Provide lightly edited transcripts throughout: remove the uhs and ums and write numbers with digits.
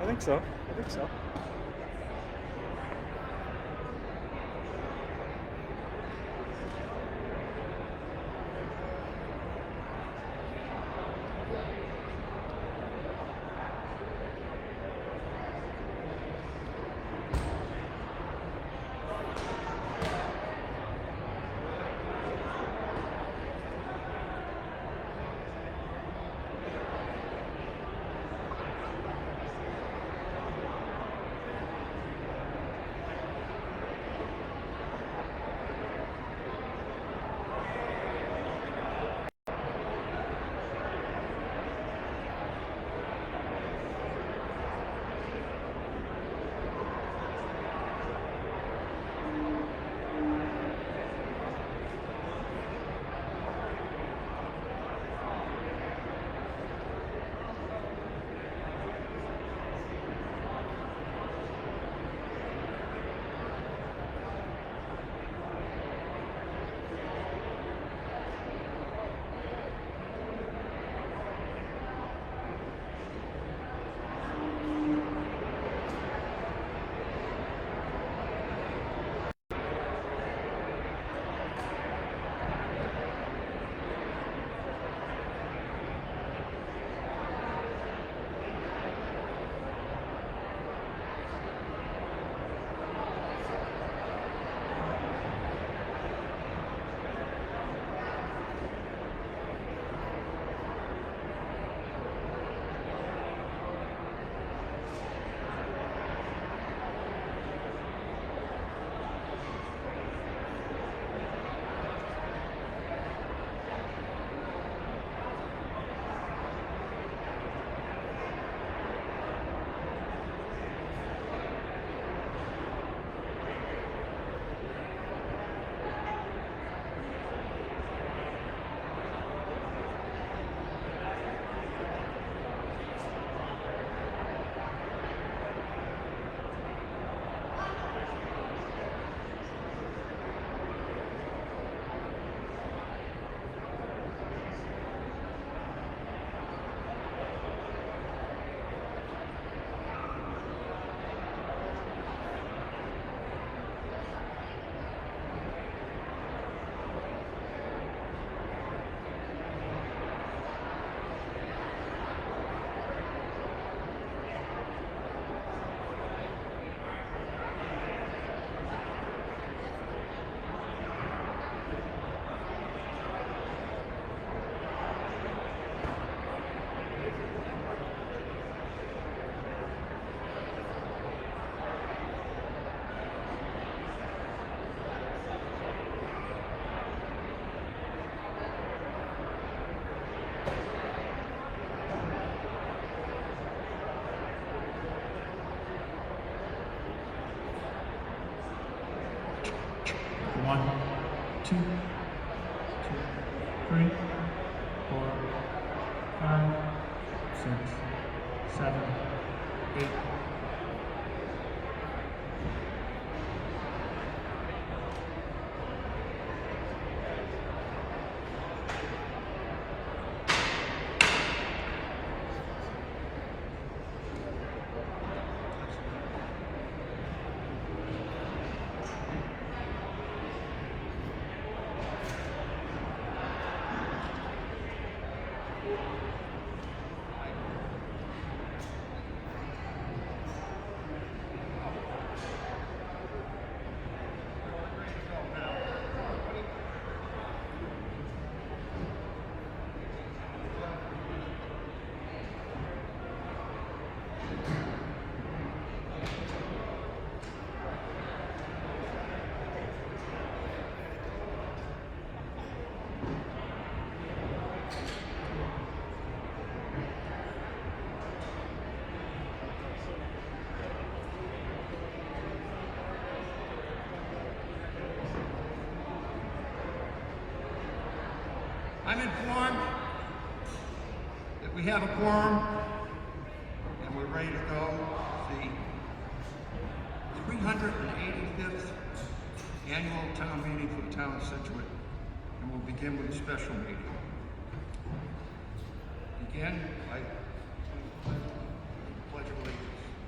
I think so. I think so. One, two, three, four, five, six, seven, eight. I'm informed that we have a quorum and we're ready to go. The 385th annual town meeting for the town of Scituate, and we'll begin with a special meeting. Begin by pledge of allegiance.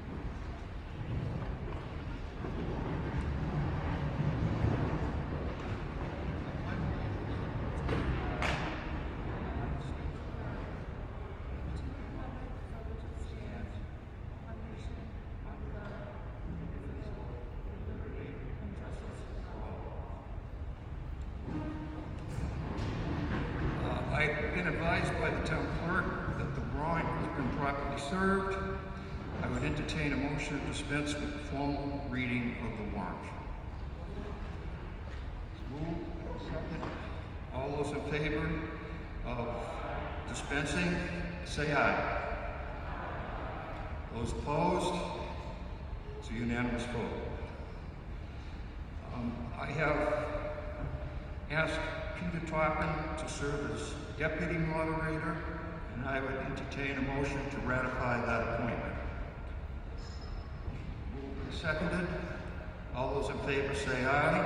advised by the town clerk that the warrant has been properly served. I would entertain a motion to dispense with the formal reading of the warrant. Move. Second. All those in favor of dispensing, say aye. Those opposed? It's a unanimous vote. I have asked Peter Toppin to serve as deputy moderator, and I would entertain a motion to ratify that appointment. Moved and seconded. All those in favor say aye.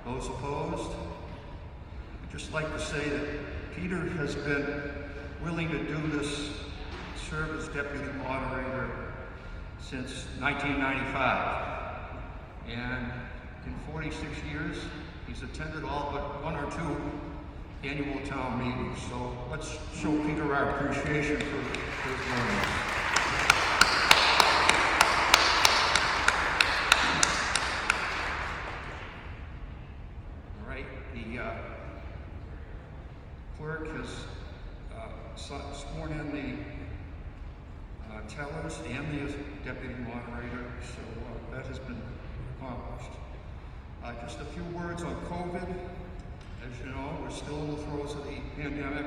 Those opposed? I'd just like to say that Peter has been willing to do this, serve as deputy moderator since 1995. And in 46 years, he's attended all but 1 or 2 annual town meetings. So let's show Peter our appreciation for his willingness. All right, the clerk has sworn in the tellers and the deputy moderator, so that has been accomplished. Just a few words on COVID. As you know, we're still in the throes of the pandemic.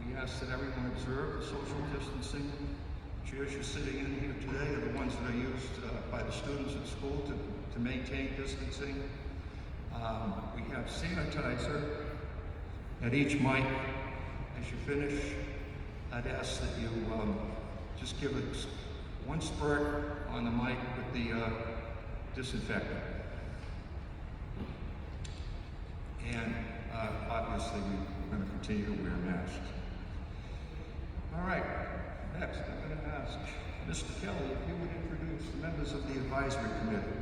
We ask that everyone observe the social distancing. Chairs you're sitting in here today are the ones that are used by the students at school to maintain distancing. We have sanitizer at each mic. As you finish, I'd ask that you just give it 1 spurt on the mic with the disinfectant. And obviously we're going to continue to wear masks. All right, next I'm going to ask Mr. Kelly if you would introduce the members of the advisory committee.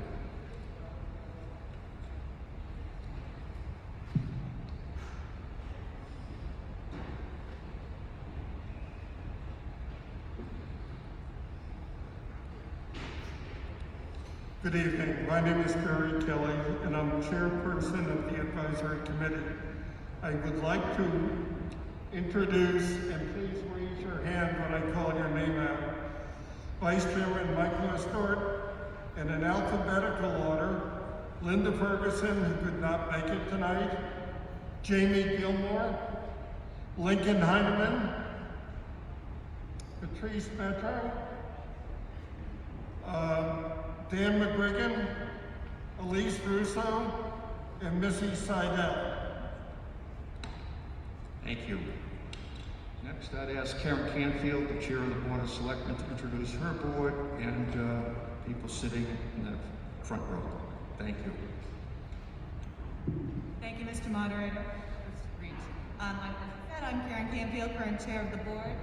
Good evening. My name is Barry Kelly, and I'm chairperson of the advisory committee. I would like to introduce, and please raise your hand when I call your name out, Vice Chairman Mike Lestort, and in alphabetical order, Linda Ferguson, who could not make it tonight, Jamie Gilmore, Lincoln Heineman, Patrice Metro, Dan McGrigan, Elise Russo, and Missy Seidel. Thank you. Next, I'd ask Karen Canfield, the chair of the Board of Selectmen, to introduce her board and people sitting in the front row. Thank you. Thank you, Mr. Moderator. That's great. As I said, I'm Karen Canfield, current chair of the board.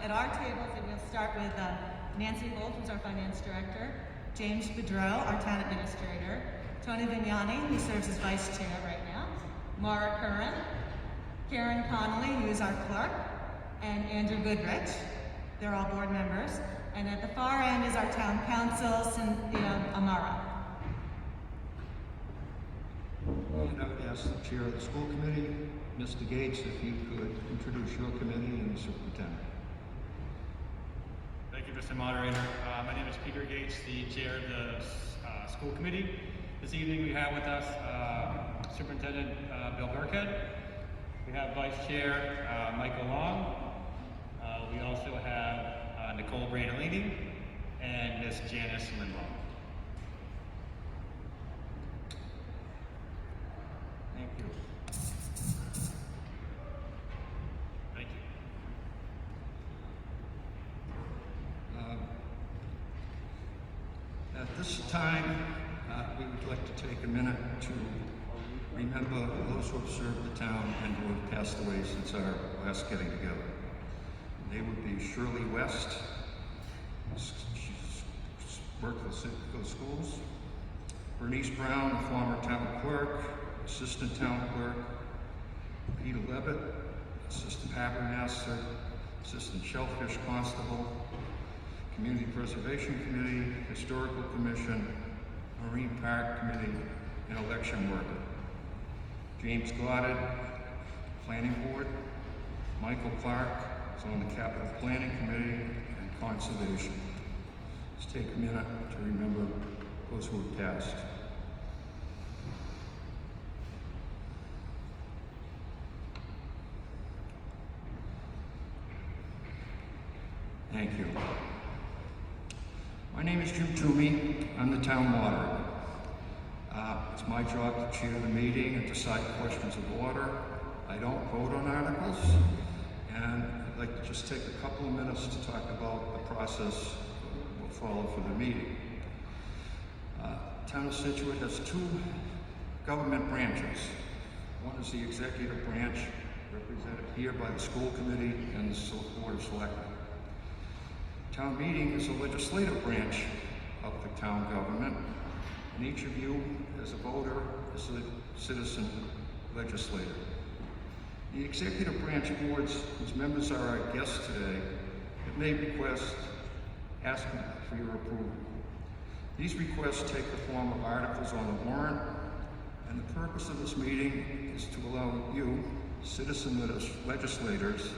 At our tables, and we'll start with Nancy Holt, who's our finance director, James Bedreau, our town administrator, Tony Vignani, who serves as vice chair right now, Mara Curran, Karen Connolly, who is our clerk, and Andrew Goodrich. They're all board members. And at the far end is our town council, Cynthia Amara. And I would ask the chair of the school committee, Mr. Gates, if you could introduce your committee and the superintendent. Thank you, Mr. Moderator. My name is Peter Gates, the chair of the school committee. This evening we have with us Superintendent Bill Burkhead. We have Vice Chair Michael Long. We also have Nicole Brandolini and Miss Janice Lindblom. Thank you. Thank you. At this time, we would like to take a minute to remember those who have served the town and who have passed away since our last getting together. They would be Shirley West, she's worked for the schools, Bernice Brown, the former town clerk, assistant town clerk, Peter Levitt, assistant harbor master, assistant shellfish constable, community preservation committee, historical commission, marine park committee, and election worker. James Goddard, Planning Board. Michael Clark is on the Capital Planning Committee and Conservation. Let's take a minute to remember those who have passed. Thank you. My name is Jim Toomey. I'm the town moderator. It's my job to chair the meeting and decide questions of order. I don't vote on articles, and I'd like to just take a couple of minutes to talk about the process we'll follow for the meeting. Town of Scituate has two government branches. One is the executive branch, represented here by the school committee and the board of selectmen. Town meeting is a legislative branch of the town government, and each of you, as a voter, is a citizen legislator. The executive branch boards, whose members are our guests today, have made requests asking for your approval. These requests take the form of articles on the warrant, and the purpose of this meeting is to allow you, citizen legislators,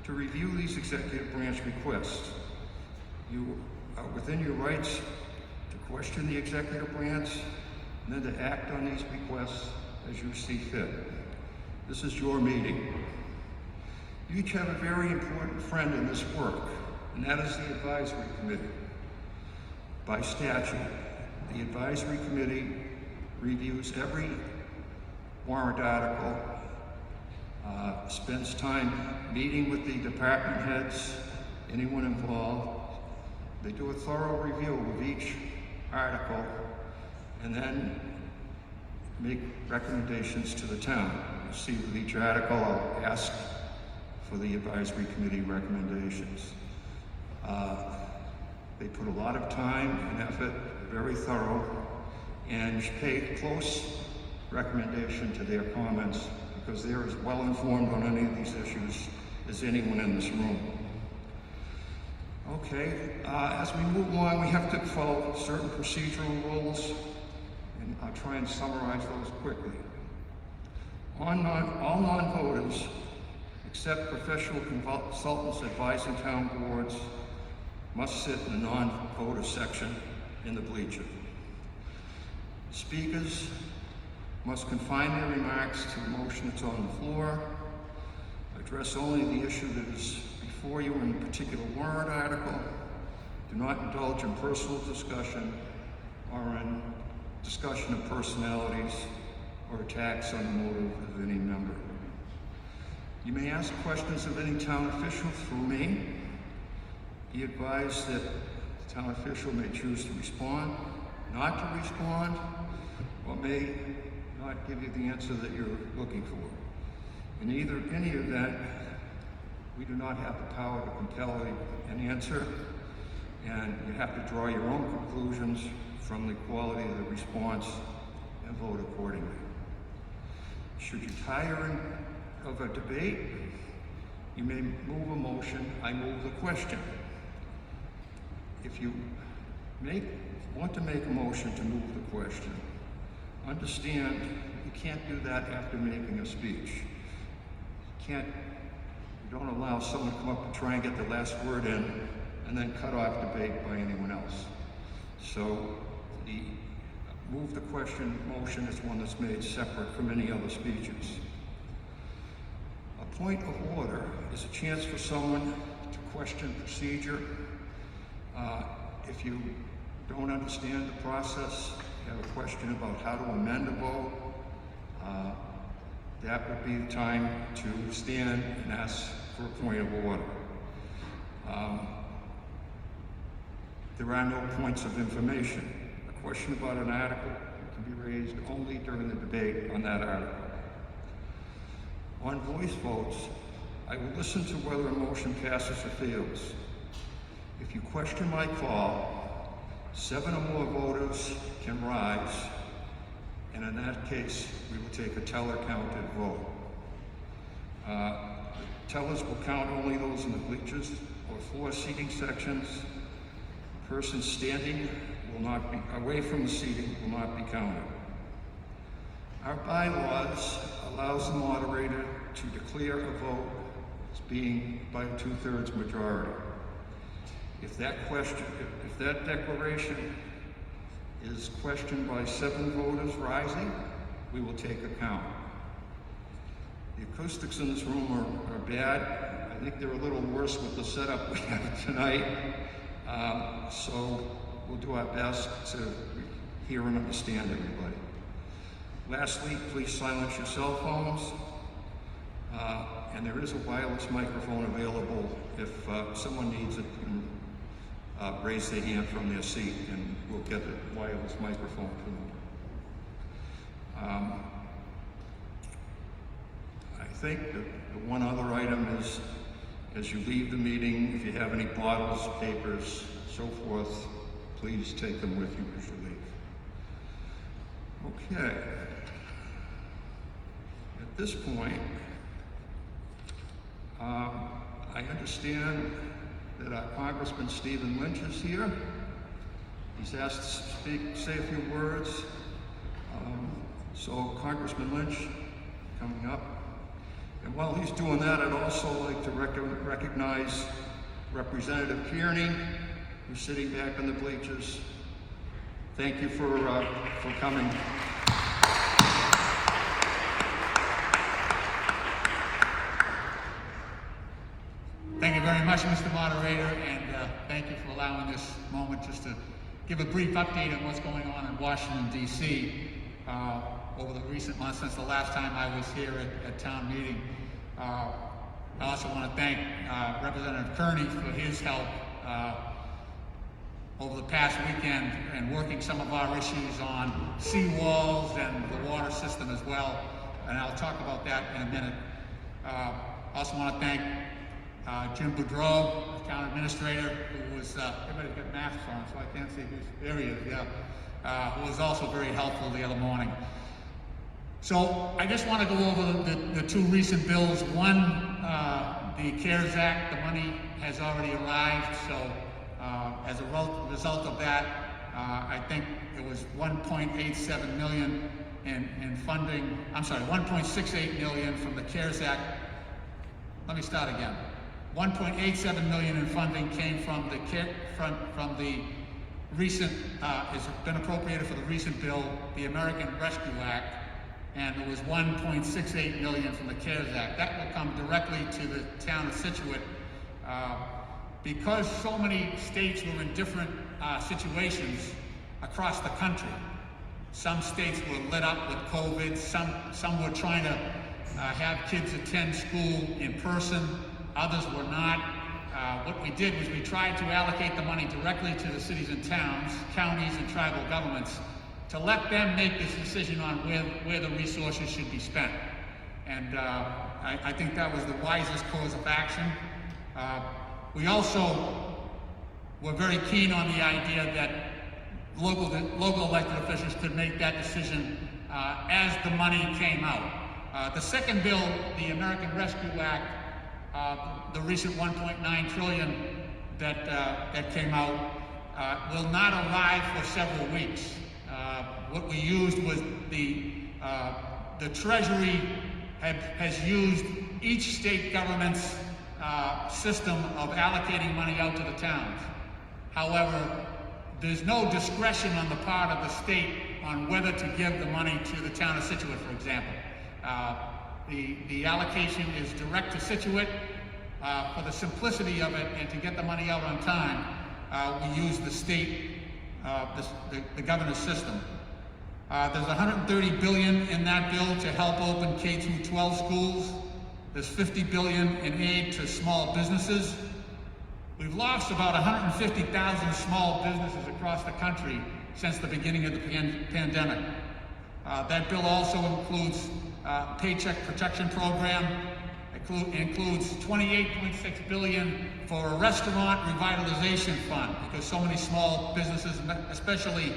to review these executive branch requests. You are within your rights to question the executive branch and then to act on these requests as you see fit. This is your meeting. You each have a very important friend in this work, and that is the advisory committee. By statute, the advisory committee reviews every warrant article, spends time meeting with the department heads, anyone involved. They do a thorough review of each article and then make recommendations to the town. You'll see with each article, I'll ask for the advisory committee recommendations. They put a lot of time and effort, very thorough, and pay close recommendation to their comments because they're as well informed on any of these issues as anyone in this room. Okay, as we move along, we have to follow certain procedural rules, and I'll try and summarize those quickly. All non-voters, except professional consultants advising town boards, must sit in the non-voter section in the bleacher. Speakers must confine their remarks to the motion that's on the floor, address only the issue that is before you in a particular warrant article, do not indulge in personal discussion or in discussion of personalities or attacks on the motive of any member. You may ask questions of any town official through me. Be advised that the town official may choose to respond, not to respond, or may not give you the answer that you're looking for. In any event, we do not have the power to compel an answer, and you have to draw your own conclusions from the quality of the response and vote accordingly. Should you tire of a debate, you may move a motion. I move the question. If you want to make a motion to move the question, understand you can't do that after making a speech. You don't allow someone to come up and try and get the last word in and then cut off debate by anyone else. So the move the question motion is one that's made separate from any other speeches. A point of order is a chance for someone to question procedure. If you don't understand the process, you have a question about how to amend a vote, that would be the time to stand and ask for a point of order. There are no points of information. A question about an article can be raised only during the debate on that article. On voice votes, I will listen to whether a motion passes or fails. If you question my call, 7 or more voters can rise, and in that case, we will take a teller-counted vote. Tellers will count only those in the bleachers or floor seating sections. A person standing will not be, away from the seating will not be counted. Our bylaws allows the moderator to declare a vote as being by a 2/3 majority. If that declaration is questioned by 7 voters rising, we will take account. The acoustics in this room are bad. I think they're a little worse with the setup we have tonight. So we'll do our best to hear and understand everybody. Lastly, please silence your cell phones. And there is a wireless microphone available if someone needs it. Raise their hand from their seat and we'll get the wireless microphone to them. I think that the one other item is, as you leave the meeting, if you have any bottles, papers, so forth, please take them with you as you leave. Okay. At this point, I understand that our Congressman Stephen Lynch is here. He's asked to say a few words. So Congressman Lynch, coming up. And while he's doing that, I'd also like to recognize Representative Kearney, who's sitting back in the bleachers. Thank you for coming. Thank you very much, Mr. Moderator, and thank you for allowing this moment just to give a brief update on what's going on in Washington, D.C. Over the recent months since the last time I was here at town meeting. I also want to thank Representative Kearney for his help over the past weekend and working some of our issues on seawalls and the water system as well, and I'll talk about that in a minute. I also want to thank Jim Boudreau, town administrator, who was, everybody's got masks on, so I can't see there he is, yeah, who was also very helpful the other morning. So I just want to go over the 2 recent bills. One, the CARES Act, the money has already arrived, so as a result of that, I think it was $1.87 million in funding, I'm sorry, $1.68 million from the CARES Act. Let me start again. $1.87 million in funding came from the recent, has been appropriated for the recent bill, the American Rescue Act, and there was $1.68 million from the CARES Act. That will come directly to the town of Scituate. Because so many states were in different situations across the country. Some states were lit up with COVID, some were trying to have kids attend school in person, others were not. What we did was we tried to allocate the money directly to the cities and towns, counties and tribal governments to let them make this decision on where the resources should be spent. And I think that was the wisest course of action. We also were very keen on the idea that local elected officials could make that decision as the money came out. The second bill, the American Rescue Act, the recent $1.9 trillion that came out, will not arrive for several weeks. What we used was the Treasury has used each state government's system of allocating money out to the towns. However, there's no discretion on the part of the state on whether to give the money to the town of Scituate, for example. The allocation is direct to Scituate. For the simplicity of it and to get the money out on time, we use the state, the governor's system. There's $130 billion in that bill to help open K-12 schools. There's $50 billion in aid to small businesses. We've lost about 150,000 small businesses across the country since the beginning of the pandemic. That bill also includes Paycheck Protection Program. It includes $28.6 billion for a restaurant revitalization fund, because so many small businesses, especially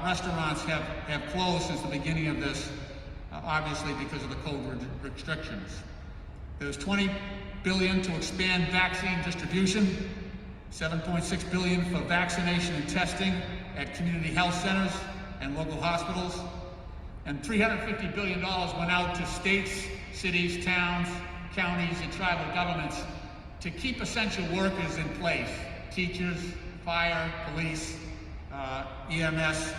restaurants, have closed since the beginning of this, obviously because of the COVID restrictions. There's $20 billion to expand vaccine distribution, $7.6 billion for vaccination and testing at community health centers and local hospitals, And $350 billion went out to states, cities, towns, counties, and tribal governments to keep essential workers in place. Teachers, fire, police, EMS.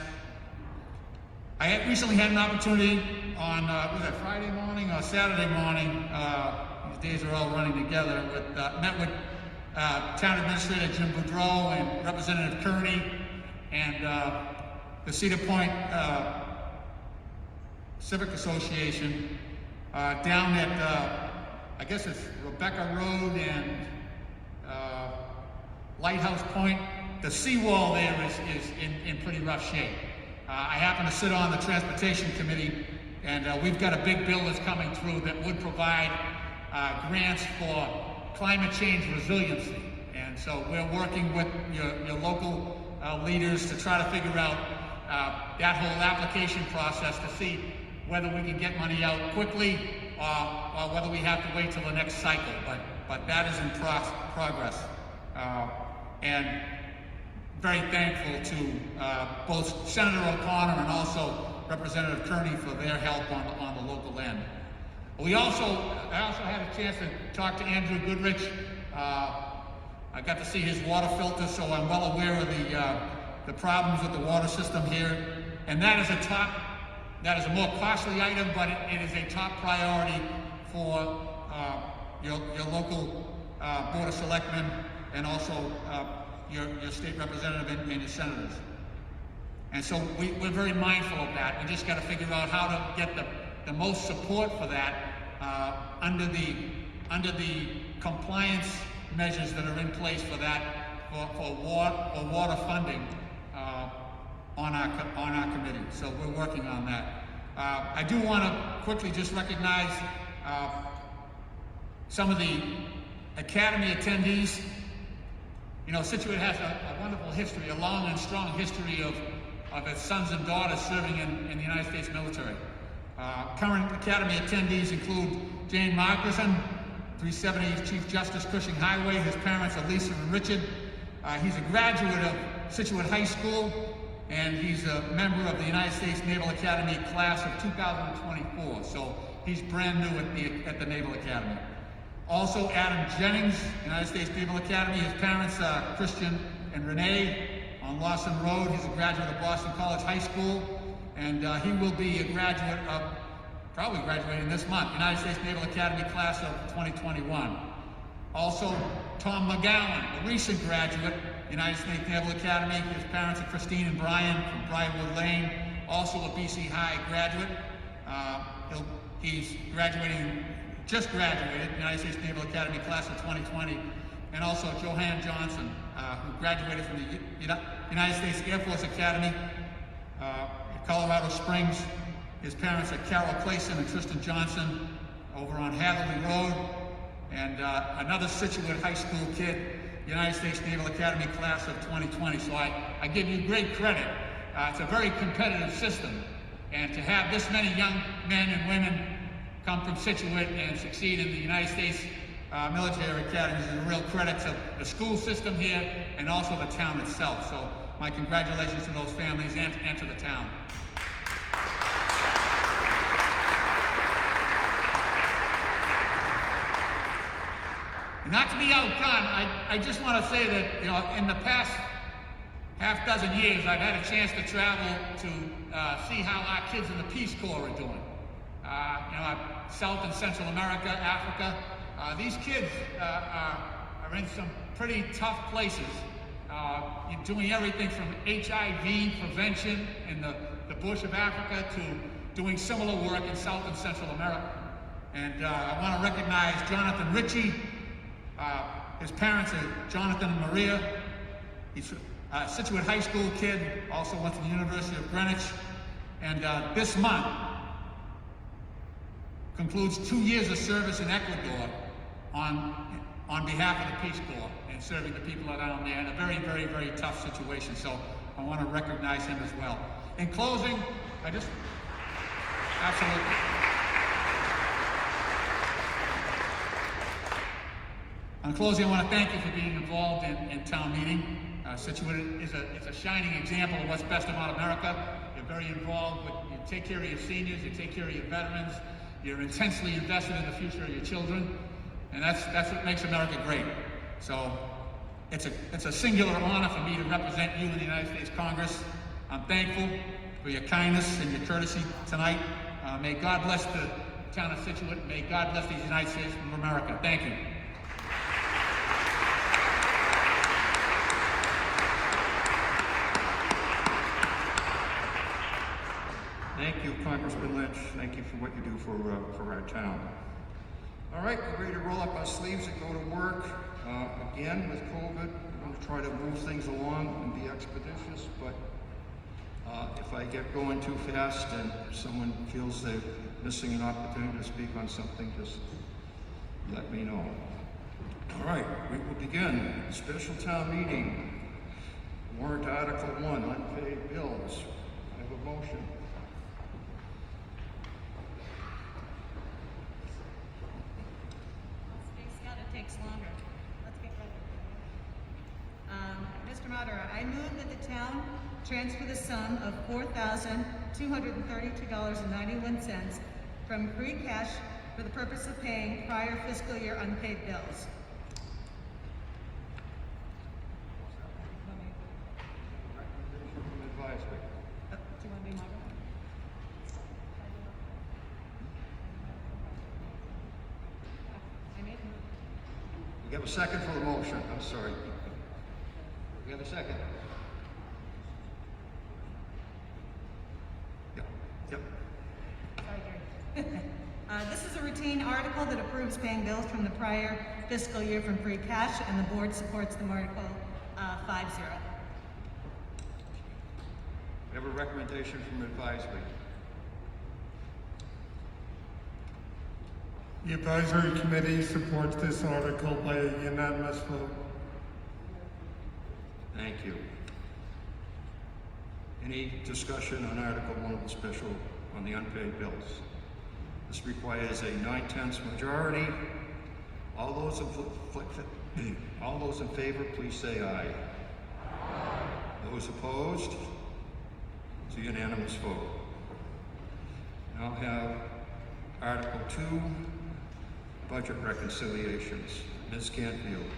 I had recently had an opportunity on, was that Friday morning or Saturday morning? These days are all running together. Met with Town Administrator Jim Boudreau and Representative Kearney and the Cedar Point Civic Association down at, I guess it's Rebecca Road and Lighthouse Point. The seawall there is in pretty rough shape. I happen to sit on the Transportation Committee, and we've got a big bill that's coming through that would provide grants for climate change resiliency. And so we're working with your local leaders to try to figure out that whole application process to see whether we can get money out quickly or whether we have to wait till the next cycle. But that is in progress. And very thankful to both Senator O'Connor and also Representative Kearney for their help on the local end. I also had a chance to talk to Andrew Goodrich. I got to see his water filter, so I'm well aware of the problems with the water system here. And that is a more costly item, but it is a top priority for your local Board of Selectmen and also your state representative and your senators. And so we're very mindful of that. We just got to figure out how to get the most support for that under the compliance measures that are in place for that for water funding on our committee. So we're working on that. I do want to quickly just recognize some of the Academy attendees. You know, Scituate has a wonderful history, a long and strong history of its sons and daughters serving in the United States military. Current Academy attendees include Jane Margerson, 370 Chief Justice Cushing Highway. His parents are Lisa and Richard. He's a graduate of Scituate High School, and he's a member of the United States Naval Academy class of 2024. So he's brand new at the Naval Academy. Also, Adam Jennings, United States Naval Academy. His parents are Christian and Renee on Lawson Road. He's a graduate of Boston College High School, and he will be a graduate of, probably graduating this month, United States Naval Academy class of 2021. Also, Tom McGowan, a recent graduate, United States Naval Academy. His parents are Christine and Brian from Briarwood Lane, also a BC High graduate. He's just graduated, United States Naval Academy class of 2020, and also Johan Johnson, who graduated from the United States Air Force Academy in Colorado Springs. His parents are Carol Clayson and Tristan Johnson over on Hatherley Road, and another Scituate High School kid, United States Naval Academy class of 2020. So I give you great credit. It's a very competitive system, and to have this many young men and women come from Scituate and succeed in the United States military academies is a real credit to the school system here and also the town itself. So my congratulations to those families and to the town. And not to be outdone, I just want to say that, you know, in the past half dozen years, I've had a chance to travel to see how our kids in the Peace Corps are doing. You know, South and Central America, Africa. These kids are in some pretty tough places. You're doing everything from HIV prevention in the bush of Africa to doing similar work in South and Central America. And I want to recognize Jonathan Ritchie. His parents are Jonathan and Maria. He's a Scituate High School kid, also went to the University of Greenwich. And this month concludes 2 years of service in Ecuador on behalf of the Peace Corps and serving the people down there in a very, very, very tough situation. So I want to recognize him as well. In closing, absolutely. In closing, I want to thank you for being involved in town meeting. Scituate is a shining example of what's best about America. You're very involved with take care of your seniors, you take care of your veterans, you're intensely invested in the future of your children, and that's what makes America great. So it's a singular honor for me to represent you in the United States Congress. I'm thankful for your kindness and your courtesy tonight. May God bless the town of Scituate. May God bless the United States of America. Thank you. Thank you, Congressman Lynch. Thank you for what you do for our town. All right, we're ready to roll up our sleeves and go to work. Again, with COVID, we're going to try to move things along and be expeditious, but if I get going too fast and someone feels they're missing an opportunity to speak on something, just let me know. All right, we will begin. Special town meeting. Warrant Article 1, unpaid bills. I have a motion. Spaced out, it takes longer. Let's get ready. Mr. Moderator, I move that the town transfer the sum of $4,232.91 from free cash for the purpose of paying prior fiscal year unpaid bills. Recommendation from advisory. Do you want to be moderator? I made a move. We have a second for the motion. I'm sorry. We have a second. Yep. Sorry, Gary. This is a routine article that approves paying bills from the prior fiscal year from free cash, and the board supports the article 5-0. We have a recommendation from advisory. The advisory committee supports this article by a unanimous vote. Thank you. Any discussion on Article 1 of the special on the unpaid bills? This requires a 9/10 majority. All those in favor, please say aye. Those opposed? It's a unanimous vote. Now have Article 2, budget reconciliations. Ms. Canfield.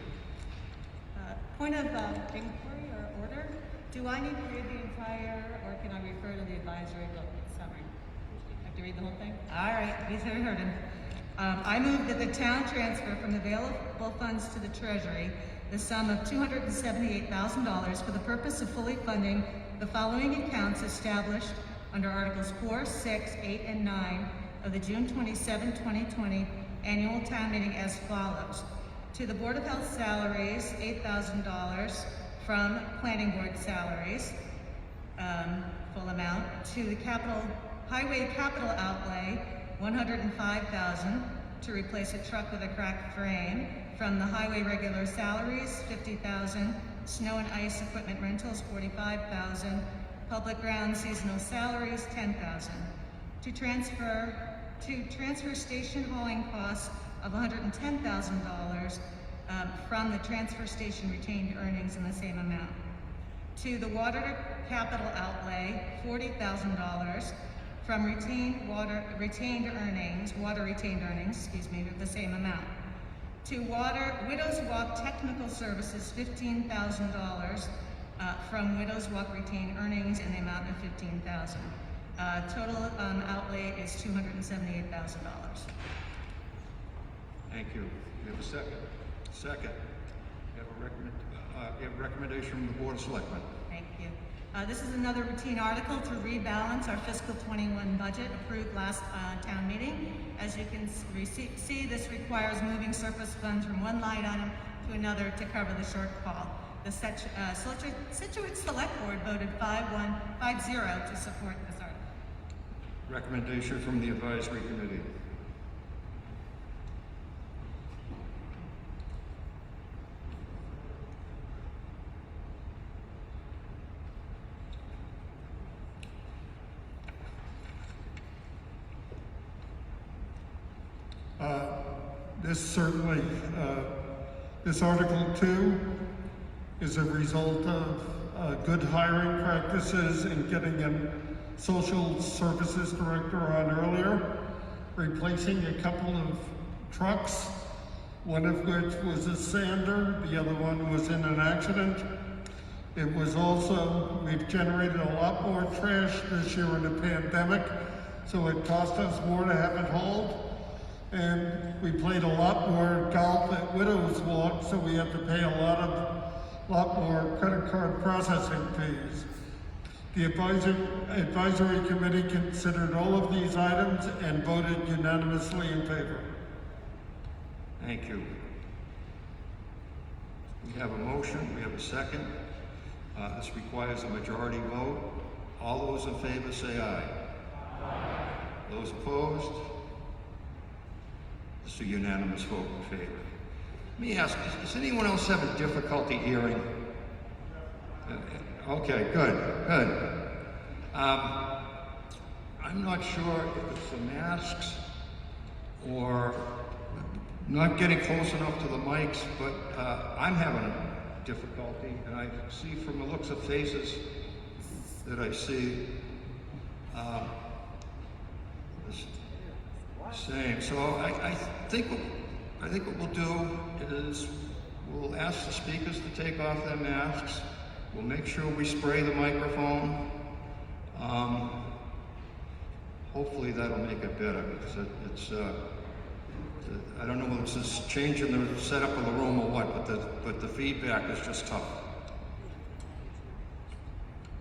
Point of inquiry or order. Do I need to read the entire, or can I refer to the advisory vote summary? I have to read the whole thing? All right, please have heard him. I move that the town transfer from the available funds to the treasury the sum of $278,000 for the purpose of fully funding the following accounts established under Articles 4, 6, 8, and 9 of the June 27, 2020 annual town meeting as follows. To the Board of Health salaries, $8,000 from planning board salaries, full amount. To the highway capital outlay, $105,000 to replace a truck with a cracked frame. From the highway regular salaries, $50,000. Snow and ice equipment rentals, $45,000. Public ground seasonal salaries, $10,000. To transfer station hauling costs of $110,000 from the transfer station retained earnings in the same amount. To the water capital outlay, $40,000 from water retained earnings, of the same amount. To Widows Walk technical services, $15,000 from Widows Walk retained earnings in the amount of $15,000. Total outlay is $278,000. Thank you. We have a second. Second. We have a recommendation from the Board of Selectmen. Thank you. This is another routine article to rebalance our fiscal 21 budget approved last town meeting. As you can see, this requires moving surplus funds from one line item to another to cover the shortfall. The Scituate Select Board voted 5-0 to support this article. Recommendation from the Advisory Committee. This Article 2 is a result of good hiring practices and getting social services director on earlier, replacing a couple of trucks, one of which was a sander, the other one was in an accident. It was also, we've generated a lot more trash this year in the pandemic, so it cost us more to have it hauled. And we played a lot more golf at Widow's Walk, so we had to pay a lot more credit card processing fees. The advisory committee considered all of these items and voted unanimously in favor. Thank you. We have a motion, we have a second. This requires a majority vote. All those in favor say aye. Aye. Those opposed? It's a unanimous vote in favor. Let me ask, does anyone else have a difficulty hearing? Okay, good. I'm not sure if it's the masks or not getting close enough to the mics, but I'm having difficulty, and I see from the looks of faces that I see the same. So I think what we'll do is we'll ask the speakers to take off their masks. We'll make sure we spray the microphone. Hopefully that'll make it better, because it's I don't know whether it's just changing the setup of the room or what, but the feedback is just tough.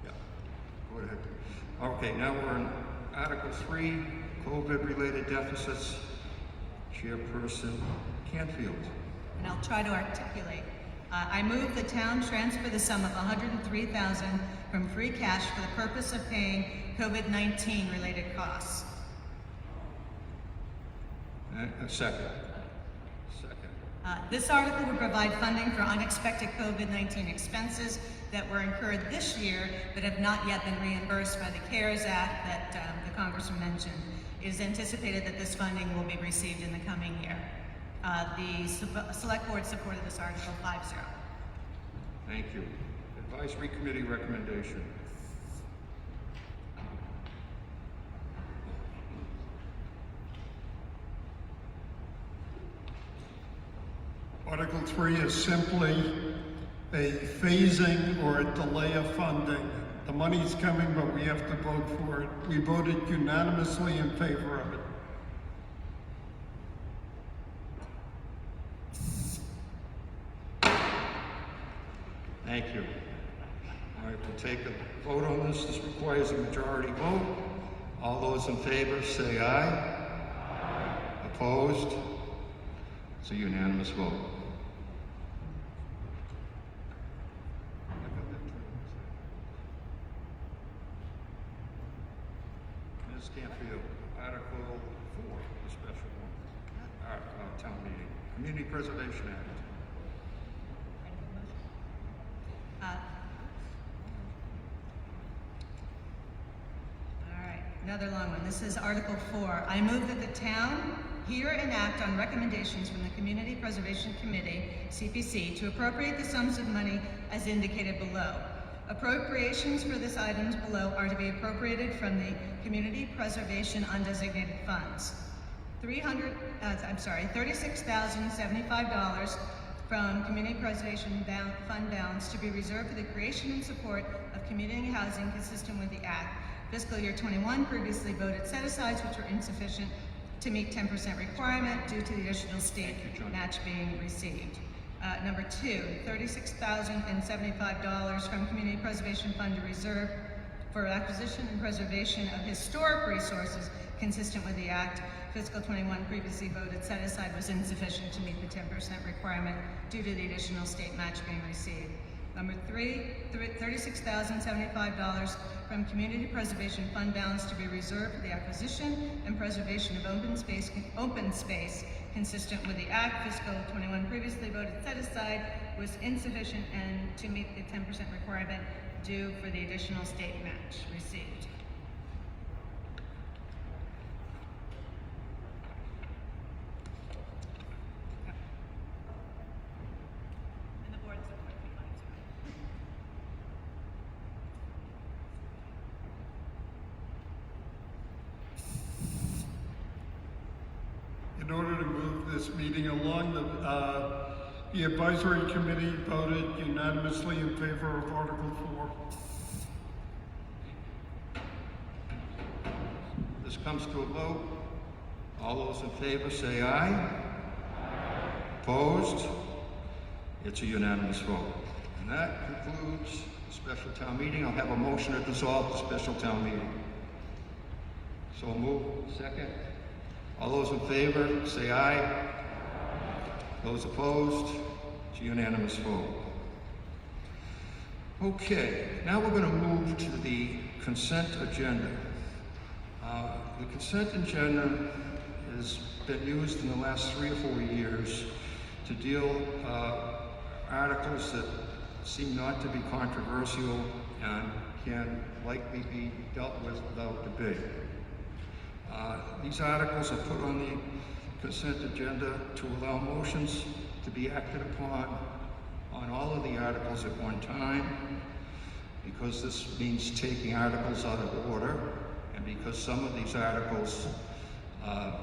Yeah, go ahead. Okay, now we're in Article 3, COVID-related deficits. Chairperson Canfield. And I'll try to articulate. I move the town transfer the sum of $103,000 from free cash for the purpose of paying COVID-19 related costs. A second. This article would provide funding for unexpected COVID-19 expenses that were incurred this year but have not yet been reimbursed by the CARES Act that the Congressman mentioned. It is anticipated that this funding will be received in the coming year. The Select Board supported this article 5-0. Thank you. Advisory Committee recommendation. Article 3 is simply a phasing or a delay of funding. The money's coming, but we have to vote for it. We voted unanimously in favor of it. Thank you. All right, we'll take a vote on this. This requires a majority vote. All those in favor say aye. Aye. Opposed? It's a unanimous vote. Ms. Canfield, Article 4, the special one. Town meeting. Community Preservation Act. All right, another long one. This is Article 4. I move that the town hear and act on recommendations from the Community Preservation Committee, CPC, to appropriate the sums of money as indicated below. Appropriations for this items below are to be appropriated from the Community Preservation Undesignated Funds. $36,075 from Community Preservation Fund balance to be reserved for the creation and support of community housing consistent with the Act. Fiscal year 21 previously voted set-asides which were insufficient to meet 10% requirement due to the additional state match being received. Number 2, $36,075 from Community Preservation Fund to reserve for acquisition and preservation of historic resources consistent with the Act. Fiscal 21 previously voted set aside was insufficient to meet the 10% requirement due to the additional state match being received. Number 3, $36,075 from Community Preservation Fund balance to be reserved for the acquisition and preservation of open space consistent with the Act. Fiscal 21 previously voted set aside was insufficient and to meet the 10% requirement due for the additional state match received. And the board supports me. order to move this meeting along, the advisory committee voted unanimously in favor of Article 4. This comes to a vote. All those in favor say aye. Opposed? It's a unanimous vote. And that concludes the special town meeting. I'll have a motion to dissolve the special town meeting. So move. Second. All those in favor say aye. Those opposed? It's a unanimous vote. Okay, now we're going to move to the consent agenda. The consent agenda has been used in the last 3 or 4 years to deal articles that seem not to be controversial and can likely be dealt with without debate. These articles are put on the consent agenda to allow motions to be acted upon on all of the articles at one time, because this means taking articles out of order, and because some of these articles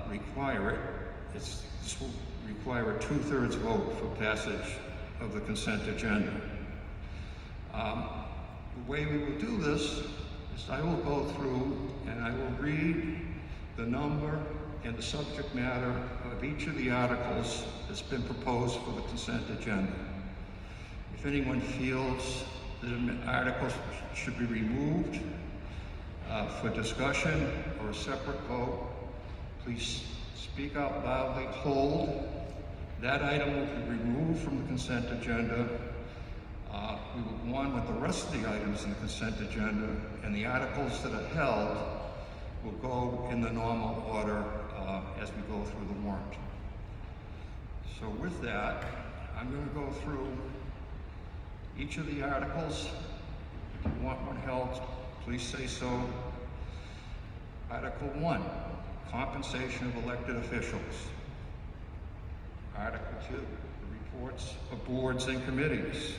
require it, this will require a 2/3 vote for passage of the consent agenda. The way we will do this is I will go through and I will read the number and the subject matter of each of the articles that's been proposed for the consent agenda. If anyone feels that an article should be removed for discussion or a separate vote, please speak out loudly. Hold. That item will be removed from the consent agenda. We will go on with the rest of the items in the consent agenda, and the articles that are held will go in the normal order as we go through the warrant. So with that, I'm going to go through each of the articles. If you want one held, please say so. Article 1, compensation of elected officials. Article 2, the reports of boards and committees.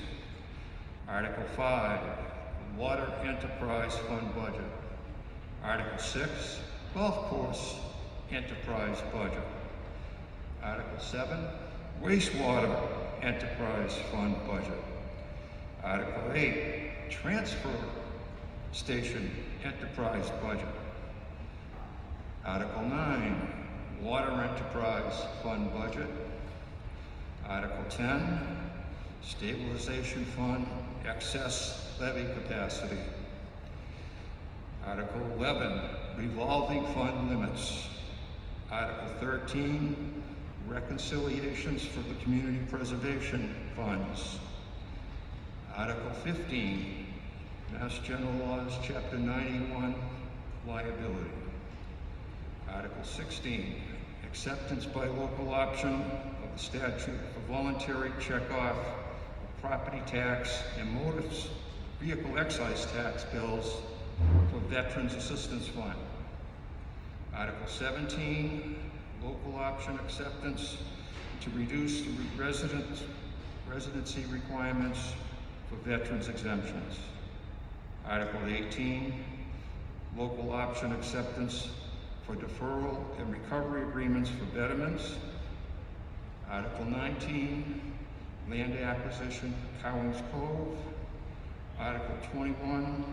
Article 5, water enterprise fund budget. Article 6, golf course enterprise budget. Article 7, wastewater enterprise fund budget. Article 8, transfer station enterprise budget. Article 9, water enterprise fund budget. Article 10, stabilization fund excess levy capacity. Article 11, revolving fund limits. Article 13, reconciliations for the community preservation funds. Article 15, Mass General Laws, Chapter 91, liability. Article 16, acceptance by local option of the statute for voluntary checkoff of property tax and motor vehicle excise tax bills for Veterans Assistance Fund. Article 17, local option acceptance to reduce the residency requirements for veterans exemptions. Article 18, local option acceptance for deferral and recovery agreements for betterments. Article 19, land acquisition, Cowings Cove. Article 21,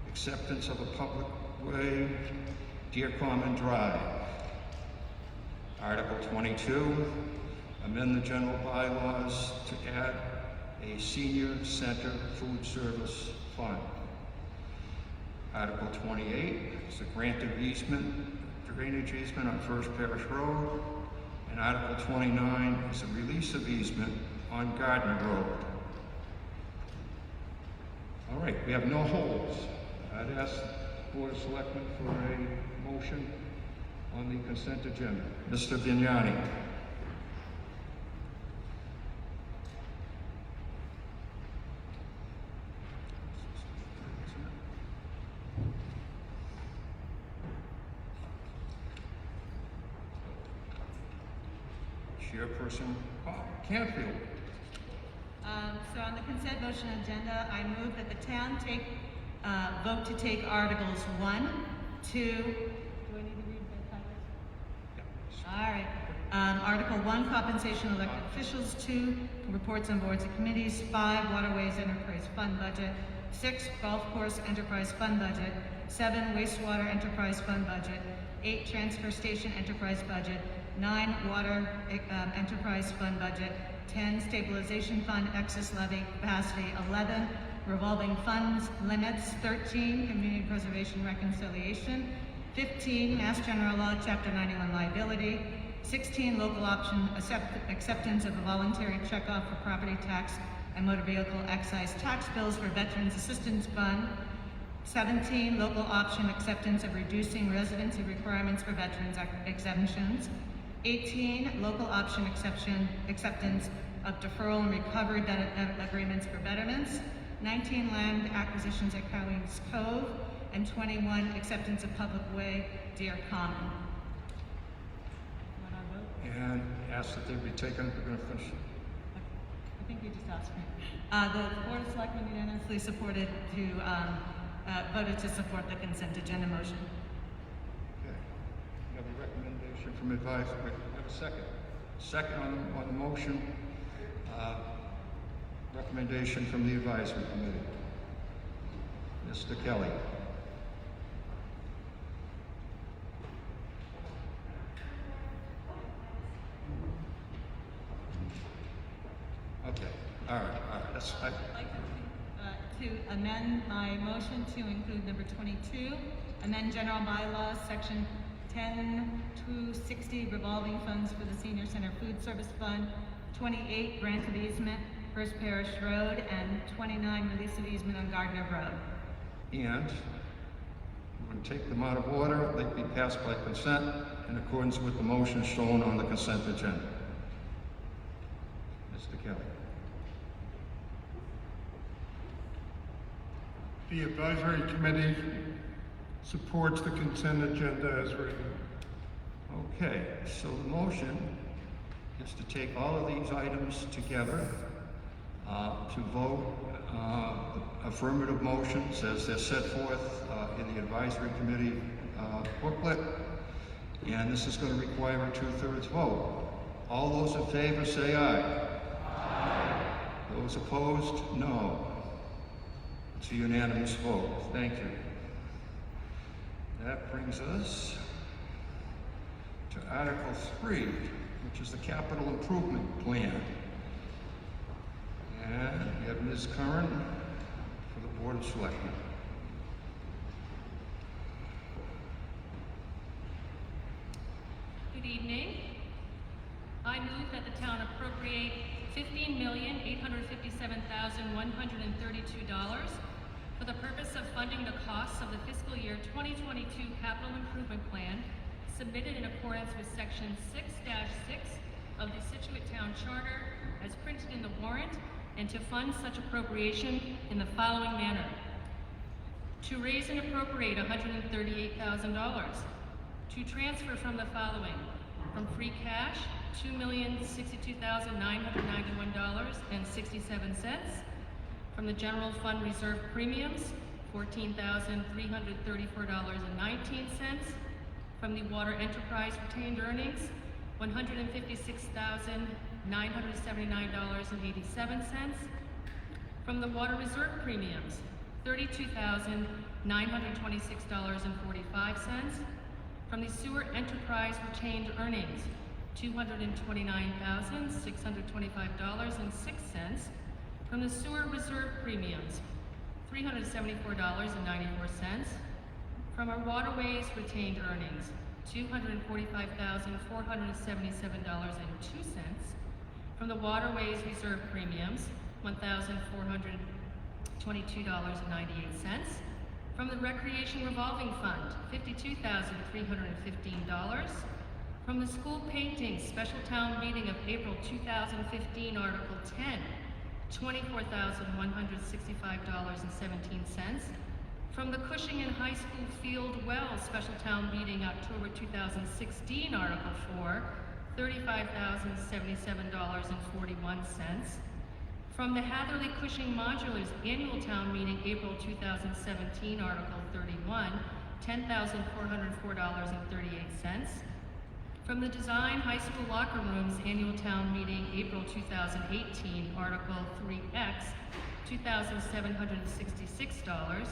acceptance of a public way, Deer Common Drive. Article 22, amend the general bylaws to add a senior center food service fund. Article 28 is a grant of easement, drainage easement on First Parish Road. And Article 29 is a release of easement on Garden Road. All right, we have no holds. I'd ask the Board of Selectmen for a motion on the consent agenda. Mr. Vignani. Chairperson Canfield. So on the consent motion agenda, I move that the town vote to take Articles 1, 2, do I need to read the titles? Yeah. All right. Article 1, compensation of elected officials. 2, reports on boards and committees. 5, waterways enterprise fund budget. 6, golf course enterprise fund budget. 7, wastewater enterprise fund budget. 8, transfer station enterprise budget. 9, water enterprise fund budget. 10, stabilization fund excess levy capacity. 11, revolving funds limits. 13, community preservation reconciliation. 15, Mass General Law, Chapter 91 liability. 16, local option acceptance of a voluntary checkoff for property tax and motor vehicle excise tax bills for Veterans Assistance Fund. 17, local option acceptance of reducing residency requirements for veterans exemptions. 18, local option acceptance of deferral and recovery agreements for veterans. 19, land acquisitions at Cowings Cove. And 21, acceptance of public way, Deer Common. Want our vote? And ask that they be taken, we're going to finish. I think we just asked for the Board of Selectmen unanimously voted to support the consent agenda motion. Okay. We have a recommendation from advisory. We have a second. Second on the motion. Recommendation from the advisory committee. Mr. Kelly. Okay. All right. That's I'd like to amend my motion to include number 22, amend general bylaws, section 10-260, revolving funds for the senior center food service fund, 28, grant of easement, First Parish Road, and 29, release of easement on Gardner Road. And we're going to take them out of order. They be passed by consent in accordance with the motion shown on the consent agenda. Mr. Kelly. The advisory committee supports the consent agenda as written. Okay, so the motion is to take all of these items together, to vote affirmative motions as they're set forth in the advisory committee booklet, and this is going to require a 2/3 vote. All those in favor say aye. Aye. Those opposed, no. It's a unanimous vote. Thank you. That brings us to Article 3, which is the capital improvement plan. And we have Ms. Curran for the Board of Selectmen. Good evening. I move that the town appropriate $15,857,132 for the purpose of funding the costs of the fiscal year 2022 capital improvement plan submitted in accordance with section 6-6 of the Scituate Town Charter as printed in the warrant, and to fund such appropriation in the following manner. To raise and appropriate $138,000. To transfer from the following: from free cash, $2,062,991.67. From the general fund reserve premiums, $14,334.19. From the water enterprise retained earnings, $156,979.87. From the water reserve premiums, $32,926.45. From the sewer enterprise retained earnings, $229,625.06. From the sewer reserve premiums, $374.94. From our waterways retained earnings, $245,477.02. From the waterways reserve premiums, $1,422.98. From the recreation revolving fund, $52,315. From the school paintings special town meeting of April 2015, Article 10, $24,165.17. From the Cushing and High School Field Wells special town meeting October 2016, Article 4, $35,077.41. From the Hatherley Cushing Modulars annual town meeting April 2017, Article 31, $10,404.38. From the Design High School Locker Rooms Annual Town Meeting, April 2018, Article 3X, $2,766.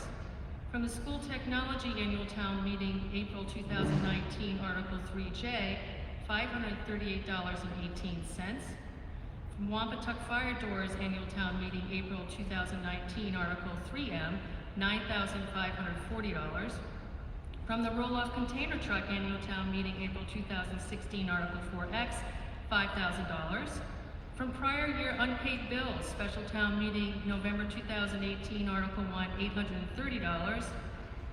From the School Technology Annual Town Meeting, April 2019, Article 3J, $538.18. From Wampatuck Fire Doors Annual Town Meeting, April 2019, Article 3M, $9,540. From the Roll-Off Container Truck Annual Town Meeting, April 2016, Article 4X, $5,000. From prior year unpaid bills, Special Town Meeting, November 2018, Article 1, $830.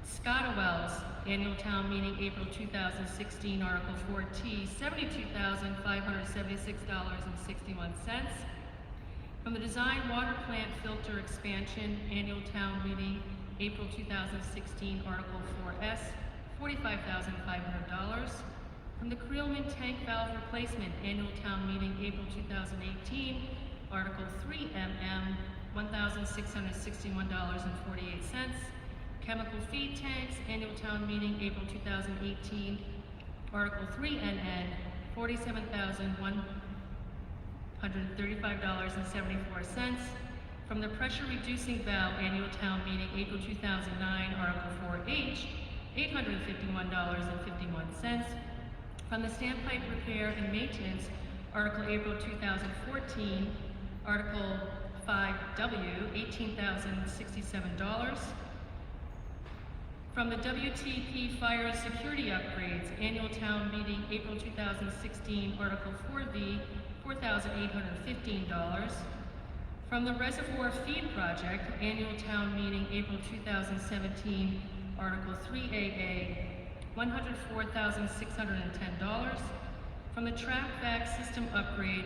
Scituate Annual Town Meeting, April 2016, Article 4T, $72,576.61. From the Design Water Plant Filter Expansion Annual Town Meeting, April 2016, Article 4S, $45,500. From the Creelman Tank Valve Replacement Annual Town Meeting, April 2018, Article 3MM, $1,661.48. Chemical Feed Tanks Annual Town Meeting, April 2018, Article 3NN, $47,135.74. From the Pressure Reducing Valve Annual Town Meeting, April 2009, Article 4H, $851.51. From the Standpipe Repair and Maintenance, Article April 2014, Article 5W, $18,067. From the WTP Fire and Security Upgrades Annual Town Meeting, April 2016, Article 4V, $4,815. From the Reservoir Feed Project Annual Town Meeting, April 2017, Article 3AA, $104,610. From the Track Vac System Upgrade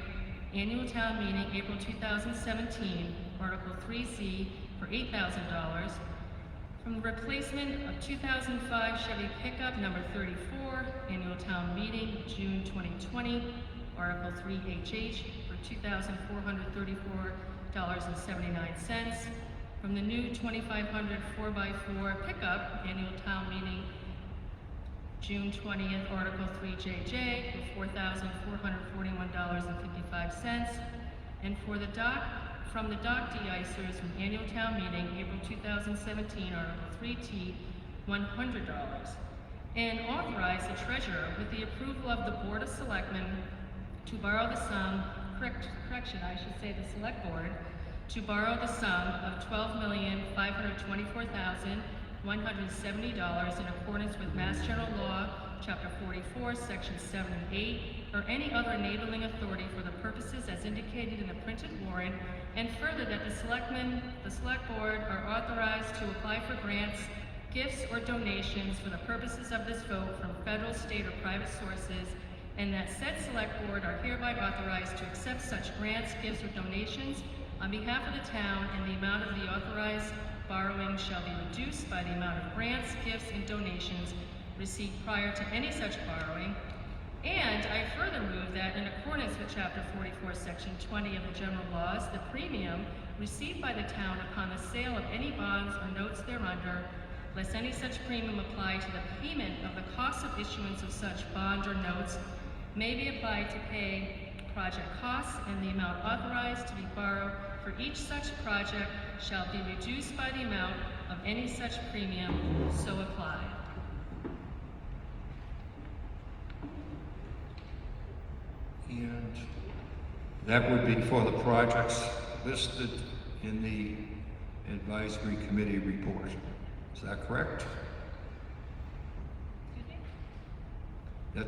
Annual Town Meeting, April 2017, Article 3C for $8,000. From the replacement of 2005 Chevy Pickup number 34, Annual Town Meeting, June 2020, Article 3HH for $2,434.79. From the new 2500 4x4 Pickup, Annual Town Meeting, June 20th, Article 3JJ for $4,441.55. And from the dock de-icers from Annual Town Meeting, April 2017, Article 3T, $100. And authorize the treasurer with the approval of the Board of Selectmen to borrow the sum, the Select Board, to borrow the sum of $12,524,170 in accordance with Mass General Law, Chapter 44, Sections 7 and 8, or any other enabling authority for the purposes as indicated in the printed warrant, and further that the Select Board are authorized to apply for grants, gifts, or donations for the purposes of this vote from federal, state, or private sources, and that said Select Board are hereby authorized to accept such grants, gifts, or donations on behalf of the town, and the amount of the authorized borrowing shall be reduced by the amount of grants, gifts, and donations received prior to any such borrowing. And I further move that in accordance with Chapter 44, Section 20 of the General Laws, the premium received by the town upon the sale of any bonds or notes thereunder, lest any such premium apply to the payment of the cost of issuance of such bond or notes, may be applied to pay project costs, and the amount authorized to be borrowed for each such project shall be reduced by the amount of any such premium so applied. And that would be for the projects listed in the advisory committee report. Is that correct? That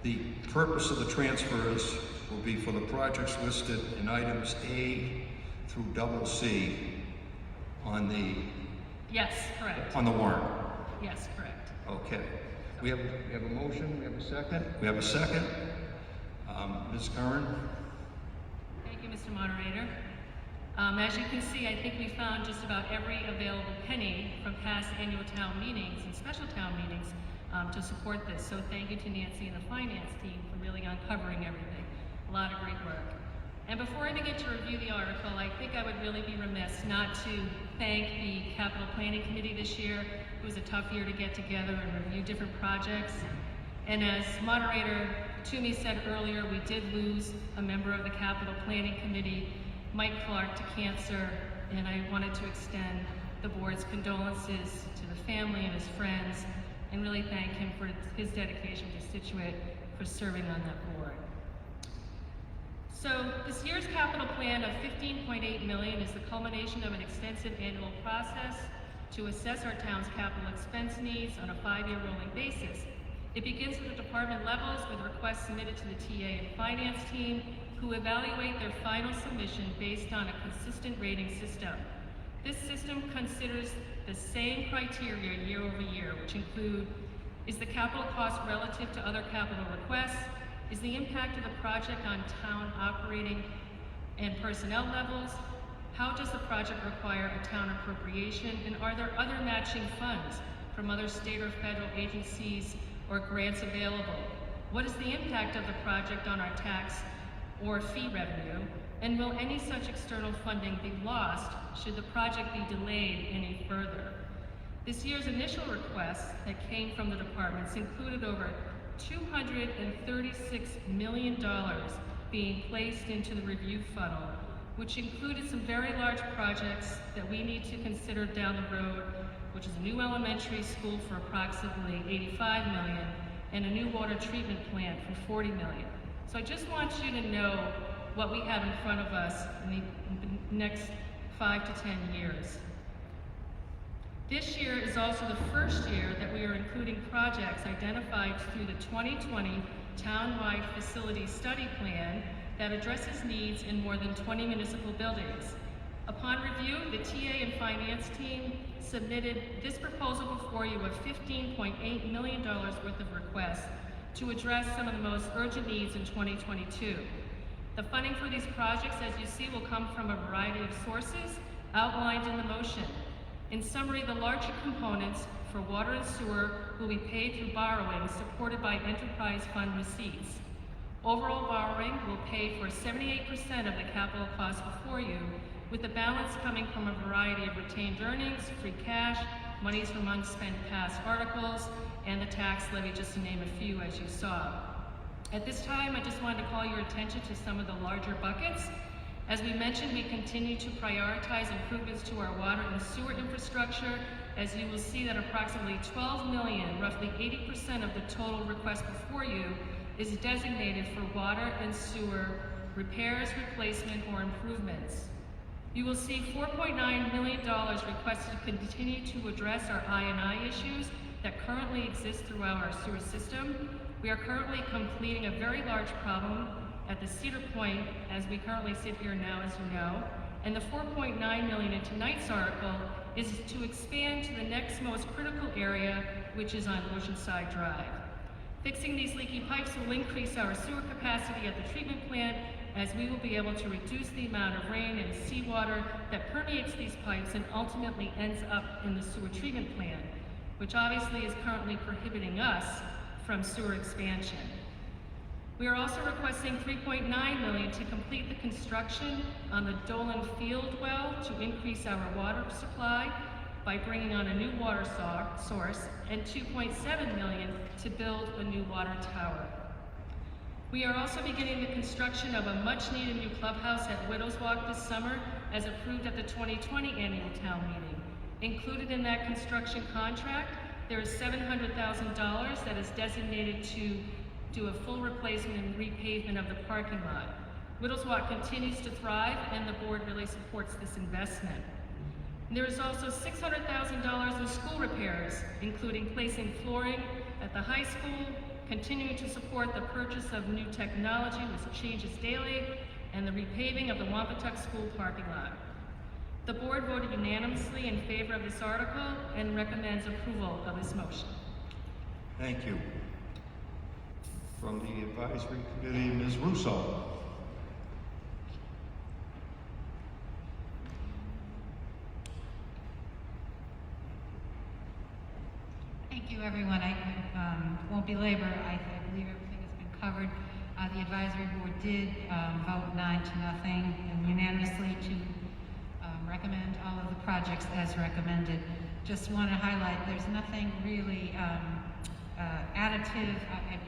the purpose of the transfers will be for the projects listed in items A through double C on the Yes, correct. on the warrant. Yes, correct. Okay. We have a motion. We have a second. We have a second. Ms. Curran. Thank you, Mr. Moderator. As you can see, I think we found just about every available penny from past annual town meetings and special town meetings to support this. So thank you to Nancy and the finance team for really uncovering everything. A lot of great work. And before I begin to review the article, I think I would really be remiss not to thank the Capital Planning Committee this year. It was a tough year to get together and review different projects. And as Moderator Toomey said earlier, we did lose a member of the Capital Planning Committee, Mike Clark, to cancer, and I wanted to extend the board's condolences to the family and his friends, and really thank him for his dedication to Scituate for serving on that board. So this year's capital plan of $15.8 million is the culmination of an extensive annual process to assess our town's capital expense needs on a 5-year rolling basis. It begins with the department levels with requests submitted to the TA and finance team, who evaluate their final submission based on a consistent rating system. This system considers the same criteria year over year, which include, is the capital cost relative to other capital requests? Is the impact of the project on town operating and personnel levels? How does the project require a town appropriation? And are there other matching funds from other state or federal agencies or grants available? What is the impact of the project on our tax or fee revenue? And will any such external funding be lost should the project be delayed any further? This year's initial requests that came from the departments included over $236 million being placed into the review funnel, which included some very large projects that we need to consider down the road, which is a new elementary school for approximately $85 million and a new water treatment plant for $40 million. So I just want you to know what we have in front of us in the next 5 to 10 years. This year is also the first year that we are including projects identified through the 2020 Townwide Facility Study Plan that addresses needs in more than 20 municipal buildings. Upon review, the TA and finance team submitted this proposal before you of $15.8 million worth of requests to address some of the most urgent needs in 2022. The funding for these projects, as you see, will come from a variety of sources outlined in the motion. In summary, the larger components for water and sewer will be paid through borrowing supported by enterprise fund receipts. Overall borrowing will pay for 78% of the capital cost before you, with the balance coming from a variety of retained earnings, free cash, monies from unspent past articles, and the tax levy, just to name a few, as you saw. At this time, I just wanted to call your attention to some of the larger buckets. As we mentioned, we continue to prioritize improvements to our water and sewer infrastructure. As you will see that approximately $12 million, roughly 80% of the total request before you, is designated for water and sewer repairs, replacement, or improvements. You will see $4.9 million requested to continue to address our I&I issues that currently exist throughout our sewer system. We are currently completing a very large problem at the Cedar Point as we currently sit here now, as you know, and the $4.9 million in tonight's article is to expand to the next most critical area, which is on Oceanside Drive. Fixing these leaky pipes will increase our sewer capacity at the treatment plant, as we will be able to reduce the amount of rain and seawater that permeates these pipes and ultimately ends up in the sewer treatment plant, which obviously is currently prohibiting us from sewer expansion. We are also requesting $3.9 million to complete the construction on the Dolan Field well to increase our water supply by bringing on a new water source, and $2.7 million to build a new water tower. We are also beginning the construction of a much-needed new clubhouse at Widows Walk this summer, as approved at the 2020 annual town meeting. Included in that construction contract, there is $700,000 that is designated to do a full replacement and repavement of the parking lot. Widows Walk continues to thrive, and the board really supports this investment. And there is also $600,000 in school repairs, including placing flooring at the high school, continuing to support the purchase of new technology, which changes daily, and the repaving of the Wampatuck School parking lot. The board voted unanimously in favor of this article and recommends approval of this motion. Thank you. From the advisory committee, Ms. Russo. Thank you, everyone. I won't belabor. I believe everything has been covered. The advisory board did vote 9-0 and unanimously to recommend all of the projects as recommended. Just want to highlight there's nothing really additive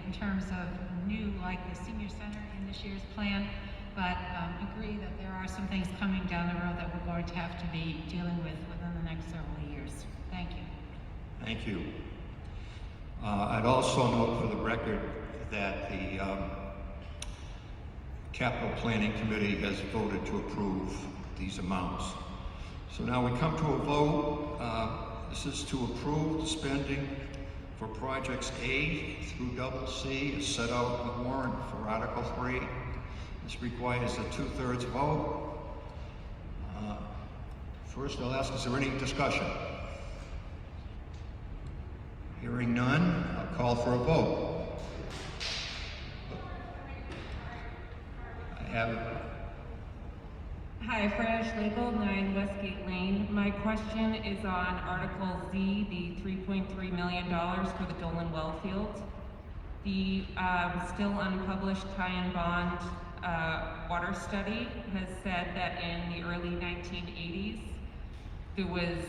in terms of new, like the senior center in this year's plan, but agree that there are some things coming down the road that we're going to have to be dealing with within the next several years. Thank you. Thank you. I'd also note for the record that the Capital Planning Committee has voted to approve these amounts. So now we come to a vote. This is to approve the spending for projects A through C as set out in the warrant for Article 3. This requires a 2/3 vote. First, I'll ask, is there any discussion? Hearing none, I'll call for a vote. I have it. Hi, Fran Schlegel, 9 Westgate Lane. My question is on Article Z, the $3.3 million for the Dolan well field. The still unpublished tie-in bond water study has said that in the early 1980s, there was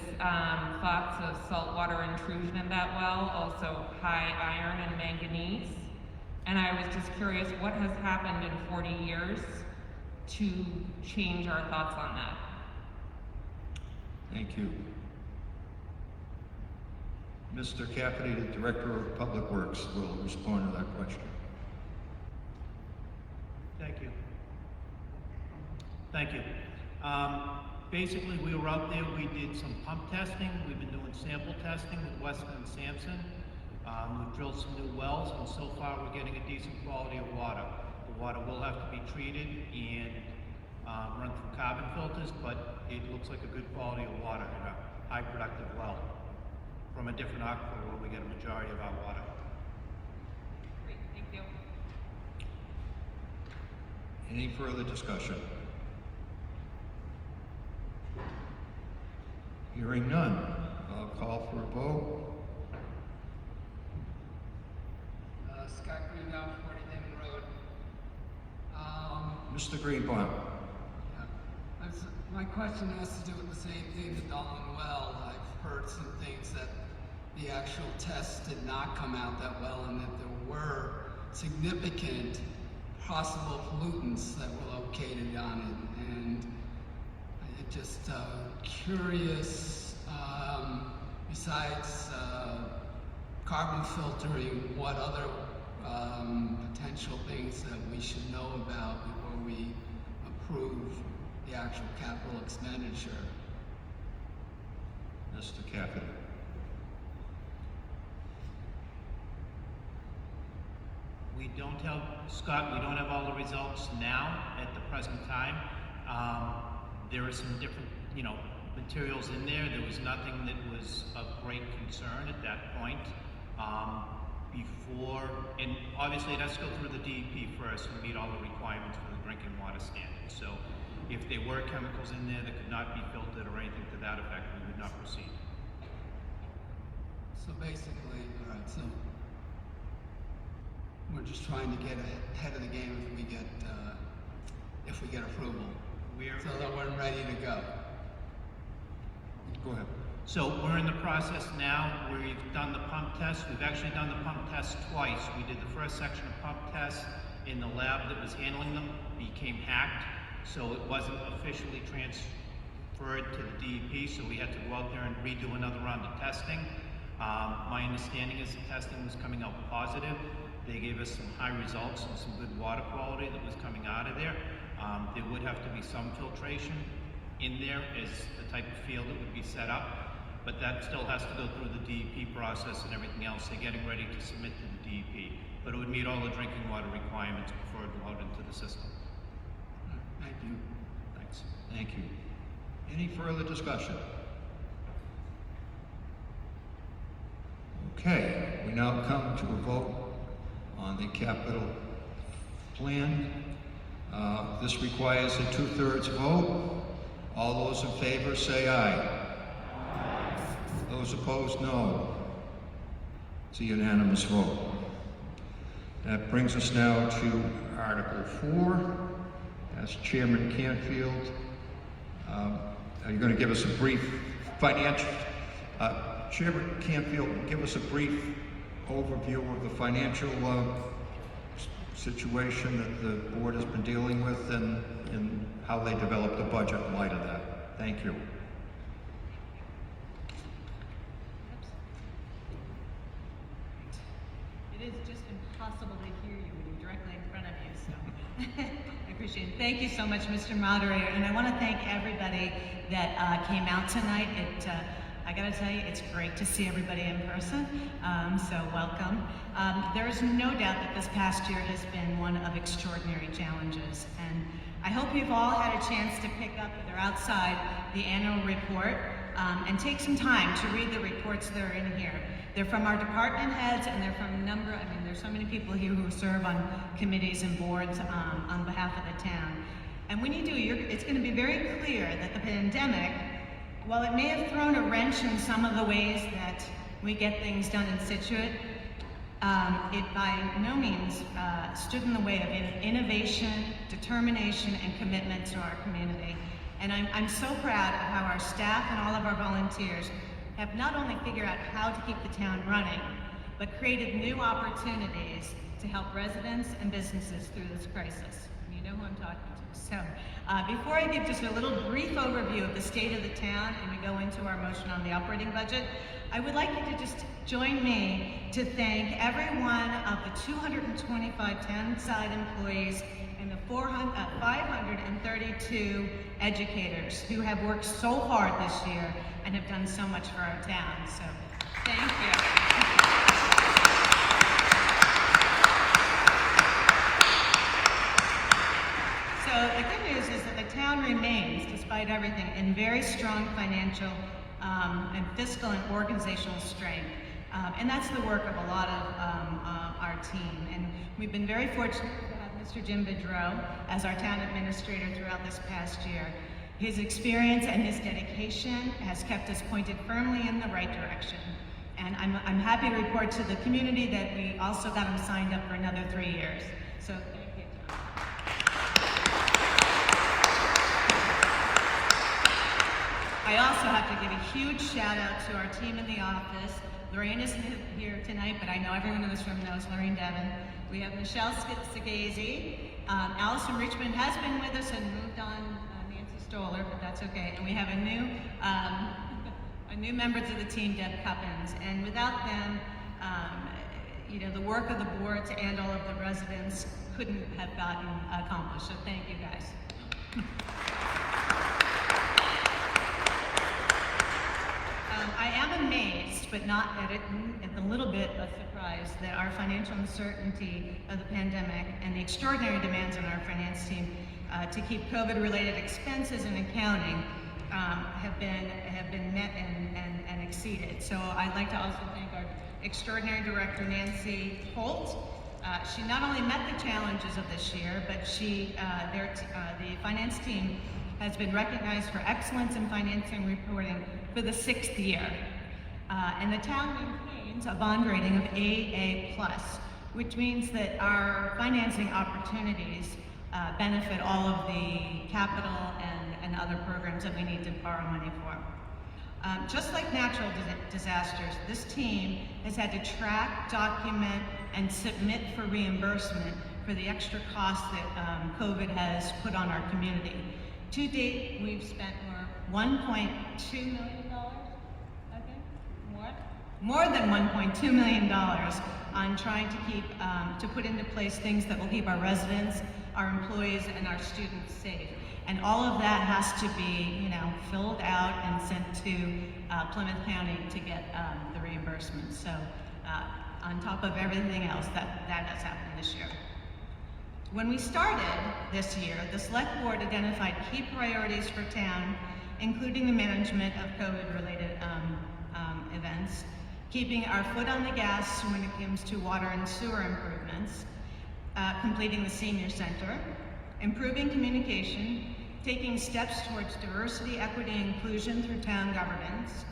thoughts of saltwater intrusion in that well, also high iron and manganese. And I was just curious, what has happened in 40 years to change our thoughts on that? Thank you. Mr. Cafferty, the Director of Public Works, will respond to that question. Thank you. Thank you. Basically, we were out there, we did some pump testing, we've been doing sample testing with Weston and Sampson. We've drilled some new wells, and so far we're getting a decent quality of water. The water will have to be treated and run through carbon filters, but it looks like a good quality of water in a high productive well from a different aquifer where we get a majority of our water. Great, thank you. Any further discussion? Hearing none, I'll call for a vote. Scott Greenbaum, 40 Lehman Road. Mr. Greenbaum. My question has to do with the same thing, the Dolan well. I've heard some things that the actual tests did not come out that well, and that there were significant possible pollutants that were located on it. And I'm just curious, besides carbon filtering, what other potential things that we should know about before we approve the actual capital expenditure? Mr. Cafferty. We don't have, Scott, we don't have all the results now at the present time. There are some different, materials in there. There was nothing that was of great concern at that point. And obviously it has to go through the DEP first and meet all the requirements for the drinking water standard. So if there were chemicals in there that could not be filtered or anything to that effect, we would not proceed. So basically, all right, so we're just trying to get ahead of the game if we get approval, so that we're ready to go. Go ahead. So we're in the process now. We've done the pump test. We've actually done the pump test twice. We did the first section of pump tests in the lab that was handling them, became hacked, so it wasn't officially transferred to the DEP, so we had to go out there and redo another round of testing. My understanding is the testing was coming out positive. They gave us some high results and some good water quality that was coming out of there. There would have to be some filtration in there as the type of field that would be set up, but that still has to go through the DEP process and everything else. They're getting ready to submit to the DEP, but it would meet all the drinking water requirements before it would load into the system. Thank you. Thanks. Thank you. Any further discussion? Okay, we now come to a vote on the capital plan. This requires a 2/3 vote. All those in favor say aye. Those opposed, no. It's a unanimous vote. That brings us now to Article 4. As Chairman Canfield, are you going to give us a brief financial, Chairman Canfield, give us a brief overview of the financial situation that the board has been dealing with and how they develop the budget in light of that. Thank you. It is just impossible to hear you when you're directly in front of you, so I appreciate it. Thank you so much, Mr. Moderator, and I want to thank everybody that came out tonight. I gotta tell you, it's great to see everybody in person, so welcome. There is no doubt that this past year has been one of extraordinary challenges, and I hope you've all had a chance to pick up, if they're outside, the annual report, and take some time to read the reports that are in here. They're from our department heads, and they're from a number, I mean, there's so many people here who serve on committees and boards on behalf of the town. And when you do, it's gonna be very clear that the pandemic, while it may have thrown a wrench in some of the ways that we get things done in Scituate, it by no means stood in the way of innovation, determination, and commitment to our community. And I'm so proud of how our staff and all of our volunteers have not only figured out how to keep the town running, but created new opportunities to help residents and businesses through this crisis. You know who I'm talking to. So, before I give just a little brief overview of the state of the town and we go into our motion on the operating budget, I would like you to just join me to thank every one of the 225 town-side employees and the 532 educators who have worked so hard this year and have done so much for our town. So, thank you. So the good news is that the town remains, despite everything, in very strong financial and fiscal and organizational strength. And that's the work of a lot of our team. And we've been very fortunate to have Mr. Jim Bedreau as our town administrator throughout this past year. His experience and his dedication has kept us pointed firmly in the right direction. And I'm happy to report to the community that we also got him signed up for another 3 years. So thank you, Tom. I also have to give a huge shout out to our team in the office. Lorraine isn't here tonight, but I know everyone in this room knows Lorraine Devon. We have Michelle Sagasi. Allison Richmond has been with us and moved on, Nancy Stoller, but that's okay. And we have a new member to the team, Deb Cuppins. And without them, you know, the work of the boards and all of the residents couldn't have gotten accomplished. So thank you guys. I am amazed, but not at it, at a little bit of surprise, that our financial uncertainty of the pandemic and the extraordinary demands on our finance team to keep COVID-related expenses and accounting have been met and exceeded. So I'd like to also thank our extraordinary director, Nancy Holt. She not only met the challenges of this year, but the finance team has been recognized for excellence in financing reporting for the 6th year. And the town maintains a bond rating of AA+, which means that our financing opportunities benefit all of the capital and other programs that we need to borrow money for. Just like natural disasters, this team has had to track, document, and submit for reimbursement for the extra costs that COVID has put on our community. To date, we've spent $1.2 million, I think, more than $1.2 million on trying to keep, to put into place things that will keep our residents, our employees, and our students safe. And all of that has to be, you know, filled out and sent to Plymouth County to get the reimbursement. So on top of everything else, that has happened this year. When we started this year, the Select Board identified key priorities for town, including the management of COVID-related events, keeping our foot on the gas when it comes to water and sewer improvements, completing the senior center, improving communication, taking steps towards diversity, equity, and inclusion through town governance,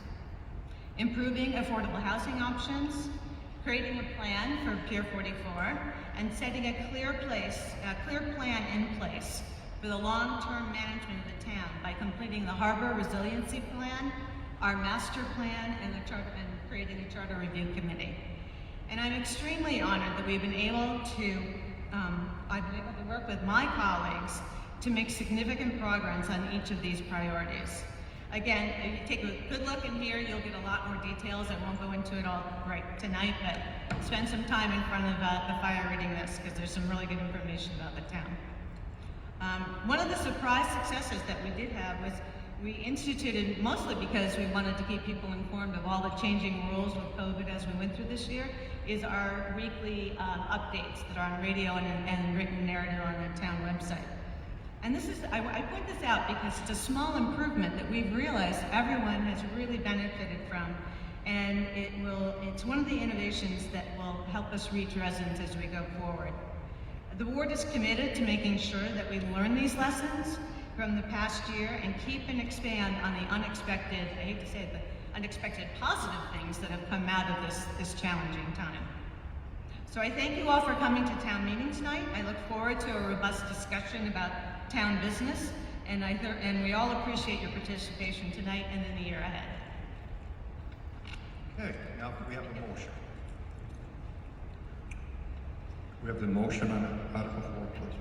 improving affordable housing options, creating a plan for Pier 44, and setting a clear plan in place for the long-term management of the town by completing the Harbor Resiliency Plan, our master plan, and creating a charter review committee. And I'm extremely honored that we've been able to I've been able to work with my colleagues to make significant progress on each of these priorities. Again, if you take a good look in here, you'll get a lot more details. I won't go into it all right tonight, but spend some time in front of the fire reading this, because there's some really good information about the town. One of the surprise successes that we did have was we instituted, mostly because we wanted to keep people informed of all the changing rules with COVID as we went through this year, is our weekly updates that are on radio and written narrative on the town website. And this is, I point this out because it's a small improvement that we've realized everyone has really benefited from, and it's one of the innovations that will help us reach residents as we go forward. The board is committed to making sure that we learn these lessons from the past year and keep and expand on the unexpected, I hate to say it, the unexpected positive things that have come out of this challenging time. So I thank you all for coming to town meeting tonight. I look forward to a robust discussion about town business, and we all appreciate your participation tonight and in the year ahead. Okay, now we have a motion. We have the motion on Article 4, please.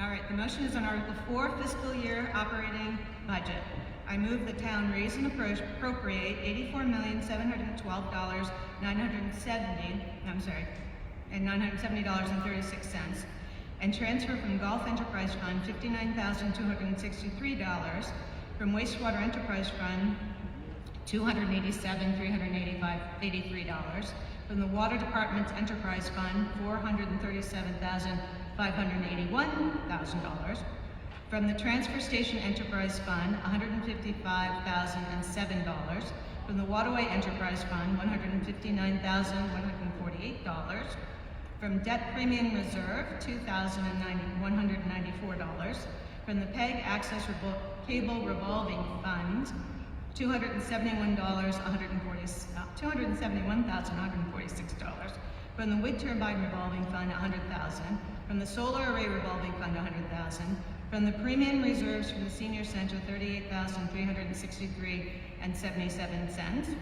All right, the motion is on Article 4, fiscal year operating budget. I move the town raise and appropriate $84,712,970.36 and transfer from Golf Enterprise Fund $59,263, from Wastewater Enterprise Fund $287,383, from the Water Department's Enterprise Fund $437,581,000, from the Transfer Station Enterprise Fund $155,007, from the Waterway Enterprise Fund $159,148, from Debt Premium Reserve $2,194, from the PEG Access Cable Revolving Fund $271,146, from the Wind Turbine Revolving Fund $100,000, from the Solar Array Revolving Fund $100,000, from the Premium Reserves from the Senior Center $38,363.77,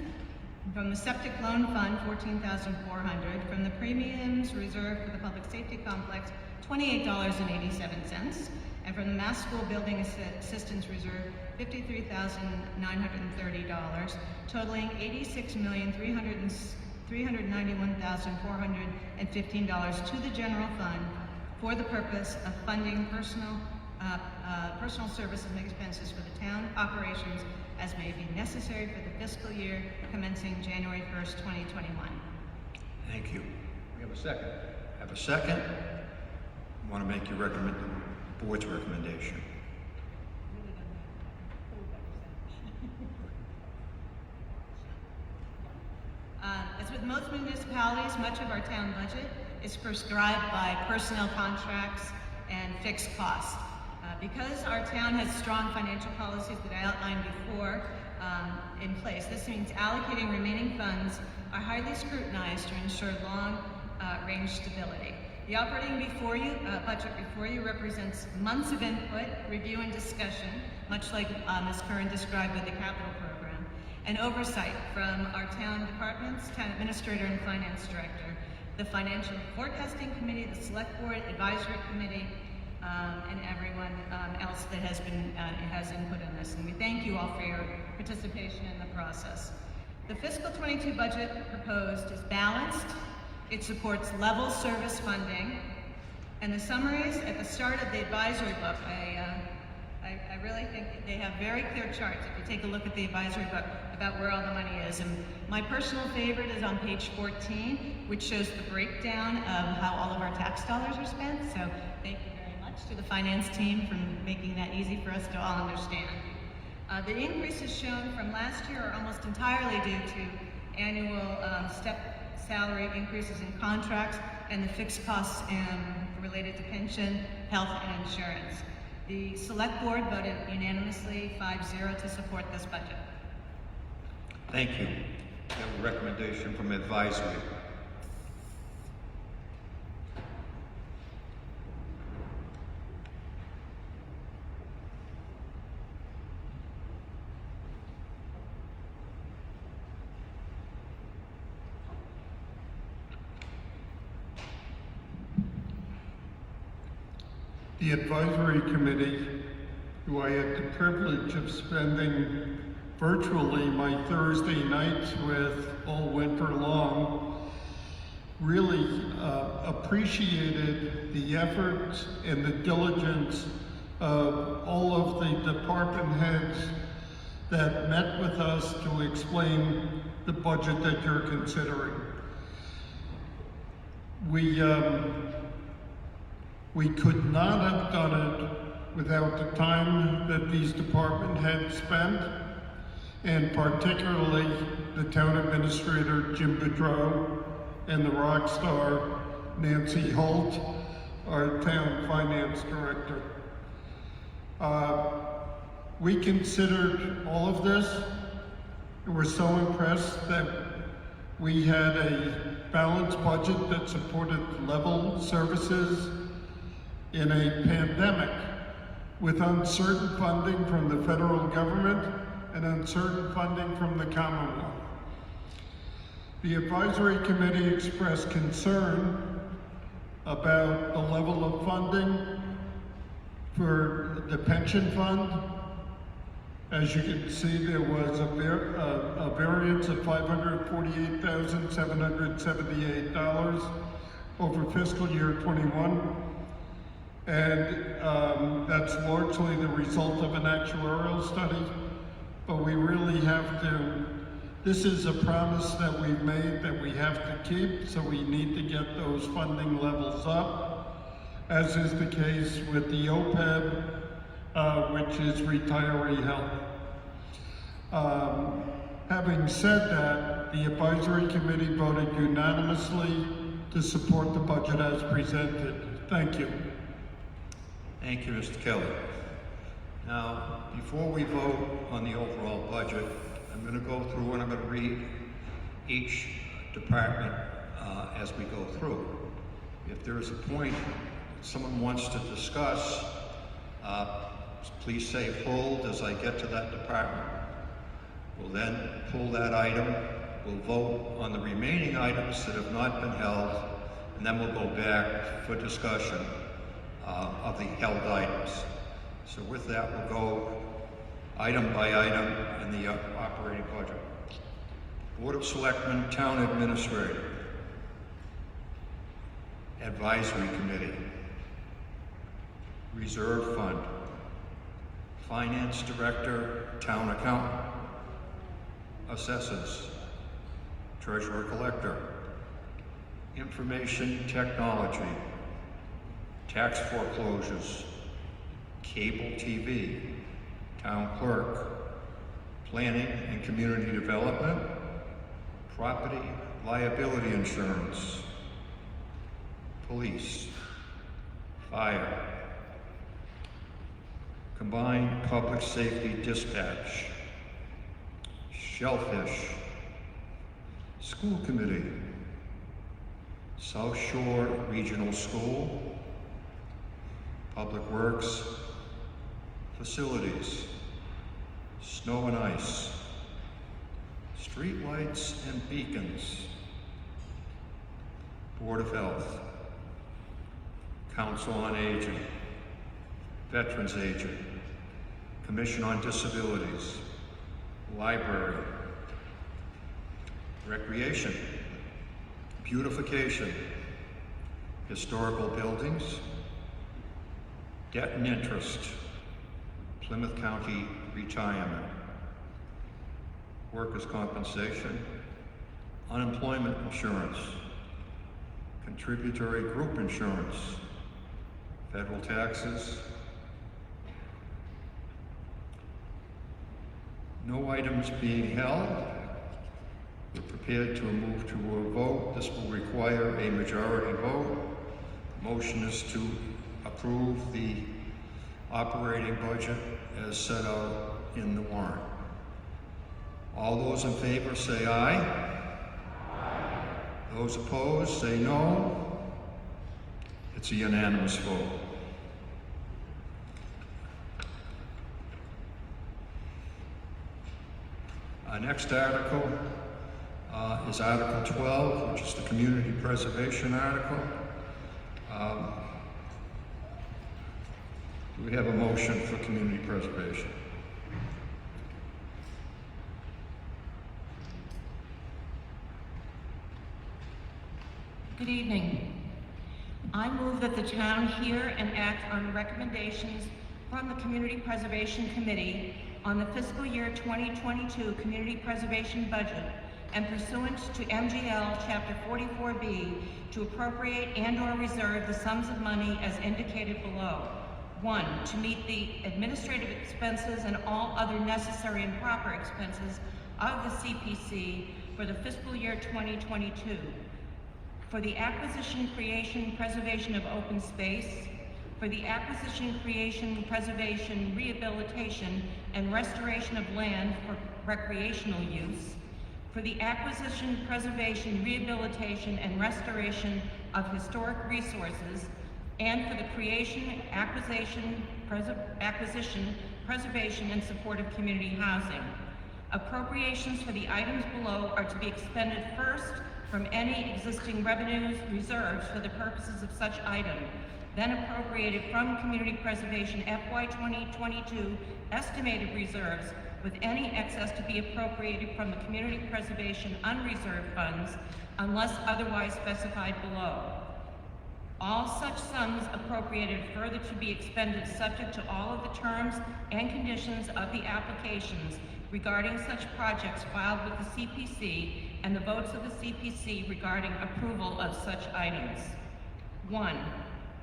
from the Septic Loan Fund $14,400, from the Premiums Reserve for the Public Safety Complex $28.87, and from the Mass School Building Assistance Reserve $53,930, totaling $86,391,415 to the general fund for the purpose of funding personal services and expenses for the town operations as may be necessary for the fiscal year commencing January 1st, 2021. Thank you. We have a second. Have a second? You want to make your the board's recommendation? As with most municipalities, much of our town budget is prescribed by personnel contracts and fixed costs. Because our town has strong financial policies that I outlined before in place, this means allocating remaining funds are highly scrutinized to ensure long-range stability. The operating budget before you represents months of input, review, and discussion, much like Ms. Curran described with the capital program, and oversight from our town departments, town administrator and finance director, the financial forecasting committee, the select board, advisory committee, and everyone else that has input in this. And we thank you all for your participation in the process. The fiscal 22 budget proposed is balanced. It supports level service funding, and the summaries at the start of the advisory book, I really think they have very clear charts if you take a look at the advisory book about where all the money is. And my personal favorite is on page 14, which shows the breakdown of how all of our tax dollars are spent. So thank you very much to the finance team for making that easy for us to all understand. The increases shown from last year are almost entirely due to annual step salary increases in contracts and the fixed costs related to pension, health, and insurance. The select board voted unanimously 5-0 to support this budget. Thank you. We have a recommendation from advisory. the advisory committee, who I had the privilege of spending virtually my Thursday nights with all winter long, really appreciated the efforts and the diligence of all of the department heads that met with us to explain the budget that you're considering. We could not have done it without the time that these department heads spent, and particularly the town administrator, Jim Boudreau, and the rock star, Nancy Holt, our town finance director. We considered all of this, and we're so impressed that we had a balanced budget that supported level services in a pandemic with uncertain funding from the federal government and uncertain funding from the Commonwealth. The advisory committee expressed concern about the level of funding for the pension fund. As you can see, there was a variance of $548,778 over fiscal year 21. And that's largely the result of an actuarial study, but we really have to, this is a promise that we've made that we have to keep, so we need to get those funding levels up, as is the case with the OPEB, which is retiree health. Having said that, the advisory committee voted unanimously to support the budget as presented. Thank you. Thank you, Mr. Kelly. Now, before we vote on the overall budget, I'm going to go through and I'm going to read each department as we go through. If there is a point someone wants to discuss, please say hold as I get to that department. We'll then pull that item. We'll vote on the remaining items that have not been held, and then we'll go back for discussion of the held items. So with that, we'll go item by item in the operating budget. Board of Selectmen, Town Administrator, Advisory Committee, Reserve Fund, Finance Director, Town Accountant, Assessors, Treasurer Collector, Information Technology, Tax Foreclosures, Cable TV, Town Clerk, Planning and Community Development, Property Liability Insurance, Police, Fire, Combined Public Safety Dispatch, Shellfish, School Committee, South Shore Regional School, Public Works, Facilities, Snow and Ice, Streetlights and Beacons, Board of Health, Council on Aging, Veterans Agent, Commission on Disabilities, Library, Recreation, Beautification, Historical Buildings, Debt and Interest, Plymouth County Retirement, Workers' Compensation, Unemployment Insurance, Contributory Group Insurance, Federal Taxes. No items being held. We're prepared to move to a vote. This will require a majority vote. Motion is to approve the operating budget as set out in the warrant. All those in favor say aye. Aye. Those opposed say no. It's a unanimous vote. Our next article is Article 12, which is the Community Preservation Article. Do we have a motion for community preservation? Good evening. I move that the town hear and act on recommendations from the Community Preservation Committee on the fiscal year 2022 community preservation budget and pursuant to MGL Chapter 44B to appropriate and/or reserve the sums of money as indicated below. 1, to meet the administrative expenses and all other necessary and proper expenses of the CPC for the fiscal year 2022. For the acquisition, creation, preservation of open space, for the acquisition, creation, preservation, rehabilitation, and restoration of land for recreational use, for the acquisition, preservation, rehabilitation, and restoration of historic resources, and for the creation, acquisition, preservation, and support of community housing. Appropriations for the items below are to be expended first from any existing revenues reserved for the purposes of such item, then appropriated from Community Preservation FY 2022 estimated reserves, with any excess to be appropriated from the Community Preservation unreserved funds unless otherwise specified below. All such sums appropriated further to be expended subject to all of the terms and conditions of the applications regarding such projects filed with the CPC and the votes of the CPC regarding approval of such items. 1,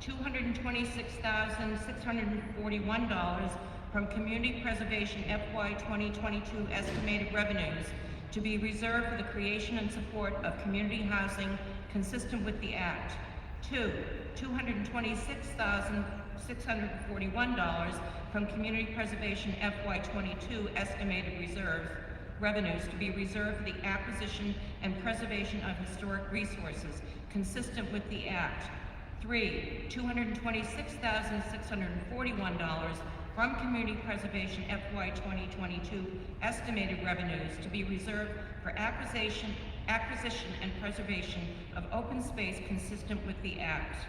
$226,641 from Community Preservation FY 2022 estimated revenues to be reserved for the creation and support of community housing consistent with the Act. 2, $226,641 from Community Preservation FY 22 estimated revenues to be reserved for the acquisition and preservation of historic resources consistent with the Act. 3, $226,641 from Community Preservation FY 2022 estimated revenues to be reserved for acquisition and preservation of open space consistent with the Act.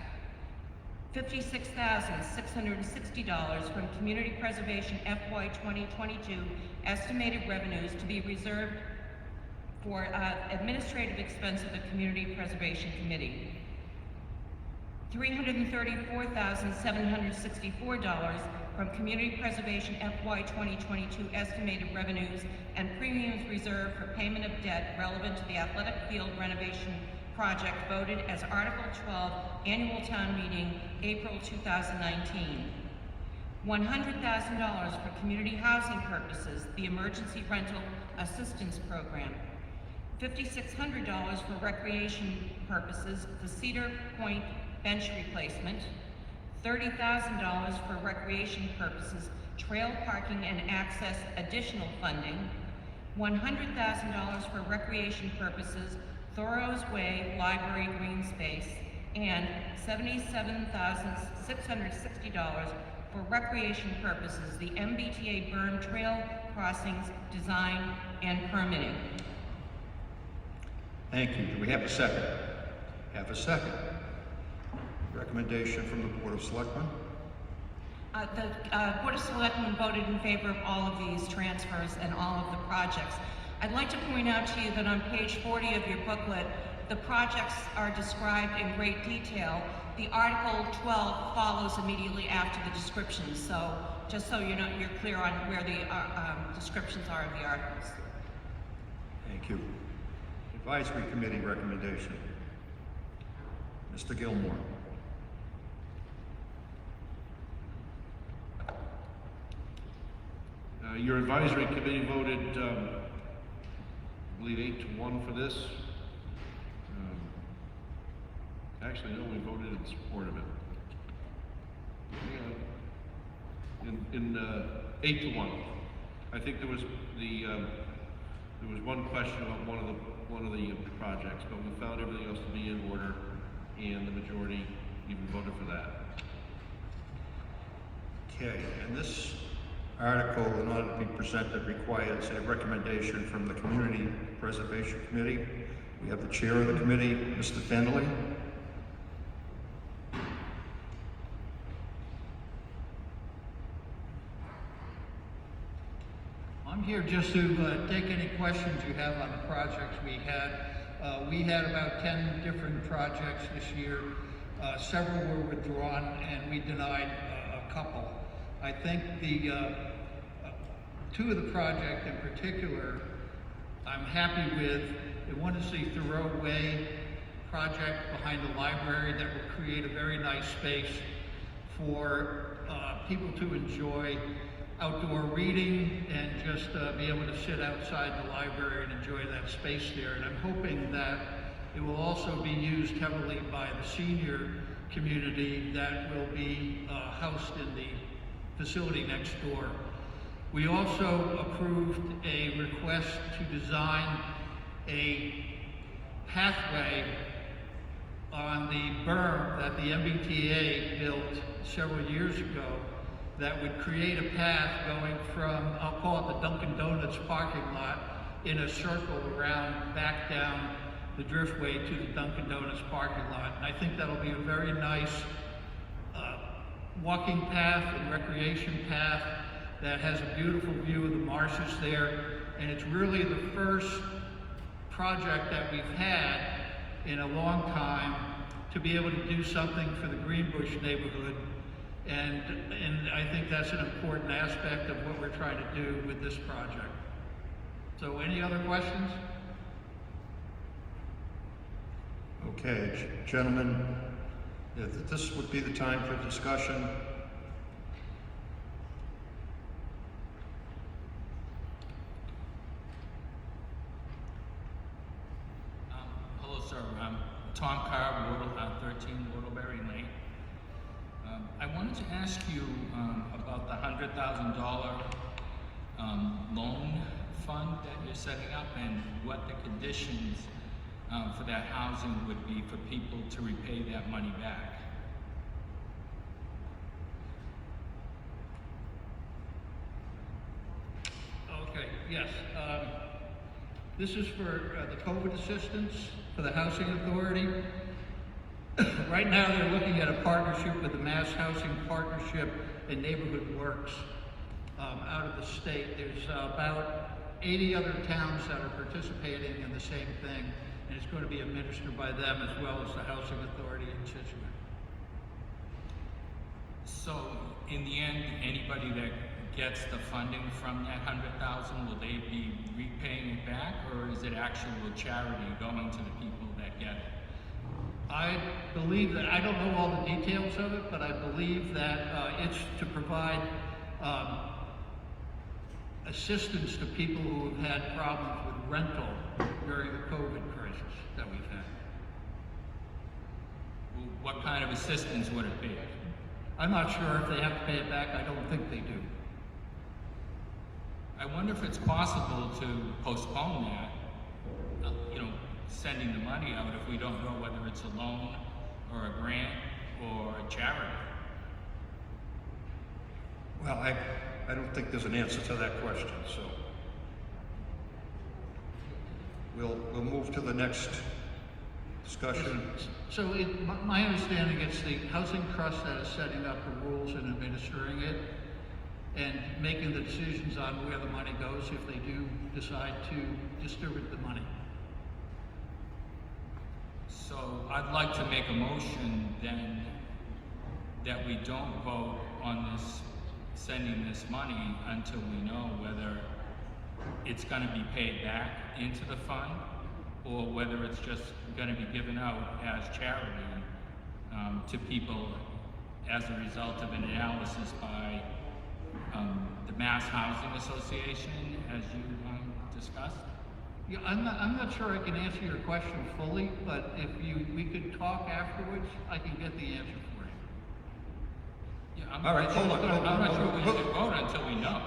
$56,660 from Community Preservation FY 2022 estimated revenues to be reserved for administrative expense of the Community Preservation Committee. $334,764 from Community Preservation FY 2022 estimated revenues and premiums reserved for payment of debt relevant to the athletic field renovation project voted as Article 12 Annual Town Meeting, April 2019. $100,000 for community housing purposes, the Emergency Rental Assistance Program. $5,600 for recreation purposes, the Cedar Point bench replacement. $30,000 for recreation purposes, trail parking and access additional funding. $100,000 for recreation purposes, Thoreau's Way Library Green Space, and $77,660 for recreation purposes, the MBTA Burn Trail Crossings Design and Permitting. Thank you. Do we have a second? Have a second. Recommendation from the Board of Selectmen. The Board of Selectmen voted in favor of all of these transfers and all of the projects. I'd like to point out to you that on page 40 of your booklet, the projects are described in great detail. The Article 12 follows immediately after the descriptions, so just so you know, you're clear on where the descriptions are of the articles. Thank you. Advisory Committee recommendation. Mr. Gilmore. Your advisory committee voted, I believe 8-1 for this. Actually, no, we voted in support of it. In 8-1. I think there was one question about one of the projects, but we found everything else to be in order, and the majority even voted for that. Okay, and this article, in order to be presented, requires a recommendation from the Community Preservation Committee. We have the chair of the committee, Mr. Fenley. here just to take any questions you have on the projects we had. We had about 10 different projects this year. Several were withdrawn and we denied a couple. I think the two of the projects in particular I'm happy with. One is the Thoreau Way project behind the library that will create a very nice space for people to enjoy outdoor reading and just be able to sit outside the library and enjoy that space there. And I'm hoping that it will also be used heavily by the senior community that will be housed in the facility next door. We also approved a request to design a pathway on the berm that the MBTA built several years ago that would create a path going from, I'll call it the Dunkin' Donuts parking lot, in a circle around back down the Driftway to the Dunkin' Donuts parking lot. And I think that'll be a very nice walking path and recreation path that has a beautiful view of the marshes there. And it's really the first project that we've had in a long time to be able to do something for the Greenbush neighborhood. And I think that's an important aspect of what we're trying to do with this project. So any other questions? Okay, gentlemen, this would be the time for discussion. Hello, sir. I'm Tom Carr, 13 Wardleberry Lane. I wanted to ask you about the $100,000 loan fund that you're setting up and what the conditions for that housing would be for people to repay that money back. Okay, yes. This is for the COVID assistance for the Housing Authority. Right now, they're looking at a partnership with the Mass Housing Partnership and Neighborhood Works out of the state. There's about 80 other towns that are participating in the same thing, and it's going to be administered by them as well as the Housing Authority in Scituate. So, in the end, anybody that gets the funding from that $100,000, will they be repaying it back, or is it actual charity going to the people that get it? I believe that, I don't know all the details of it, but I believe that it's to provide assistance to people who have had problems with rental during the COVID crisis that we've had. Well, what kind of assistance would it be? I'm not sure if they have to pay it back. I don't think they do. I wonder if it's possible to postpone that, sending the money out if we don't know whether it's a loan or a grant or a charity. Well, I don't think there's an answer to that question, so we'll move to the next discussion. So my understanding, it's the Housing Trust that is setting up the rules and administering it and making the decisions on where the money goes if they do decide to distribute the money. So I'd like to make a motion then that we don't vote on this, sending this money until we know whether it's going to be paid back into the fund or whether it's just going to be given out as charity to people as a result of an analysis by the Mass Housing Association, as you discussssed. Yeah, I'm not sure I can answer your question fully, but if we could talk afterwards, I can get the answer for you. Yeah, I'm All right, hold on. I'm not sure we should vote until we know.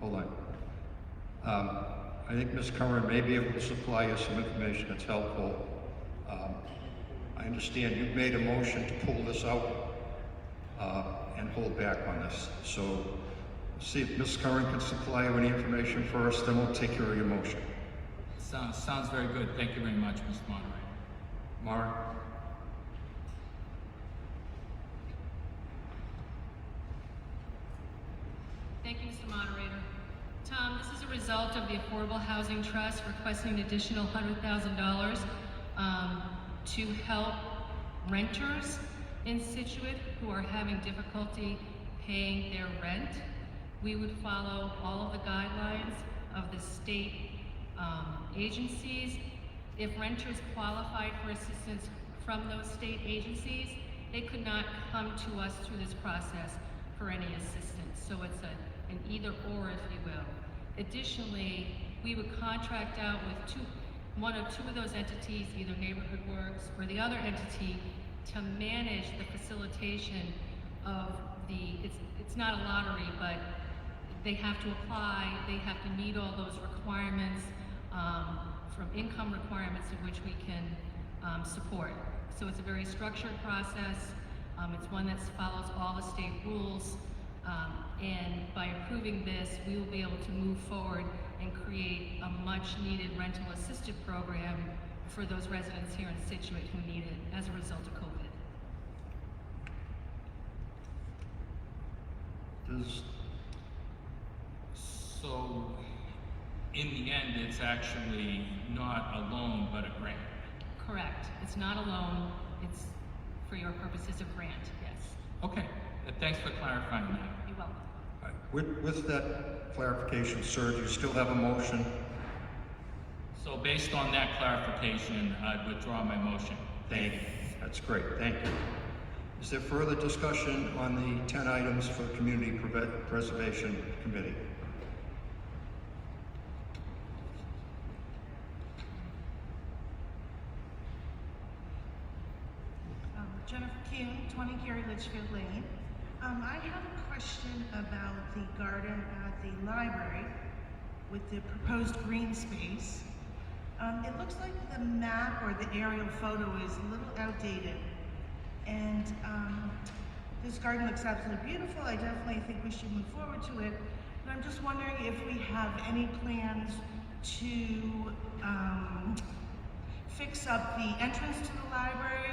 Hold on. I think Ms. Curran may be able to supply you some information that's helpful. I understand you've made a motion to pull this out and hold back on this. So see if Ms. Curran can supply you any information first, then we'll take care of your motion. Sounds very good. Thank you very much, Mr. Moderator. Mark? Thank you, Mr. Moderator. Tom, this is a result of the Affordable Housing Trust requesting an additional $100,000 to help renters in Scituate who are having difficulty paying their rent. We would follow all of the guidelines of the state agencies. If renters qualified for assistance from those state agencies, they could not come to us through this process for any assistance. So it's an either or, if you will. Additionally, we would contract out with one or two of those entities, either Neighborhood Works or the other entity, to manage the facilitation of it's not a lottery, but they have to apply, they have to meet all those requirements, from income requirements in which we can support. So it's a very structured process. It's one that follows all the state rules. And by approving this, we will be able to move forward and create a much needed rental assisted program for those residents here in Scituate who need it as a result of COVID. So, in the end, it's actually not a loan, but a grant. Correct. It's not a loan. It's for your purposes of grant, yes. Okay, thanks for clarifying that. You're welcome. All right. With that clarification, sir, do you still have a motion? So based on that clarification, I'd withdraw my motion. Thank you. That's great, thank you. Is there further discussion on the 10 items for the Community Preservation Committee? Jennifer Kuhn, 20 Gary Litchfield Lane. I have a question about the garden at the library with the proposed green space. It looks like the map or the aerial photo is a little outdated. And this garden looks absolutely beautiful. I definitely think we should move forward to it. But I'm just wondering if we have any plans to fix up the entrance to the library,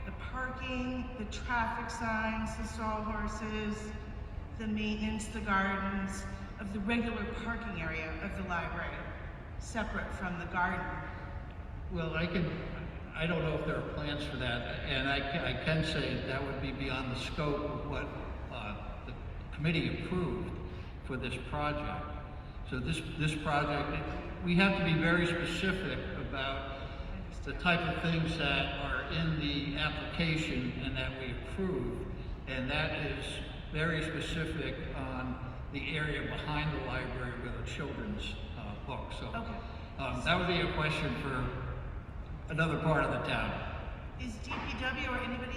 the parking, the traffic signs, the sawhorses, the maintenance, the gardens, of the regular parking area of the library, separate from the garden. Well, I don't know if there are plans for that, and I can say that would be beyond the scope of what the committee approved for this project. So this project, we have to be very specific about the type of things that are in the application and that we approved, and that is very specific on the area behind the library with a children's book. So that would be a question for another part of the town. Is DPW or anybody,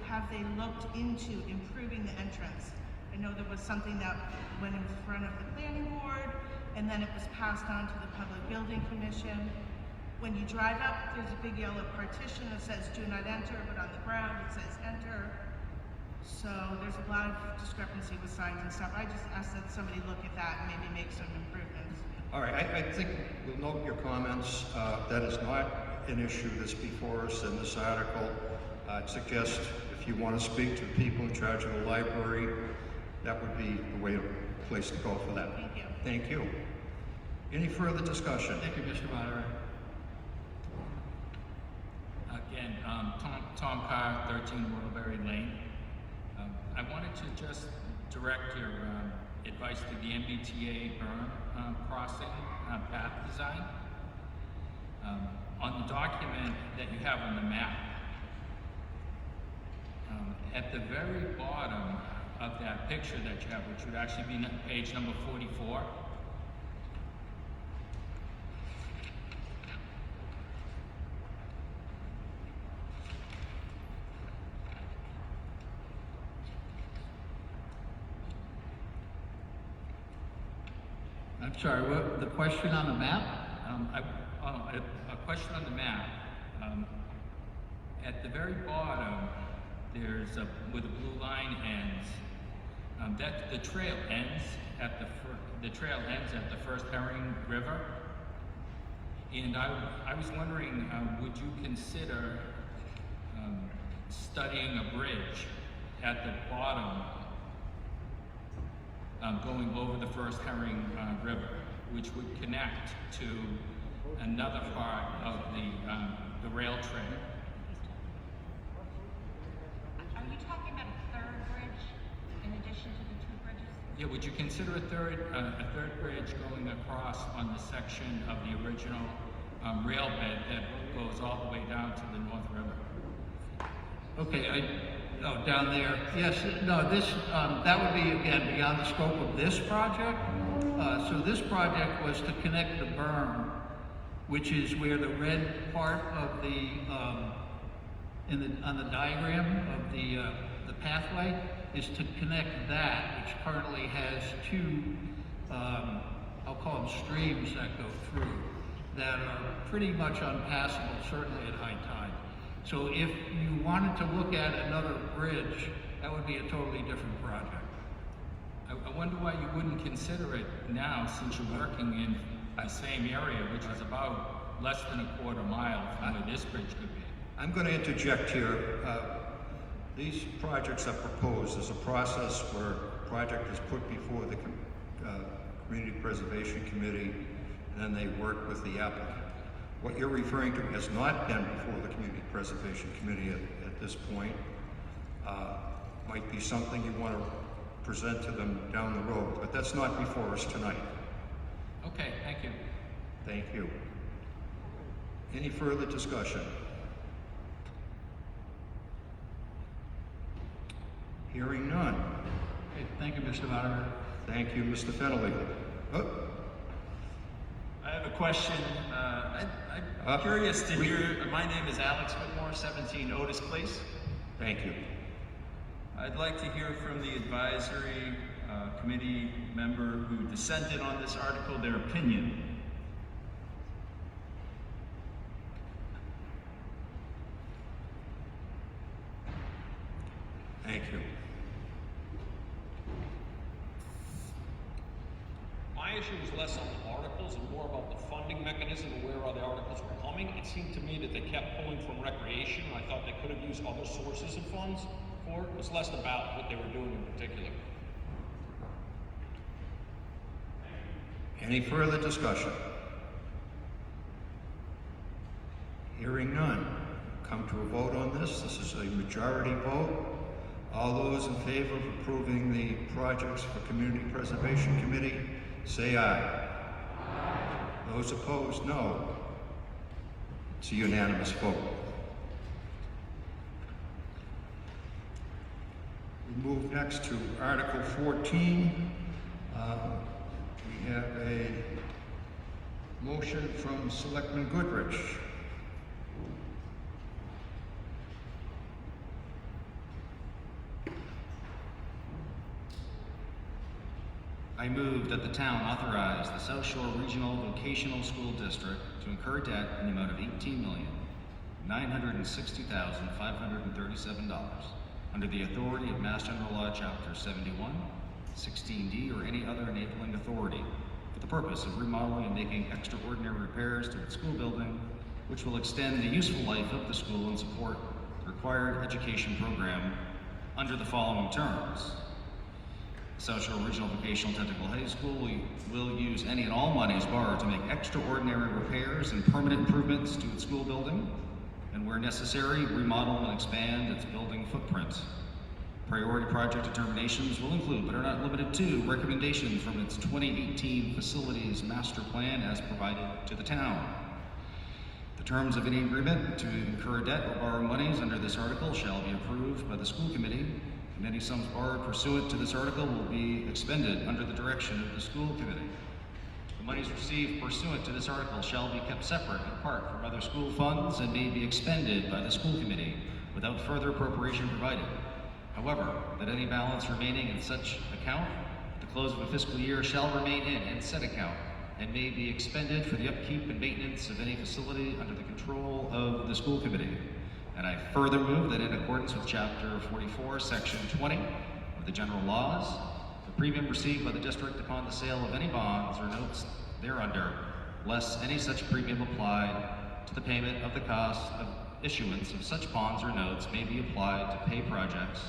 have they looked into improving the entrance? I know there was something that went in front of the planning board, and then it was passed on to the Public Building Commission. When you drive up, there's a big yellow partition that says do not enter, but on the ground it says enter. So there's a lot of discrepancy with signs and stuff. I just asked that somebody look at that and maybe make some improvements. All right, I think we'll note your comments. That is not an issue that's before us in this article. I'd suggest if you want to speak to the people in charge of the library, that would be the place to go for that. Thank you. Thank you. Any further discussion? Thank you, Mr. Moderator. Again, Tom Carr, 13 Waterbury Lane. I wanted to just direct your advice to the MBTA berm crossing path design. On the document that you have on the map, at the very bottom of that picture that you have, which would actually be page number 44, I'm sorry, what, the question on the map? A question on the map. At the very bottom, there's where the blue line ends. The trail ends at the first Herring River, and I was wondering, would you consider studying a bridge at the bottom going over the First Herring River, which would connect to another part of the rail trail. Are you talking about a third bridge in addition to the two bridges? Yeah, would you consider a third bridge going across on the section of the original rail bed that goes all the way down to the North River? Okay, down there. Yes, no, this, that would be, again, beyond the scope of this project. So this project was to connect the berm, which is where the red part of the, on the diagram of the pathway, is to connect that, which currently has two, I'll call them streams that go through, that are pretty much unpassable, certainly at high tide. So if you wanted to look at another bridge, that would be a totally different project. I wonder why you wouldn't consider it now, since you're working in the same area, which is about less than a quarter mile from where this bridge could be. I'm going to interject here. These projects are proposed. There's a process where a project is put before the Community Preservation Committee, and then they work with the applicant. What you're referring to has not been before the Community Preservation Committee at this point. Might be something you want to present to them down the road, but that's not before us tonight. Okay, thank you. Thank you. Any further discussion? Hearing none. Okay, thank you, Mr. Moderator. Thank you, Mr. Fennelly. Oh. I have a question. I'm curious to hear. My name is Alex Whitmore, 17 Otis Place. Thank you. I'd like to hear from the advisory committee member who dissented on this article, their opinion. Thank you. My issue was less on the articles and more about the funding mechanism and where all the articles were coming. It seemed to me that they kept pulling from recreation. I thought they could have used other sources of funds for it. It was less about what they were doing in particular. Any further discussion? Hearing none. Come to a vote on this. This is a majority vote. All those in favor of approving the projects for Community Preservation Committee, say aye. Those opposed, no. It's a unanimous vote. We move next to Article 14. We have a motion from Selectman Goodrich. I move that the town authorize the South Shore Regional Vocational School District to incur debt in the amount of $18,960,537 under the authority of Mass General Law, Chapter 71, 16D, or any other enabling authority for the purpose of remodeling and making extraordinary repairs to its school building, which will extend the useful life of the school and support the required education program under the following terms. South Shore Regional Vocational Technical High School will use any and all monies borrowed to make extraordinary repairs and permanent improvements to its school building, and where necessary, remodel and expand its building footprint. Priority project determinations will include, but are not limited to, recommendations from its 2018 Facilities Master Plan as provided to the town. The terms of any agreement to incur debt or borrow monies under this article shall be approved by the school committee, and any sums borrowed pursuant to this article will be expended under the direction of the school committee. The monies received pursuant to this article shall be kept separate and apart from other school funds and may be expended by the school committee without further appropriation provided. However, that any balance remaining in such account at the close of a fiscal year shall remain in said account and may be expended for the upkeep and maintenance of any facility under the control of the school committee. And I further move that in accordance with Chapter 44, Section 20 of the general laws, the premium received by the district upon the sale of any bonds or notes thereunder, less any such premium applied to the payment of the cost of issuance of such bonds or notes, may be applied to pay projects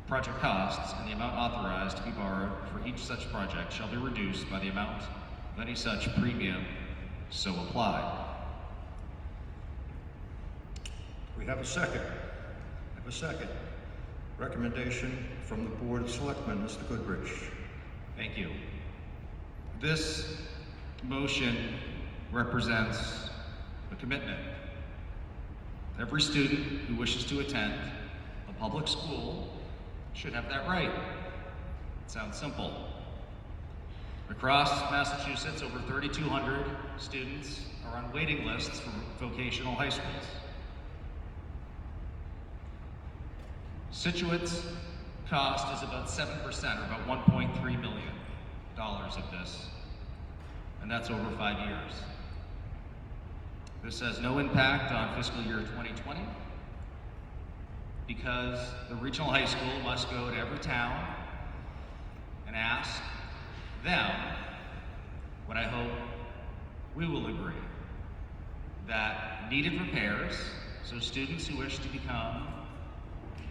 project costs and the amount authorized to be borrowed for each such project shall be reduced by the amount of any such premium so applied. We have a second. We have a second. Recommendation from the Board of Selectmen, Mr. Goodrich. Thank you. This motion represents a commitment. Every student who wishes to attend a public school should have that right. It sounds simple. Across Massachusetts, over 3,200 students are on waiting lists for vocational high schools. Scituate's cost is about 7%, or about $1.3 million of this, and that's over 5 years. This has no impact on fiscal year 2020 because the regional high school must go to every town and ask them what I hope we will agree, that needed repairs, so students who wish to become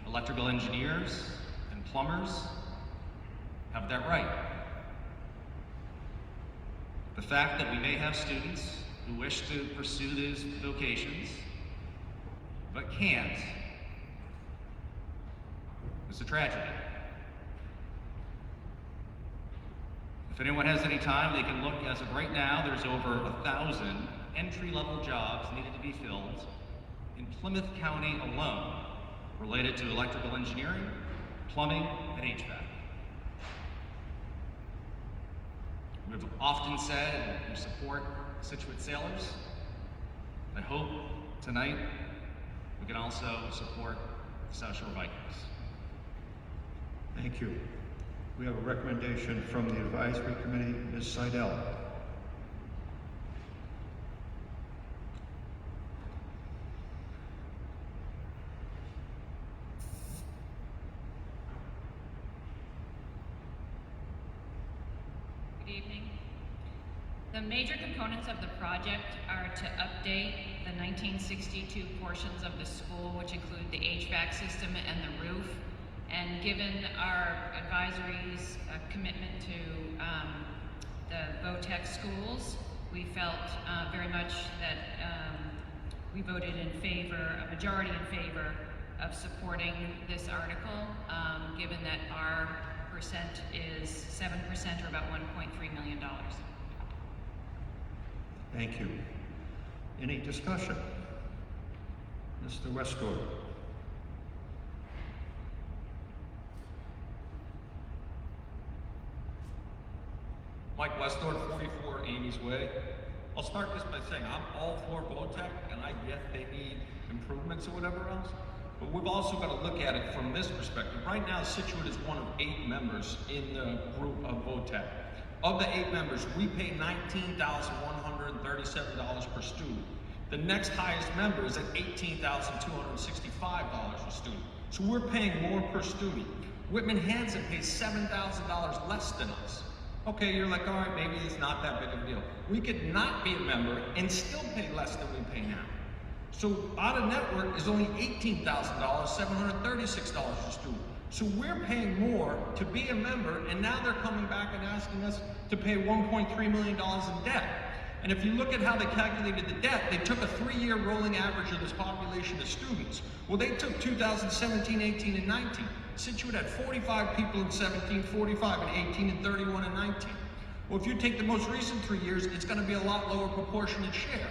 electrical engineers and plumbers have that right. The fact that we may have students who wish to pursue these vocations but can't is a tragedy. If anyone has any time, they can look. As of right now, there's over 1,000 entry-level jobs needed to be filled in Plymouth County alone related to electrical engineering, plumbing, and HVAC. We've often said we support Scituate sailors. I hope tonight we can also support the South Shore Vikings. Thank you. We have a recommendation from the Advisory Committee, Ms. Seidel. Good evening. The major components of the project are to update the 1962 portions of the school, which include the HVAC system and the roof. And given our advisory's commitment to the VOTEC schools, we felt very much that we voted in favor, a majority in favor of supporting this article, given that our percent is 7%, or about $1.3 million. Thank you. Any discussion? Mr. Westgard. Mike Westord, 44 Amy's Way. I'll start this by saying I'm all for VOTEC, and I get they need improvements or whatever else. But we've also got to look at it from this perspective. Right now, Scituate is one of 8 members in the group of VOTEC. Of the 8 members, we pay $19,137 per student. The next highest member is at $18,265 a student. So we're paying more per student. Whitman Hanson pays $7,000 less than us. Okay, you're like, all right, maybe it's not that big of a deal. We could not be a member and still pay less than we pay now. So out of network is only $18,000, $736 a student. So we're paying more to be a member, and now they're coming back and asking us to pay $1.3 million in debt. And if you look at how they calculated the debt, they took a 3-year rolling average of this population of students. Well, they took 2017, 18, and 19. Scituate had 45 people in 17, 45 in 18, and 31 in 19. Well, if you take the most recent 3 years, it's going to be a lot lower proportionate share.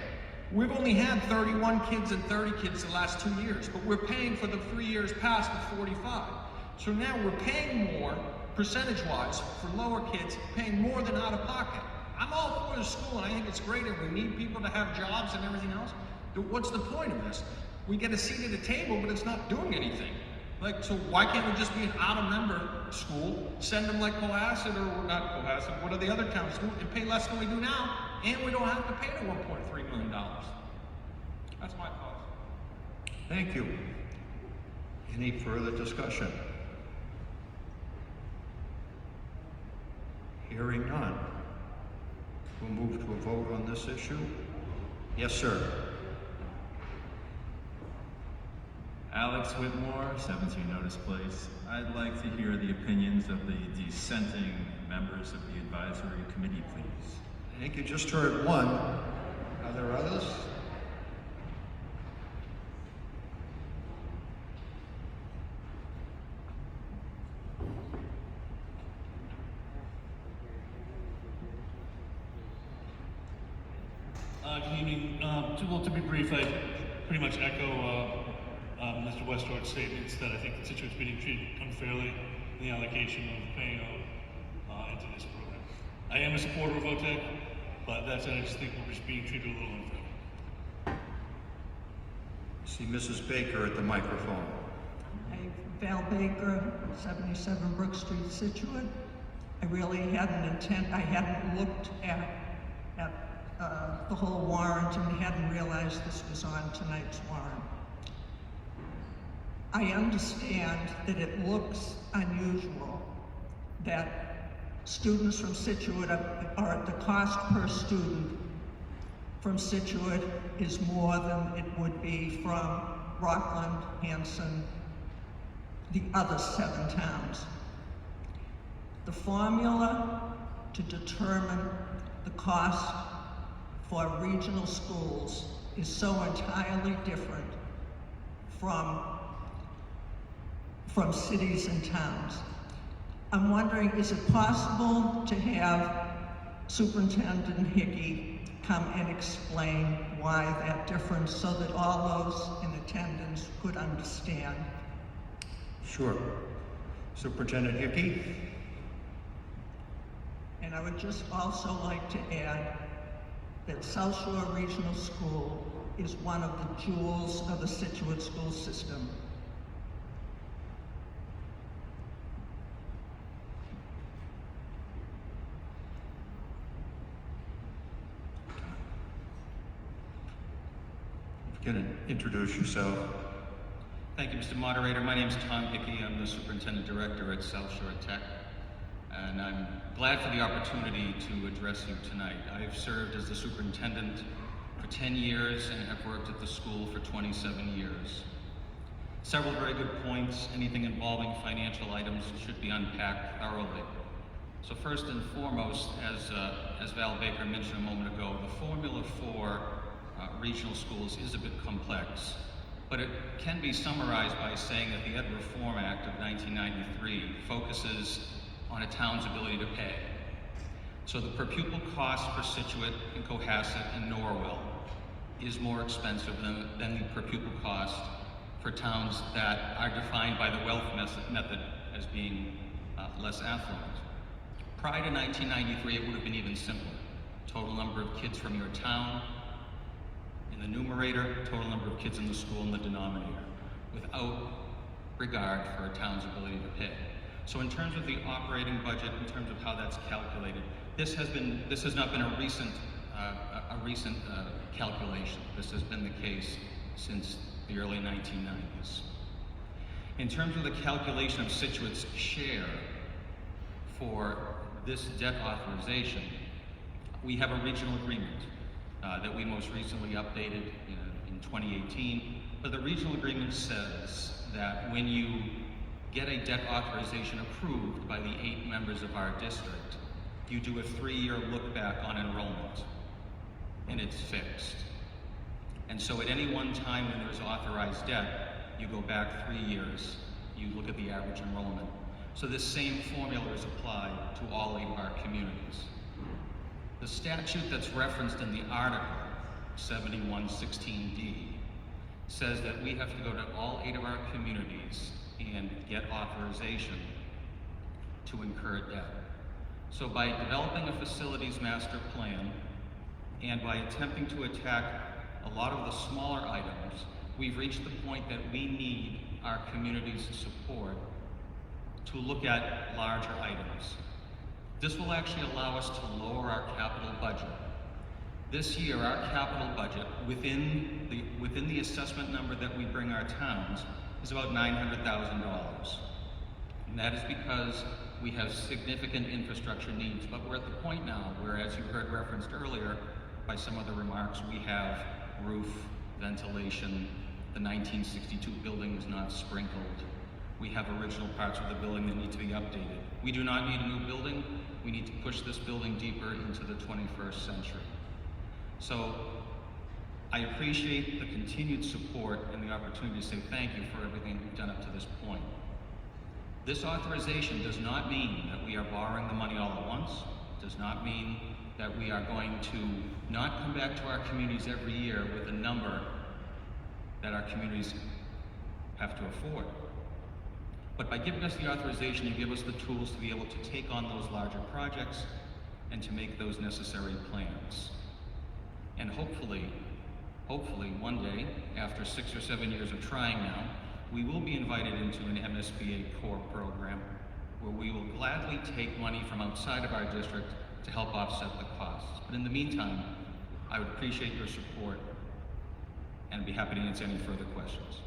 We've only had 31 kids and 30 kids the last 2 years, but we're paying for the 3 years past of 45. So now we're paying more, percentage-wise, for lower kids, paying more than out of pocket. I'm all for the school, and I think it's great, and we need people to have jobs and everything else. But what's the point of this? We get a seat at the table, but it's not doing anything. Like, so why can't we just be an out-of-member school, send them like Cohasset, or not Cohasset, what are the other towns do, and pay less than we do now, and we don't have to pay the $1.3 million. That's my thought. Thank you. Any further discussion? Hearing none. We'll move to a vote on this issue. Yes, sir. Alex Whitmore, 17 Notice Place. I'd like to hear the opinions of the dissenting members of the advisory committee, please. I think you just heard one. Are there others? Good evening. To be brief, I pretty much echo Mr. Westhart's statements that I think the Scituate's being treated unfairly in the allocation of paying into this program. I am a supporter of VOTEC, but that said, I just think we're just being treated a little unfairly. See Mrs. Baker at the microphone. Hi, Val Baker, 77 Brook Street, Scituate. I really I hadn't looked at the whole warrant and hadn't realized this was on tonight's warrant. I understand that it looks unusual that students from Scituate are the cost per student from Scituate is more than it would be from Rockland, Hanson, the other 7 towns. The formula to determine the cost for regional schools is so entirely different from cities and towns. I'm wondering, is it possible to have Superintendent Hickey come and explain why that difference so that all those in attendance could understand? Sure. Superintendent Hickey? And I would just also like to add that South Shore Regional School is one of the jewels of the Scituate school system. If you can introduce yourself. Thank you, Mr. Moderator. My name is Tom Hickey. I'm the Superintendent Director at South Shore Tech, and I'm glad for the opportunity to address you tonight. I've served as the superintendent for 10 years and have worked at the school for 27 years. Several very good points. Anything involving financial items should be unpacked thoroughly. So first and foremost, as Val Baker mentioned a moment ago, the formula for regional schools is a bit complex, but it can be summarized by saying that the Ed Reform Act of 1993 focuses on a town's ability to pay. So the per pupil cost for Scituate and Cohasset and Norwell is more expensive than the per pupil cost for towns that are defined by the wealth method as being less affluent. Prior to 1993, it would have been even simpler. Total number of kids from your town in the numerator, total number of kids in the school in the denominator, without regard for a town's ability to pay. So in terms of the operating budget, in terms of how that's calculated, this has not been a recent calculation. This has been the case since the early 1990s. In terms of the calculation of Scituate's share for this debt authorization, we have a regional agreement that we most recently updated in 2018. But the regional agreement says that when you get a debt authorization approved by the 8 members of our district, you do a 3-year look back on enrollment, and it's fixed. And so at any one time when there's authorized debt, you go back 3 years, you look at the average enrollment. So this same formula is applied to all 8 of our communities. The statute that's referenced in the article, 7116D, says that we have to go to all 8 of our communities and get authorization to incur debt. So by developing a facilities master plan and by attempting to attack a lot of the smaller items, we've reached the point that we need our community's support to look at larger items. This will actually allow us to lower our capital budget. This year, our capital budget, within the assessment number that we bring our towns, is about $900,000. And that is because we have significant infrastructure needs, but we're at the point now where, as you heard referenced earlier by some of the remarks, we have roof, ventilation, the 1962 building was not sprinkled. We have original parts of the building that need to be updated. We do not need a new building. We need to push this building deeper into the 21st century. So I appreciate the continued support and the opportunity to say thank you for everything we've done up to this point. This authorization does not mean that we are borrowing the money all at once. It does not mean that we are going to not come back to our communities every year with a number that our communities have to afford. But by giving us the authorization, you give us the tools to be able to take on those larger projects and to make those necessary plans. And hopefully one day, after 6 or 7 years of trying now, we will be invited into an MSBA core program where we will gladly take money from outside of our district to help offset the costs. But in the meantime, I would appreciate your support and be happy to answer any further questions.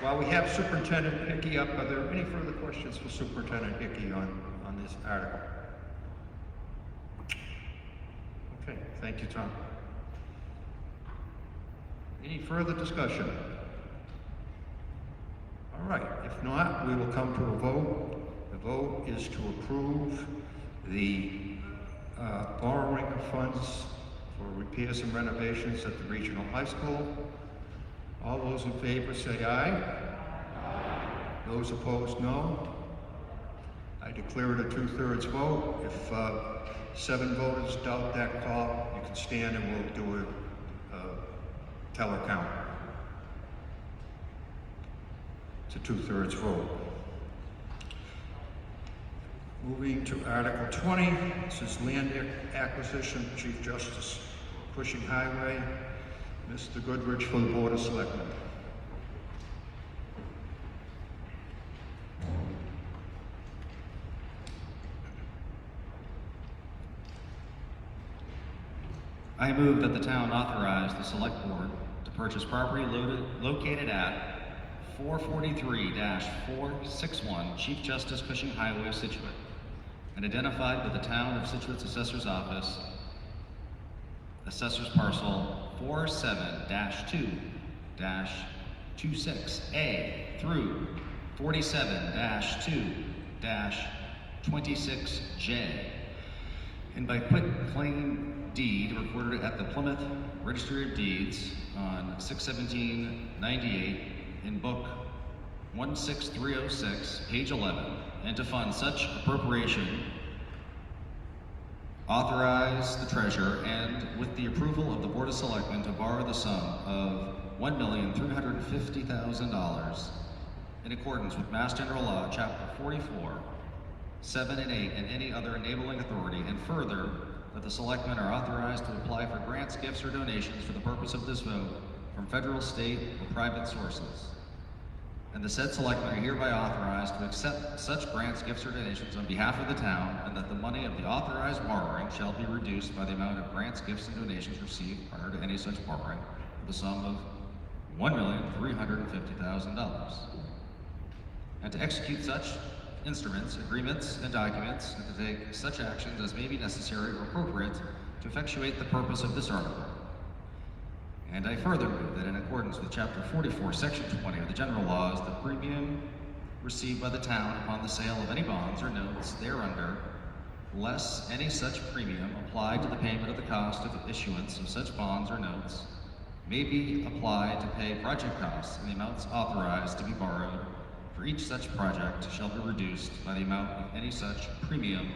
While we have Superintendent Hickey up, are there any further questions for Superintendent Hickey on this article? Okay, thank you, Tom. Any further discussion? All right, if not, we will come to a vote. The vote is to approve the borrowing of funds for repairs and renovations at the regional high school. All those in favor say aye. Aye. Those opposed, no. I declare it a 2/3 vote. If 7 voters doubt that call, you can stand and we'll do a teller count. It's a 2/3 vote. Moving to Article 20, this is land acquisition, Chief Justice, Cushing Highway. Mr. Goodrich for the Board of Selectmen. I move that the town authorize the select board to purchase property located at 443-461 Chief Justice Cushing Highway, Scituate, and identified with the Town of Scituate's Assessor's Office, Assessor's Parcel 47-2-26A through 47-2-26J, and by quitclaim deed recorded at the Plymouth Registry of Deeds on 6/17/98 in Book 16306, page 11, and to fund such appropriation, authorize the treasurer and, with the approval of the Board of Selectmen, to borrow the sum of $1,350,000 in accordance with Mass General Law, Chapter 44, 7 and 8, and any other enabling authority, and further, that the Selectmen are authorized to apply for grants, gifts, or donations for the purpose of this vote from federal, state, or private sources. And the said Selectmen are hereby authorized to accept such grants, gifts, or donations on behalf of the town, and that the money of the authorized borrowing shall be reduced by the amount of grants, gifts, and donations received prior to any such borrowing, for the sum of $1,350,000. And to execute such instruments, agreements, and documents, and to take such actions as may be necessary or appropriate to effectuate the purpose of this article. And I further move that in accordance with Chapter 44, Section 20 of the General Laws, the premium received by the town upon the sale of any bonds or notes thereunder, less any such premium applied to the payment of the cost of the issuance of such bonds or notes, may be applied to pay project costs, and the amounts authorized to be borrowed for each such project shall be reduced by the amount of any such premium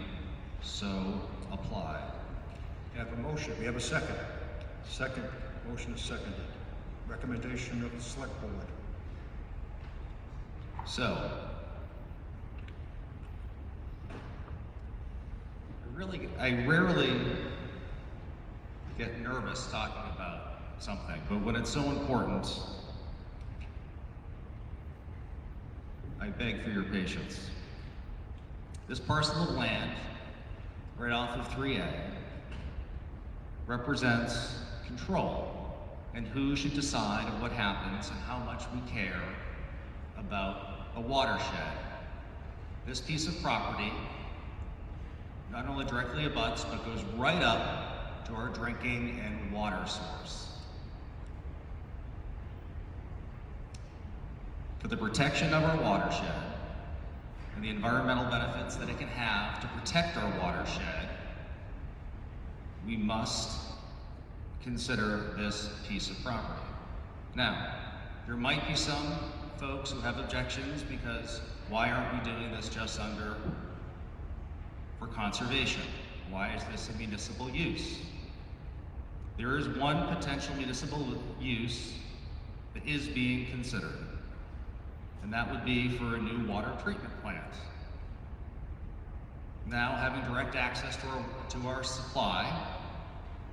so applied. We have a motion. We have a second. Second. Motion is seconded. Recommendation of the Select Board. So, I rarely get nervous talking about something, but when it's so important, I beg for your patience. This parcel of land, right off of 3A, represents control and who should decide on what happens and how much we care about a watershed. This piece of property not only directly abuts, but goes right up to our drinking and water source. For the protection of our watershed and the environmental benefits that it can have to protect our watershed, we must consider this piece of property. Now, there might be some folks who have objections because why aren't we doing this just for conservation? Why is this a municipal use? There is one potential municipal use that is being considered, and that would be for a new water treatment plant. Now, having direct access to our supply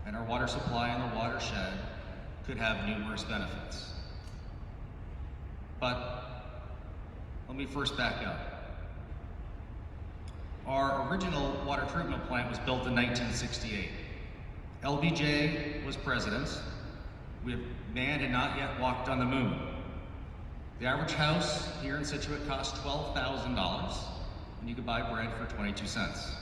and our water supply in the watershed could have numerous benefits. But let me first back up. Our original water treatment plant was built in 1968. LBJ was president. Man had not yet walked on the moon. The average house here in Scituate cost $12,000, and you could buy bread for 22 cents.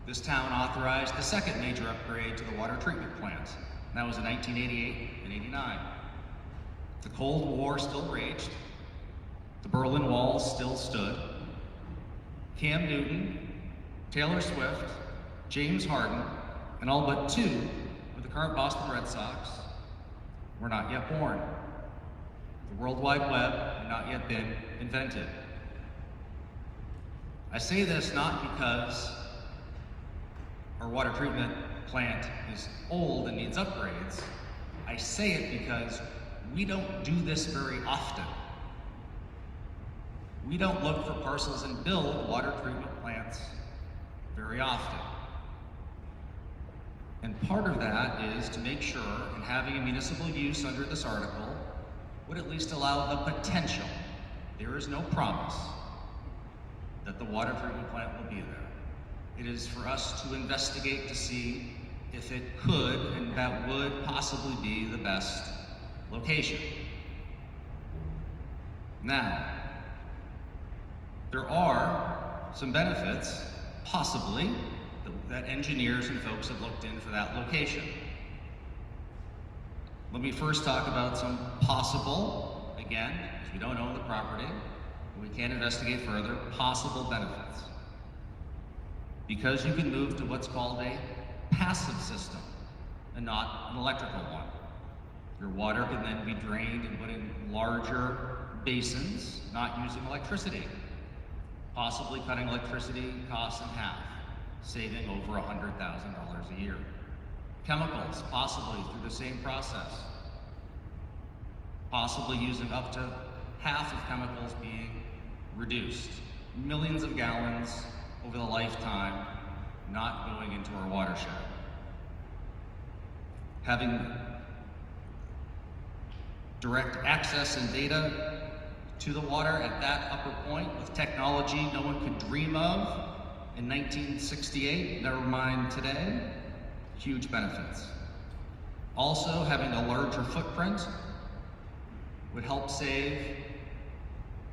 This town authorized the second major upgrade to the water treatment plant, and that was in 1988 and 89. The Cold War still raged. The Berlin Wall still stood. Cam Newton, Taylor Swift, James Harden, and all but two of the current Boston Red Sox were not yet born. The World Wide Web had not yet been invented. I say this not because our water treatment plant is old and needs upgrades. I say it because we don't do this very often. We don't look for parcels and build water treatment plants very often. And part of that is to make sure, in having a municipal use under this article, would at least allow the potential. There is no promise that the water treatment plant will be there. It is for us to investigate to see if it could, and that would possibly be the best location. Now, there are some benefits, possibly, that engineers and folks have looked in for that location. Let me first talk about some possible, again, because we don't own the property, and we can't investigate further, possible benefits. Because you can move to what's called a passive system and not an electrical one. Your water can then be drained and put in larger basins, not using electricity, possibly cutting electricity costs in half, saving over $100,000 a year. Chemicals, possibly through the same process, possibly using up to half of chemicals being reduced. Millions of gallons over the lifetime not going into our watershed. Having direct access and data to the water at that upper point with technology no one could dream of in 1968, never mind today, huge benefits. Also, having a larger footprint would help save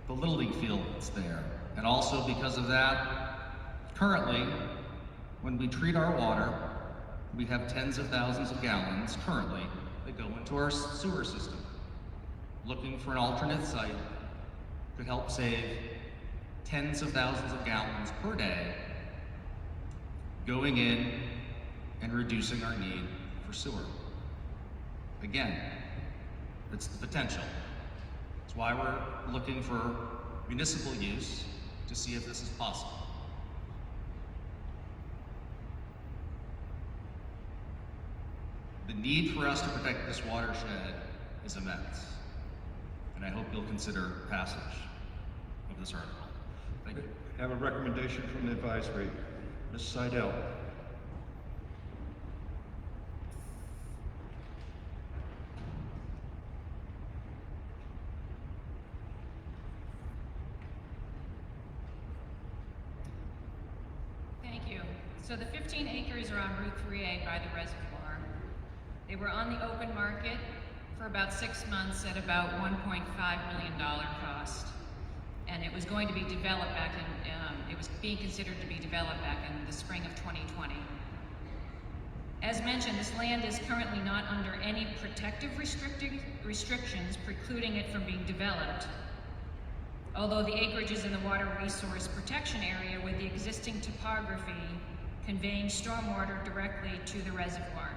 the Little League field that's there. And also because of that, currently, when we treat our water, we have tens of thousands of gallons currently that go into our sewer system. Looking for an alternate site could help save tens of thousands of gallons per day going in and reducing our need for sewer. Again, it's the potential. It's why we're looking for municipal use to see if this is possible. The need for us to protect this watershed is immense, and I hope you'll consider passage of this article. Thank you. Have a recommendation from the advisory. Ms. Seidel. Thank you. So the 15 acres are on Route 3A by the reservoir. They were on the open market for about 6 months at about $1.5 million cost. And it was was going to be developed back in, it was being considered to be developed back in the spring of 2020. As mentioned, this land is currently not under any protective restrictions precluding it from being developed, although the acreage is in the water resource protection area with the existing topography conveying stormwater directly to the reservoir.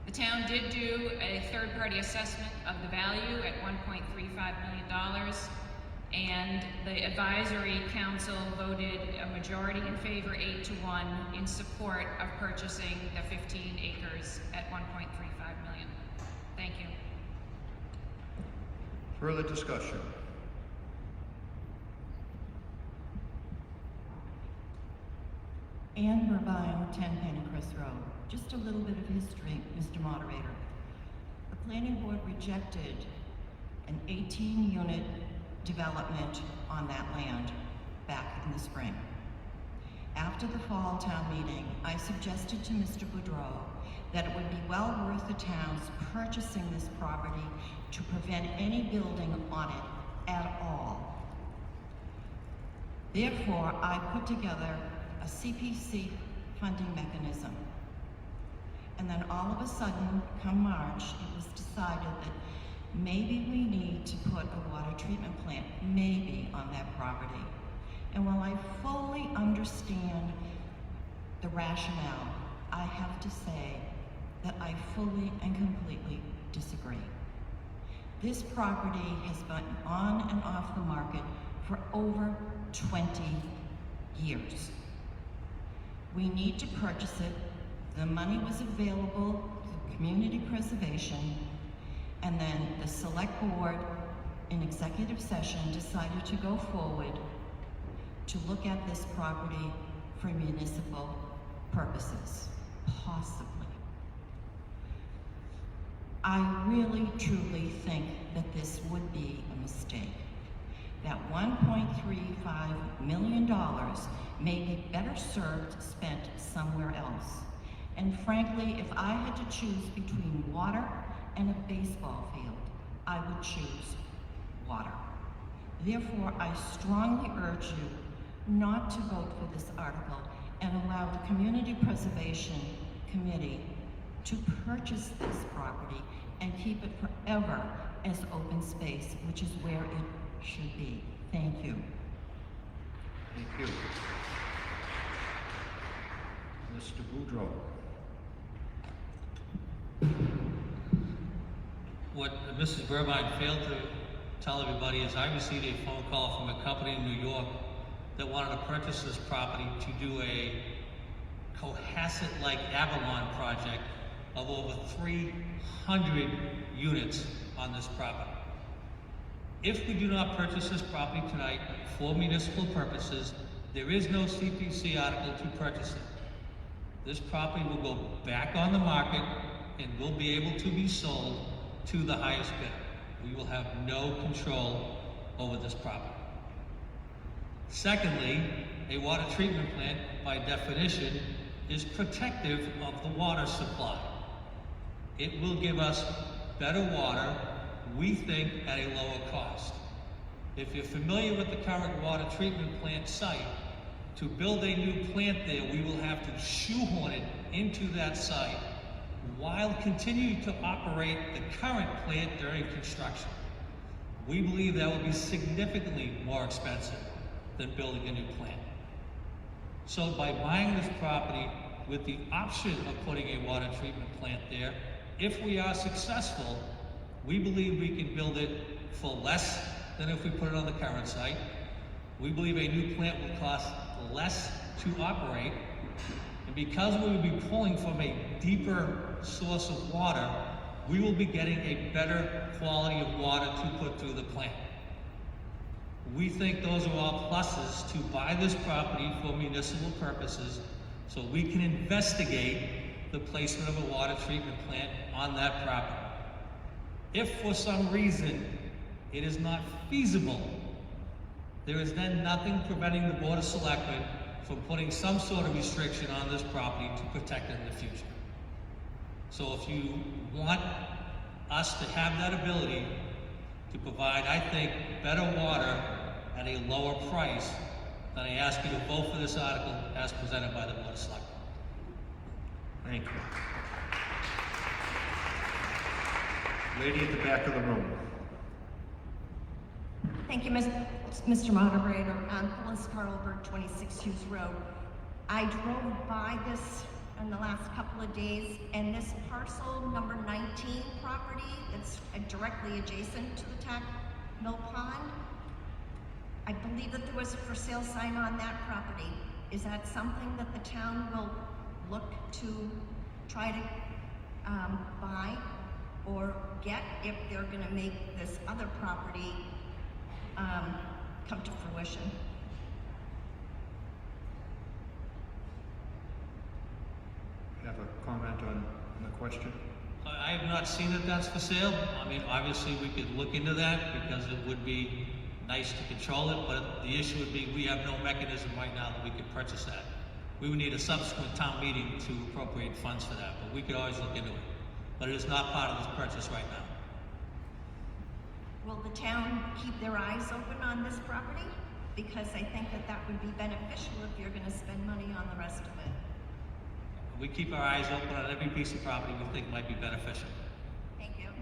The town did do a third-party assessment of the value at $1.35 million, and the advisory council voted a majority in favor, 8-1, in support of purchasing the 15 acres at $1.35 million. Thank you. Further discussion? Anne Burbine, 10 Pennycrest Road. Just a little bit of history, Mr. Moderator. The planning board rejected an 18-unit development on that land back in the spring. After the fall town meeting, I suggested to Mr. Boudreau that it would be well worth the town's purchasing this property to prevent any building on it at all. Therefore, I put together a CPC funding mechanism. And then all of a sudden, come March, it was decided that maybe we need to put a water treatment plant, maybe, on that property. And while I fully understand the rationale, I have to say that I fully and completely disagree. This property has been on and off the market for over 20 years. We need to purchase it. The money was available through community preservation, and then the select board in executive session decided to go forward to look at this property for municipal purposes, possibly. I really, truly think that this would be a mistake. That $1.35 million may be better served spent somewhere else. And frankly, if I had to choose between water and a baseball field, I would choose water. Therefore, I strongly urge you not to vote for this article and allow the Community Preservation Committee to purchase this property and keep it forever as open space, which is where it should be. Thank you. Thank you. Mr. Boudreau. What Mrs. Burbine failed to tell everybody is I received a phone call from a company in New York that wanted to purchase this property to do a Cohasset-like Avalon project of over 300 units on this property. If we do not purchase this property tonight for municipal purposes, there is no CPC article to purchase it. This property will go back on the market and will be able to be sold to the highest bidder. We will have no control over this property. Secondly, a water treatment plant, by definition, is protective of the water supply. It will give us better water, we think, at a lower cost. If you're familiar with the current water treatment plant site, to build a new plant there, we will have to shoehorn it into that site while continuing to operate the current plant during construction. We believe that will be significantly more expensive than building a new plant. So by buying this property with the option of putting a water treatment plant there, if we are successful, we believe we can build it for less than if we put it on the current site. We believe a new plant will cost less to operate, and because we will be pulling from a deeper source of water, we will be getting a better quality of water to put through the plant. We think those are all pluses to buy this property for municipal purposes so we can investigate the placement of a water treatment plant on that property. If for some reason it is not feasible, there is then nothing preventing the Board of Selectmen from putting some sort of restriction on this property to protect it in the future. So if you want us to have that ability to provide, I think, better water at a lower price, then I ask you to vote for this article as presented by the Board of Selectmen. Thank you. Lady at the back of the room. Thank you, Mr. Moderator. Phyllis Carlberg, 26 Hughes Road. I drove by this in the last couple of days, and this parcel number 19 property that's directly adjacent to the Tack Mill Pond, I believe that there was a for sale sign on that property. Is that something that the town will look to try to buy or get if they're going to make this other property come to fruition? Have a comment on the question? I have not seen that that's for sale. I mean, obviously, we could look into that because it would be nice to control it, but the issue would be we have no mechanism right now that we could purchase that. We would need a subsequent town meeting to appropriate funds for that, but we could always look into it. But it is not part of this purchase right now. Will the town keep their eyes open on this property? Because I think that that would be beneficial if you're going to spend money on the rest of it. We keep our eyes open on every piece of property we think might be beneficial. Thank you.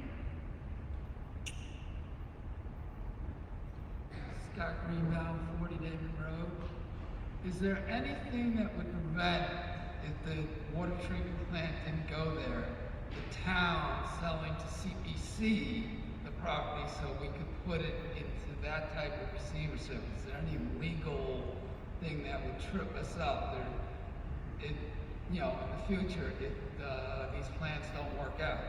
Scott Greenbaum, 40 David Road. Is there anything that would prevent, if the water treatment plant didn't go there, the town selling to CPC the property so we could put it into that type of receivership? Is there any legal thing that would trip us up? You know, in the future, if these plans don't work out?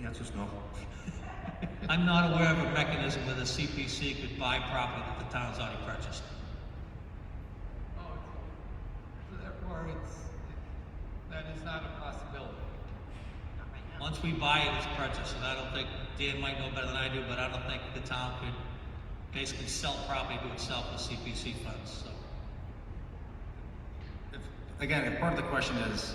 The answer's no. I'm not aware of a mechanism where the CPC could buy property that the town's already purchased. Oh, so therefore that is not a possibility. Once we buy it, it's purchased, and I don't think, Dan might know better than I do, but I don't think the town could basically sell property to itself with CPC funds, so. Again, if part of the question is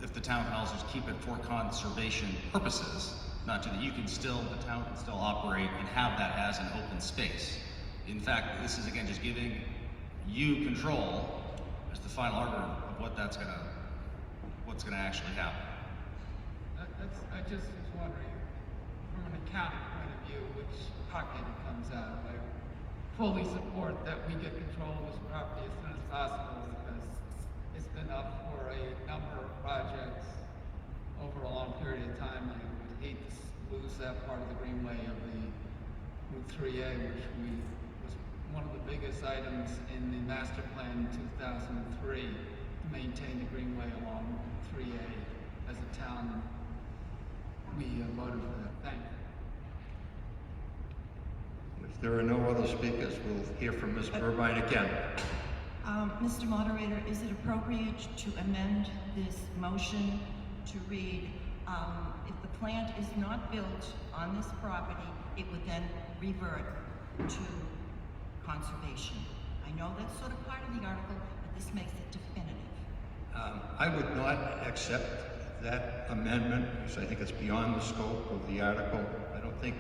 if the town can also just keep it for conservation purposes, not to that the town can still operate and have that as an open space. In fact, this is again just giving you control as the final arbiter of what's gonna actually happen. I just was wondering, from an accounting point of view, which pocket it comes out of. I fully support that we get control of this property as soon as possible because it's been up for a number of projects over a long period of time. I would hate to lose that part of the greenway of the Route 3A, which was one of the biggest items in the master plan in 2003 to maintain the greenway along 3A as a town. We voted for that. Thank you. If there are no other speakers, we'll hear from Ms. Burbine again. Mr. Moderator, is it appropriate to amend this motion to read, if the plant is not built on this property, it would then revert to conservation? I know that's sort of part of the article, but this makes it definitive. I would not accept that amendment because I think it's beyond the scope of the article. I don't think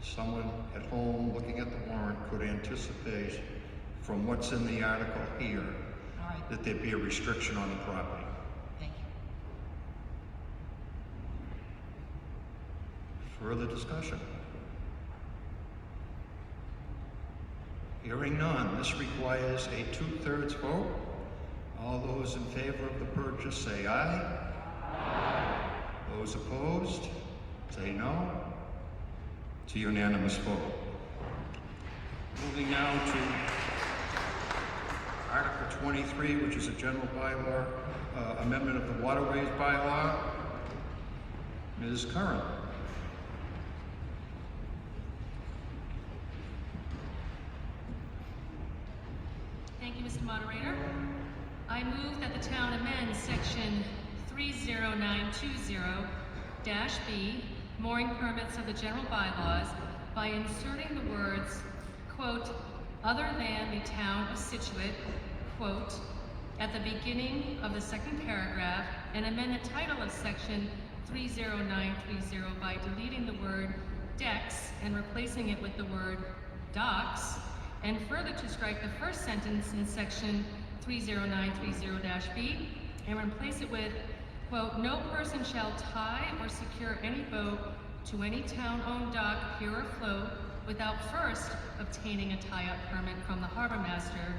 someone at home looking at the warrant could anticipate from what's in the article here that there'd be a restriction on the property. Thank you. Further discussion? Hearing none, this requires a 2/3 vote. All those in favor of the purchase say aye. Those opposed, say no. It's a unanimous vote. Moving now to Article 23, which is a general bylaw, amendment of the waterways bylaw. Ms. Curran. Thank you, Mr. Moderator. I move that the town amend section 30920-B, mooring permits of the general bylaws, by inserting the words, quote, other than the town of Scituate, quote, at at the beginning of the second paragraph and amend the title of section 30930 by deleting the word decks and replacing it with the word docks, and further to strike the first sentence in section 30930-B and replace it with, quote, no person shall tie or secure any boat to any town-owned dock, pier, or float without first obtaining a tie-up permit from the harbor master,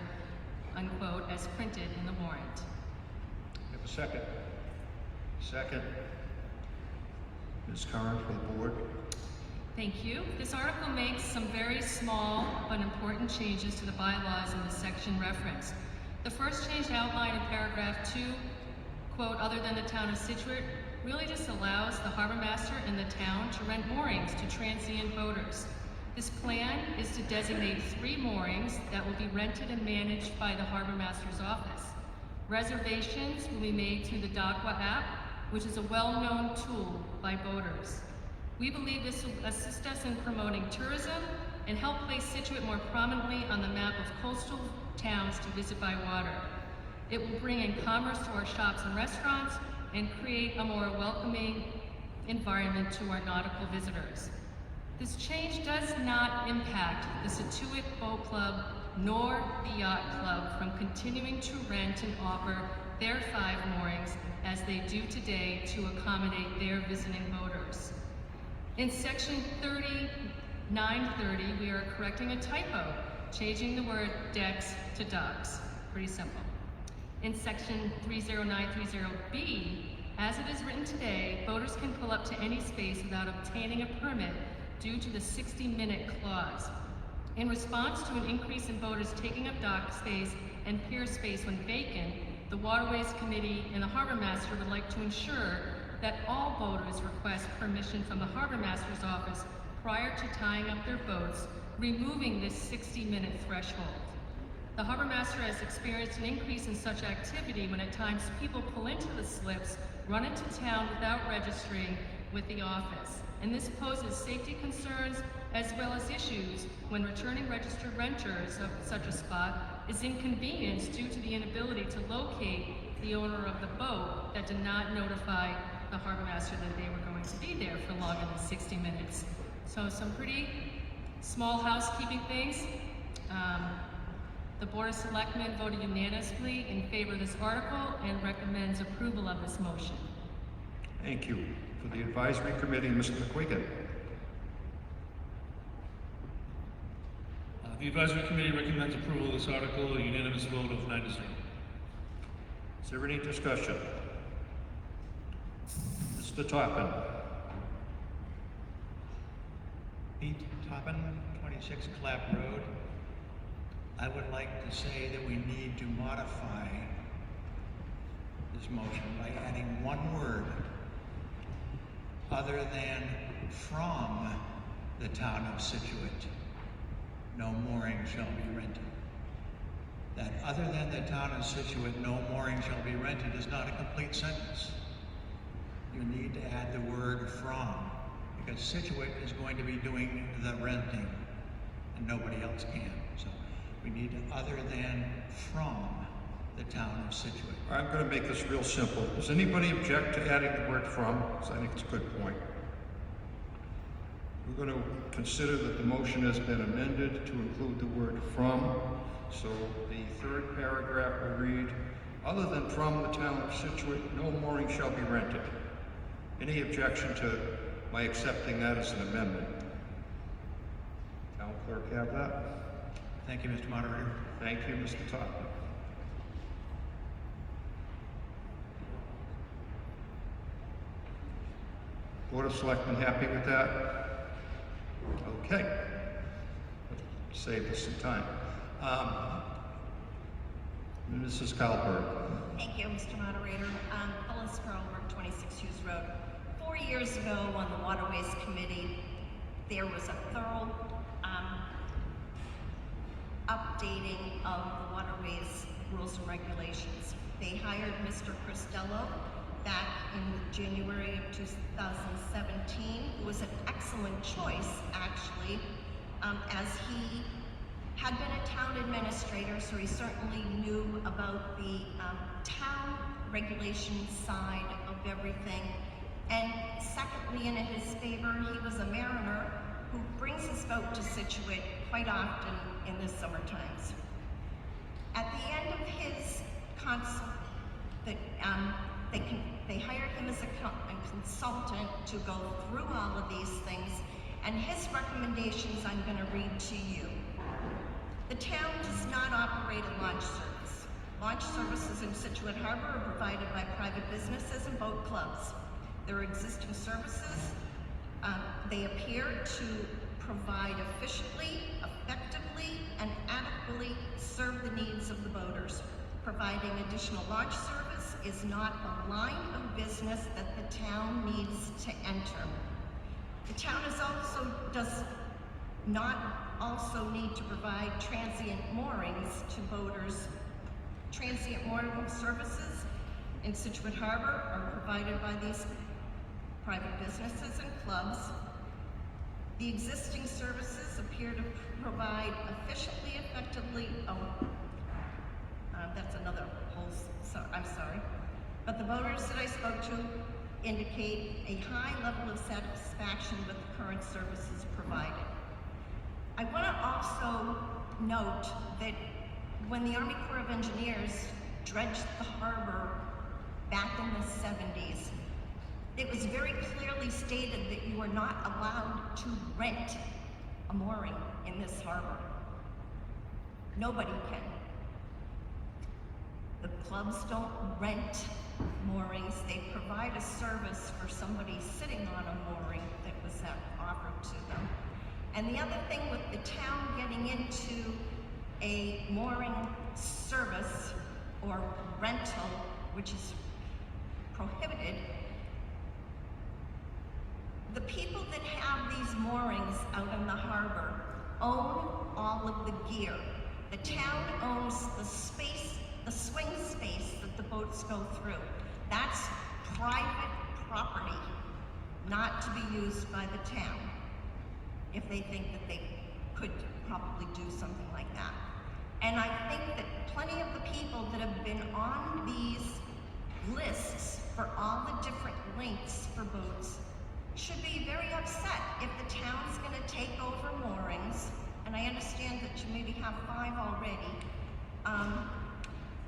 unquote, as printed in the warrant. We have a second. Second. Ms. Curran for the board. Thank you. This article makes some very small but important changes to the bylaws in the section referenced. The first change outlined in paragraph 2, quote, other than the town of Scituate, really just allows the harbor master and the town to rent moorings to transient boaters. This plan is to designate 3 moorings that will be rented and managed by the harbor master's office. Reservations will be made through the DACWA app, which is a well-known tool by boaters. We believe this will assist us in promoting tourism and help place Scituate more prominently on the map of coastal towns to visit by water. It will bring in commerce to our shops and restaurants and create a more welcoming environment to our nautical visitors. This change does not impact the Scituate Boat Club nor the Yacht Club from continuing to rent and offer their 5 moorings as they do today to accommodate their visiting boaters. In section 3930, we are correcting a typo, changing the word decks to docks. Pretty simple. In section 30930B, as it is written today, boaters can pull up to any space without obtaining a permit due to the 60-minute clause. In response to an increase in boaters taking up dock space and pier space when vacant, the Waterways Committee and the Harbor Master would like to ensure that all boaters request permission from the Harbor Master's office prior to tying up their boats, removing this 60-minute threshold. The Harbor Master has experienced an increase in such activity when at times people pull into the slips, run into town without registering with the office. And this poses safety concerns as well as issues when returning registered renters of such a spot is inconvenienced due to the inability to locate the owner of the boat that did not notify the Harbor Master that they were going to be there for longer than 60 minutes. So some pretty small housekeeping things. The Board of Selectmen voted unanimously in favor of this article and recommends approval of this motion. Thank you. For the advisory committee, Mr. McQuiggan. The advisory committee recommends approval of this article, a unanimous vote of 9-0. Is there any discussion? Mr. Toppin. Pete Toppin, 26 Clap Road. I would like to say that we need to modify this motion by adding one word other than from the town of Scituate. No mooring shall be rented. That other than the town of Scituate, no mooring shall be rented is not a complete sentence. You need to add the word from, because Scituate is going to be doing the renting and nobody else can. So we need to other than from the town of Scituate. I'm going to make this real simple. Does anybody object to adding the word from? Because I think it's a good point. We're going to consider that the motion has been amended to include the word from. So the 3rd paragraph will read, other than from the town of Scituate, no mooring shall be rented. Any objection to my accepting that as an amendment? Town clerk have that? Thank you, Mr. Moderator. Thank you, Mr. Toppin. Board of Selectmen happy with that? Okay. Save us some time. Mrs. Kalberg. Thank you, Mr. Moderator. Phyllis Perlberg, 26 Hughes Road. 4 years ago on the Waterways Committee, there was a thorough updating of the Waterways rules and regulations. They hired Mr. Cristello back in January of 2017, who was an excellent choice, actually, as he had been a town administrator, so he certainly knew about the town regulation side of everything. And secondly, in his favor, he was a mariner who brings his boat to Scituate quite often in the summer times. At the end of his they hired him as a consultant to go through all of these things, and his recommendations I'm going to read to you. The town does not operate a launch service. Launch services in Scituate Harbor are provided by private businesses and boat clubs. There are existing services. They appear to provide efficiently, effectively, and adequately serve the needs of the boaters. Providing additional launch service is not a line of business that the town needs to enter. The town does not also need to provide transient moorings to boaters. Transient mooring services in Scituate Harbor are provided by these private businesses and clubs. The existing services appear to provide efficiently, effectively, that's another whole, I'm sorry. But the boaters that I spoke to indicate a high level of satisfaction with the current services provided. I want to also note that when the Army Corps of Engineers dredged the harbor back in the 70s, it was very clearly stated that you are not allowed to rent a mooring in this harbor. Nobody can. The clubs don't rent moorings. They provide a service for somebody sitting on a mooring that was offered to them. And the other thing with the town getting into a mooring service or rental, which is prohibited, the people that have these moorings out in the harbor own all of the gear. The town owns the space, the swing space that the boats go through. That's private property, not to be used by the town, if they think that they could probably do something like that. And I think that plenty of the people that have been on these lists for all the different lengths for boats should be very upset if the town's going to take over moorings. And I understand that you maybe have 5 already.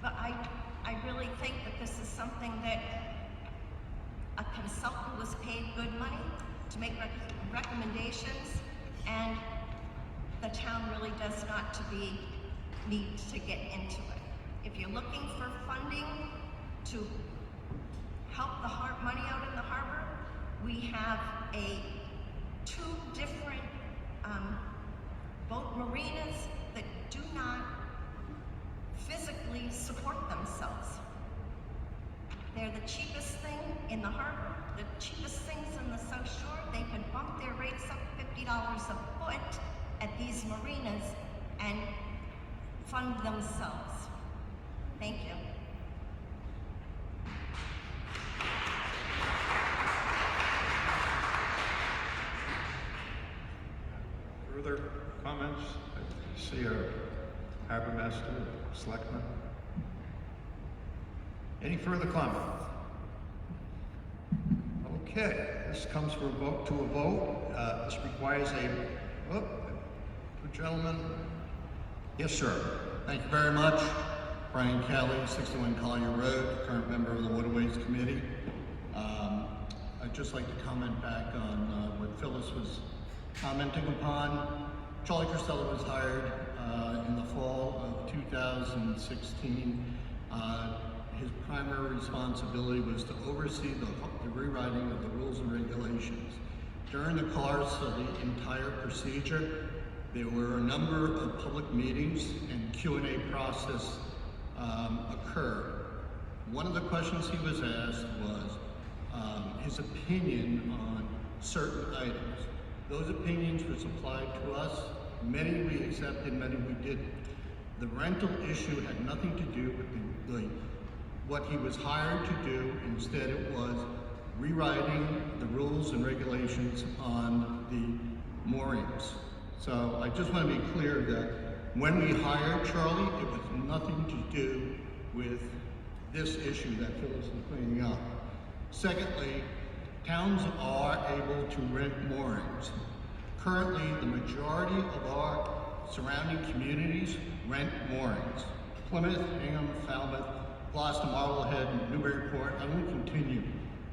But I really think that this is something that a consultant was paid good money to make recommendations, and the town really does not need to get into it. If you're looking for funding to help the money out in the harbor, we have 2 different boat marinas that do not physically support themselves. They're the cheapest thing in the harbor, the cheapest things in the South Shore. They could bump their rates up $50 a foot at these marinas and fund themselves. Thank you. Further comments? I see our harbor master, selectman. Any further comment? Okay, this comes to a vote. This requires a gentleman. Yes, sir. Thank you very much. Brian Kelly, 61 Collier Road, current member of the Waterways Committee. I'd just like to comment back on what Phyllis was commenting upon. Charlie Costello was hired in the fall of 2016. His primary responsibility was to oversee the rewriting of the rules and regulations. During the course of the entire procedure, there were a number of public meetings and Q&A process occurred. One of the questions he was asked was his opinion on certain items. Those opinions were supplied to us. Many we accepted, many we didn't. The rental issue had nothing to do with what he was hired to do. Instead, it was rewriting the rules and regulations on the moorings. So I just want to be clear that When we hired Charlie, it was nothing to do with this issue that Phyllis is bringing up. Secondly, towns are able to rent moorings. Currently, the majority of our surrounding communities rent moorings. Plymouth, Hingham, Falmouth, Gloucester, Marblehead, Newburyport, I won't continue,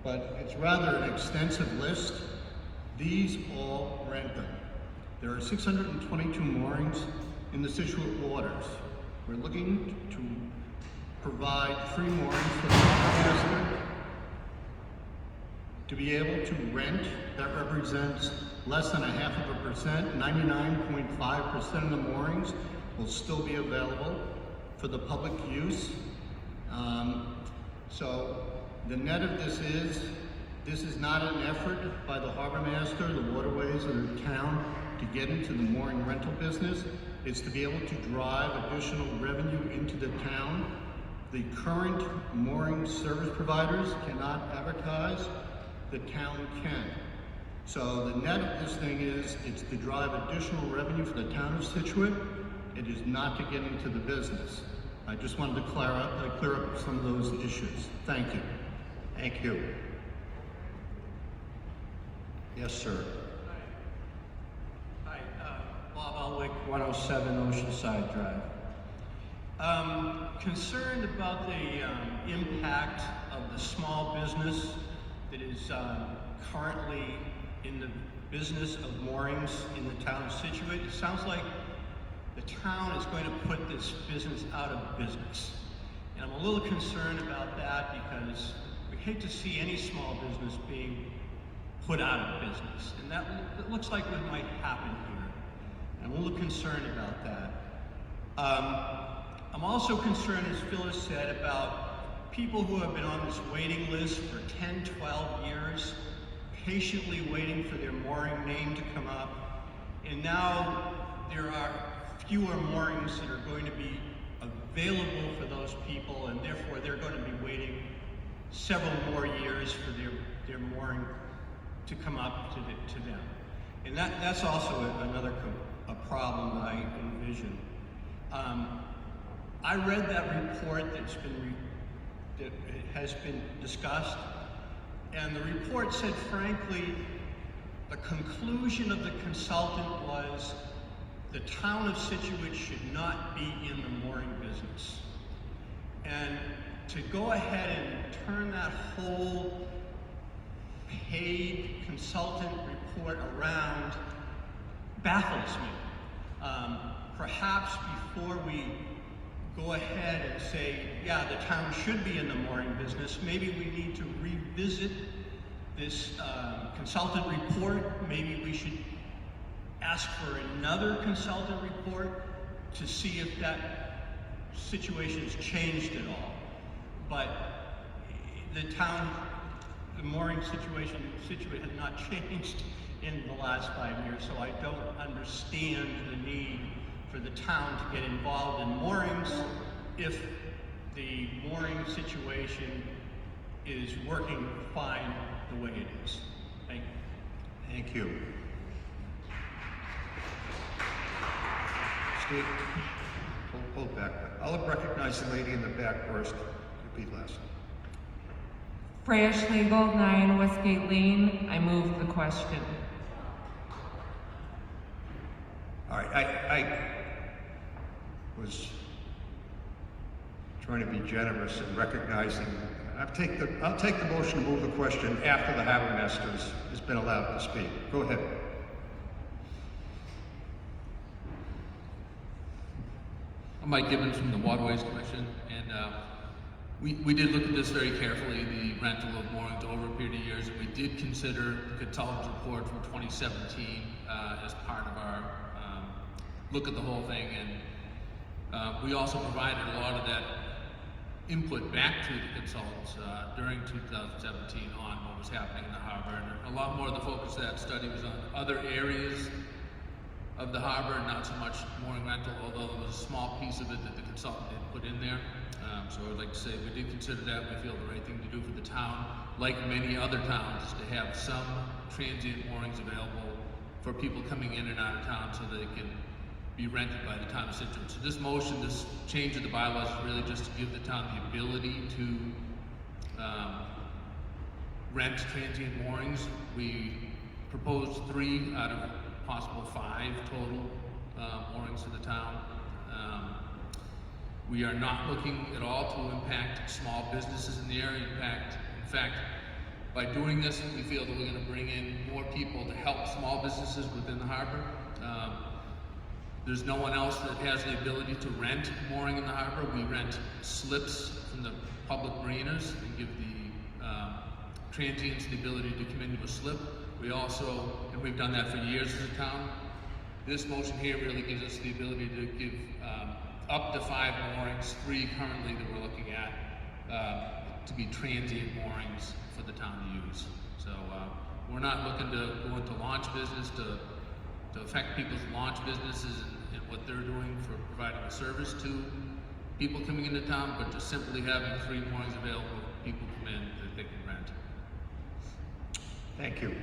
but it's rather an extensive list. These all rent them. There are 622 moorings in the Scituate waters. We're looking to provide free moorings for the master to be able to rent. That represents less than 0.5%. 99.5% of the moorings will still be available for the public use. So the net of this is not an effort by the harbor master, the waterways, or the town to get into the mooring rental business. It's to be able to drive additional revenue into the town. The current mooring service providers cannot advertise, the town can. So the net of this thing is, it's to drive additional revenue for the town of Scituate. It is not to get into the business. I just wanted to clear up some of those issues. Thank you. Thank you. Yes, sir. Hi, Bob Elwick, 107 Oceanside Drive. Concerned about the impact of the small business that is currently in the business of moorings in the town of Scituate. It sounds like the town is going to put this business out of business. And I'm a little concerned about that because we hate to see any small business being put out of business. And that looks like what might happen here. I'm a little concerned about that. I'm also concerned, as Phyllis said, about people who have been on this waiting list for 10, 12 years, patiently waiting for their mooring name to come up. And now there are fewer moorings that are going to be available for those people, and therefore they're going to be waiting several more years for their mooring to come up to them. And that's also another problem that I envision. I read that report that has been discussed, and the report said, frankly, the conclusion of the consultant was the town of Scituate should not be in the mooring business. And to go ahead and turn that whole paid consultant report around baffles me. Perhaps before we go ahead and say, yeah, the town should be in the mooring business, maybe we need to revisit this consultant report. Maybe we should ask for another consultant report to see if that situation has changed at all. But the mooring situation in Scituate has not changed in the last 5 years, so I don't understand the need for the town to get involved in moorings if the mooring situation is working fine the way it is. Thank you. Thank you. Steve, pull back. I'll recognize the lady in the back first. Repeat last. Freya Schlegel, 9 Westgate Lane. I move the question. All right, I was trying to be generous in recognizing. I'll take the motion to move the question after the harbor master has been allowed to speak. Go ahead. I'm Mike Gibbons from the Waterways Commission, and we did look at this very carefully, the rental of moorings over a period of years, and we did consider the consultant's report from 2017 as part of our look at the whole thing, and we also provided a lot of that input back to the consultants during 2017 on what was happening in the harbor, and a lot more of the focus of that study was on other areas of the harbor, not so much mooring rental, although there was a small piece of it that the consultant did put in there. So I would like to say we did consider that. We feel the right thing to do for the town, like many other towns, is to have some transient moorings available for people coming in and out of town so they can be rented by the town of Scituate. So this motion, this change of the bylaws is really just to give the town the ability to rent transient moorings. We proposed 3 out of possible 5 total moorings to the town. We are not looking at all to impact small businesses in the area. In fact, by doing this, we feel that we're going to bring in more people to help small businesses within the harbor. There's no one else that has the ability to rent mooring in the harbor. We rent slips from the public mariners and give the transients the ability to come into a slip. We also, and we've done that for years as a town, this motion here really gives us the ability to give up to 5 moorings, 3 currently that we're looking at, to be transient moorings for the town to use. So we're not looking to go into launch business to affect people's launch businesses and what they're doing for providing a service to people coming into town, but just simply having 3 moorings available for people come in that they can rent. Thank you.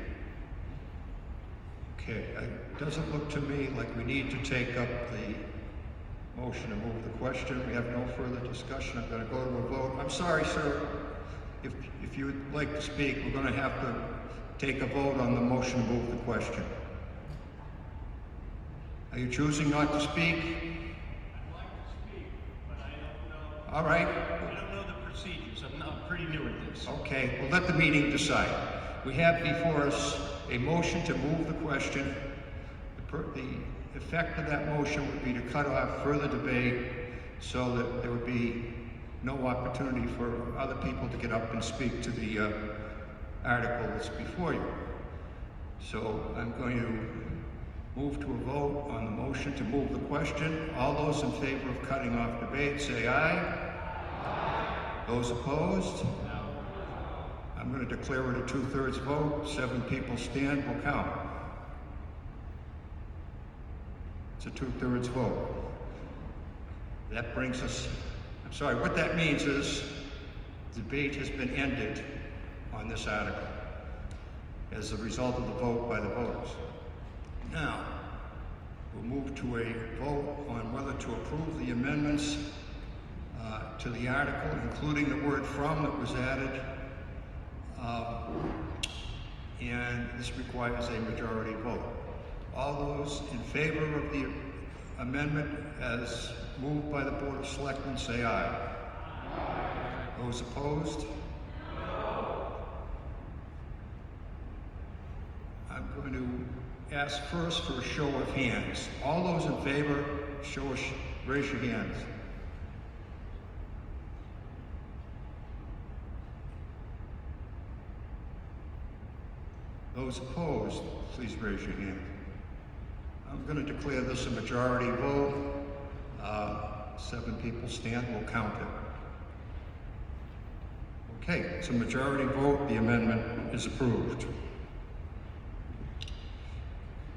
Okay, it doesn't look to me like we need to take up the motion to move the question. We have no further discussion. I'm going to go to a vote. I'm sorry, sir. If you would like to speak, we're going to have to take a vote on the motion to move the question. Are you choosing not to speak? I'd like to speak, but I don't know. All right. I don't know the procedures. I'm pretty new at this. Okay, we'll let the meeting decide. We have before us a motion to move the question. The effect of that motion would be to cut off further debate so that there would be no opportunity for other people to get up and speak to the article that's before you. So I'm going to move to a vote on the motion to move the question. All those in favor of cutting off debate, say aye. Aye. Those opposed? No. I'm going to declare it a 2/3 vote. 7 people stand, will count. It's a 2/3 vote. That brings us, I'm sorry, what that means is debate has been ended on this article as a result of the vote by the voters. Now, we'll move to a vote on whether to approve the amendments to the article, including the word "from" that was added. And this requires a majority vote. All those in favor of the amendment as moved by the Board of Selectmen, say aye. Aye. Those opposed? No. I'm going to ask first for a show of hands. All those in favor, raise your hands. Those opposed, please raise your hand. I'm going to declare this a majority vote. 7 people stand, we'll count it. Okay, it's a majority vote, the amendment is approved.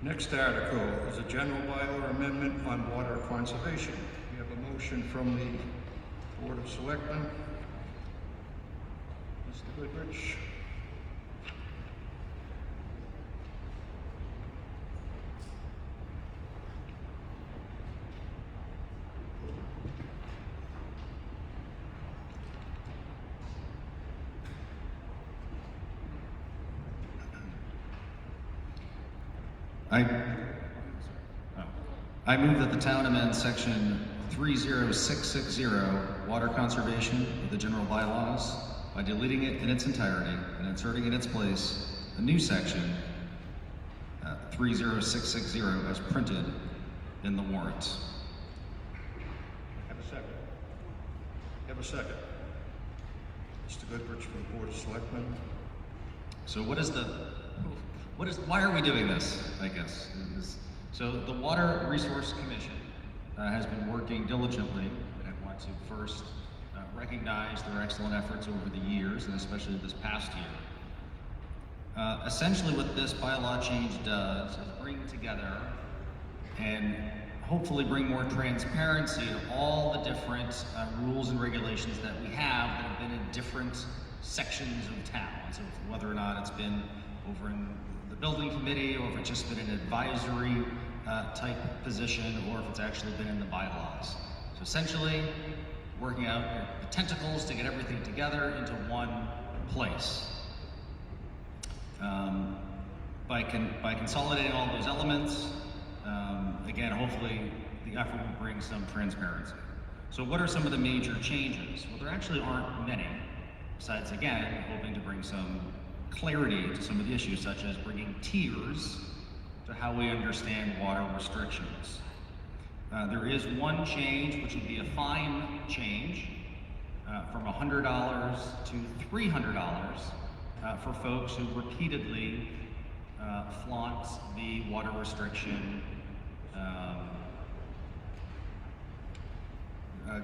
Next article is a general bylaw amendment on water conservation. We have a motion from the Board of Selectmen. Mr. Goodrich. I move that the town amend section 30660, water conservation of the general bylaws, by deleting it in its entirety and inserting in its place a new section, 30660, as printed in the warrant. Have a second. Have a second. Mr. Goodrich from the Board of Selectmen. So why are we doing this, I guess? So the Water Resource Commission has been working diligently, and I want to first recognize their excellent efforts over the years, and especially this past year. Essentially what this bylaw change does is bring together and hopefully bring more transparency to all the different rules and regulations that we have that have been in different sections of town. So whether or not it's been over in the building committee or if it's just been an advisory type position or if it's actually been in the bylaws. So essentially, working out the tentacles to get everything together into one place. By consolidating all those elements, again, hopefully the effort will bring some transparency. So what are some of the major changes? Well, there actually aren't many, besides, again, hoping to bring some clarity to some of the issues, such as bringing tiers to how we understand water restrictions. There is one change, which would be a fine change from $100 to $300 for folks who repeatedly flaunt the water restriction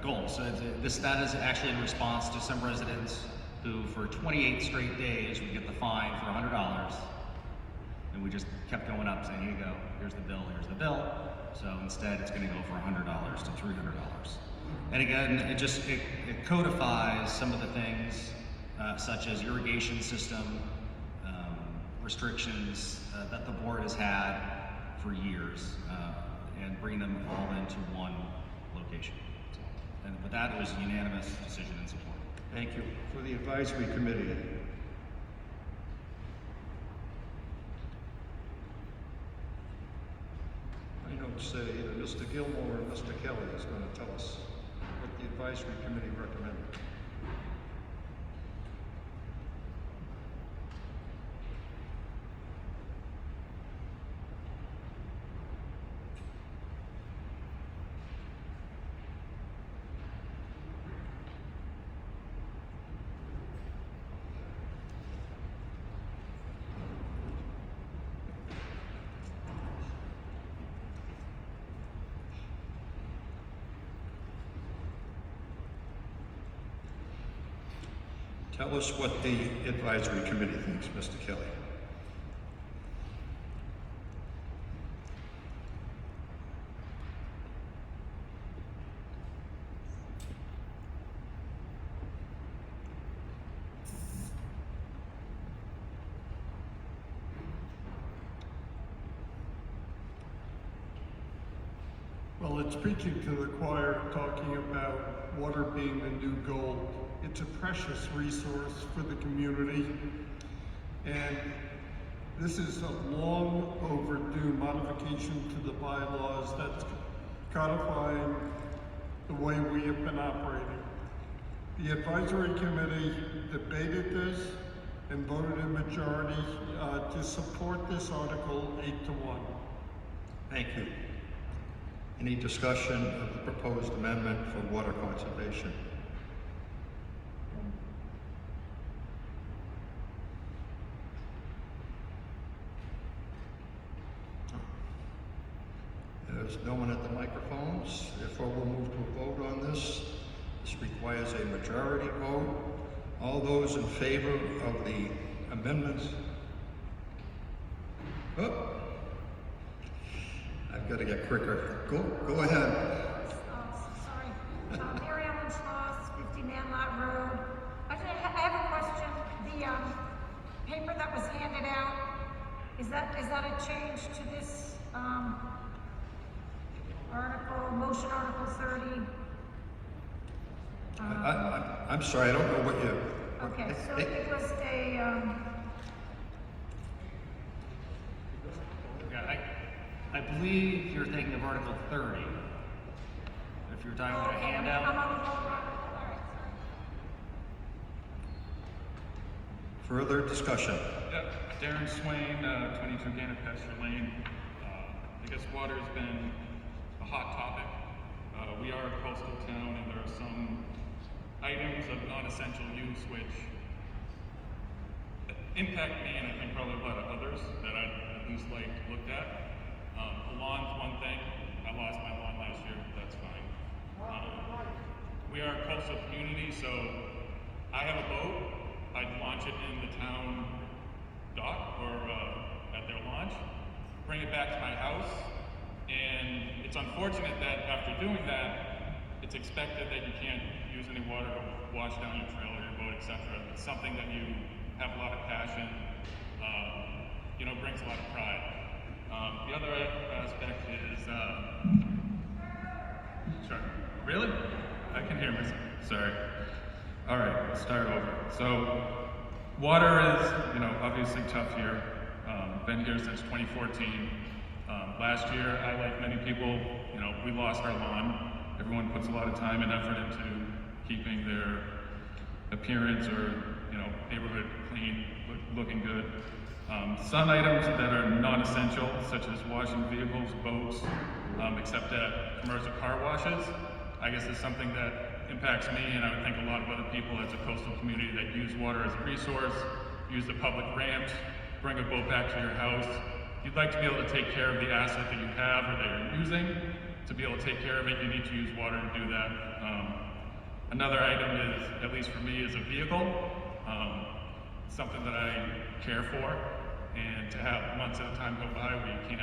goals. So that is actually in response to some residents who, for 28 straight days, would get the fine for $100, and we just kept going up, saying, "Here you go. Here's the bill. Here's the bill." So instead, it's going to go for $100 to $300. And again, it codifies some of the things, such as irrigation system restrictions that the board has had for years, and bring them all into one location. So, and with that, it was a unanimous decision and support. Thank you. For the advisory committee. My notes say that Mr. Gilmore and Mr. Kelly is going to tell us what the advisory committee recommended. Tell us what the advisory committee thinks, Mr. Kelly. Well, it's preaching to the choir, talking about water being the new gold. It's a precious resource for the community, and this is a long overdue modification to the bylaws that's codifying the way we have been operating. The advisory committee debated this and voted in majority to support this article 8-1. Thank you. Any discussion of the proposed amendment for water conservation? There's no one at the microphones. Therefore, we'll move to a vote on this. This requires a majority vote. All those in favor of the amendments? Oh, I've got to get quicker. Go ahead. Sorry. Mary Ellen Schloss, 50 Manlot Road. I have a question. The paper that was handed out, is that a change to this article, motion article 30? I'm sorry, I don't know what you... Okay, so it was a... Yeah, I believe you're thinking of Article 30. If you're talking about a handout. I'm on the wrong article. All right, sorry. Further discussion? Yep, Darren Swain, 22 Gannett Pasture Lane. I guess water has been a hot topic. We are a coastal town, and there are some items of non-essential use which impact me, and I think probably a lot of others that I'd at least like looked at. The lawn's one thing. I lost my lawn last year, but that's fine. We are a coastal community, so I have a boat. I'd launch it in the town dock or at their launch, bring it back to my house, and it's unfortunate that after doing that, it's expected that you can't use any water to wash down your trailer, your boat, etc. It's something that you have a lot of passion, brings a lot of pride. The other aspect is, sorry, really? I can hear myself, sorry. All right, let's start over. So, water is, obviously tough here. Been here since 2014. Last year, I, like many people, we lost our lawn. Everyone puts a lot of time and effort into keeping their appearance or, neighborhood clean, looking good. Some items that are non-essential, such as washing vehicles, boats, except at commercial car washes, I guess is something that impacts me, and I would think a lot of other people as a coastal community that use water as a resource, use the public ramps, bring a boat back to your house. You'd like to be able to take care of the asset that you have or that you're using. To be able to take care of it, you need to use water to do that. Another item is, at least for me, is a vehicle. Something that I care for, and to have months at a time go by where you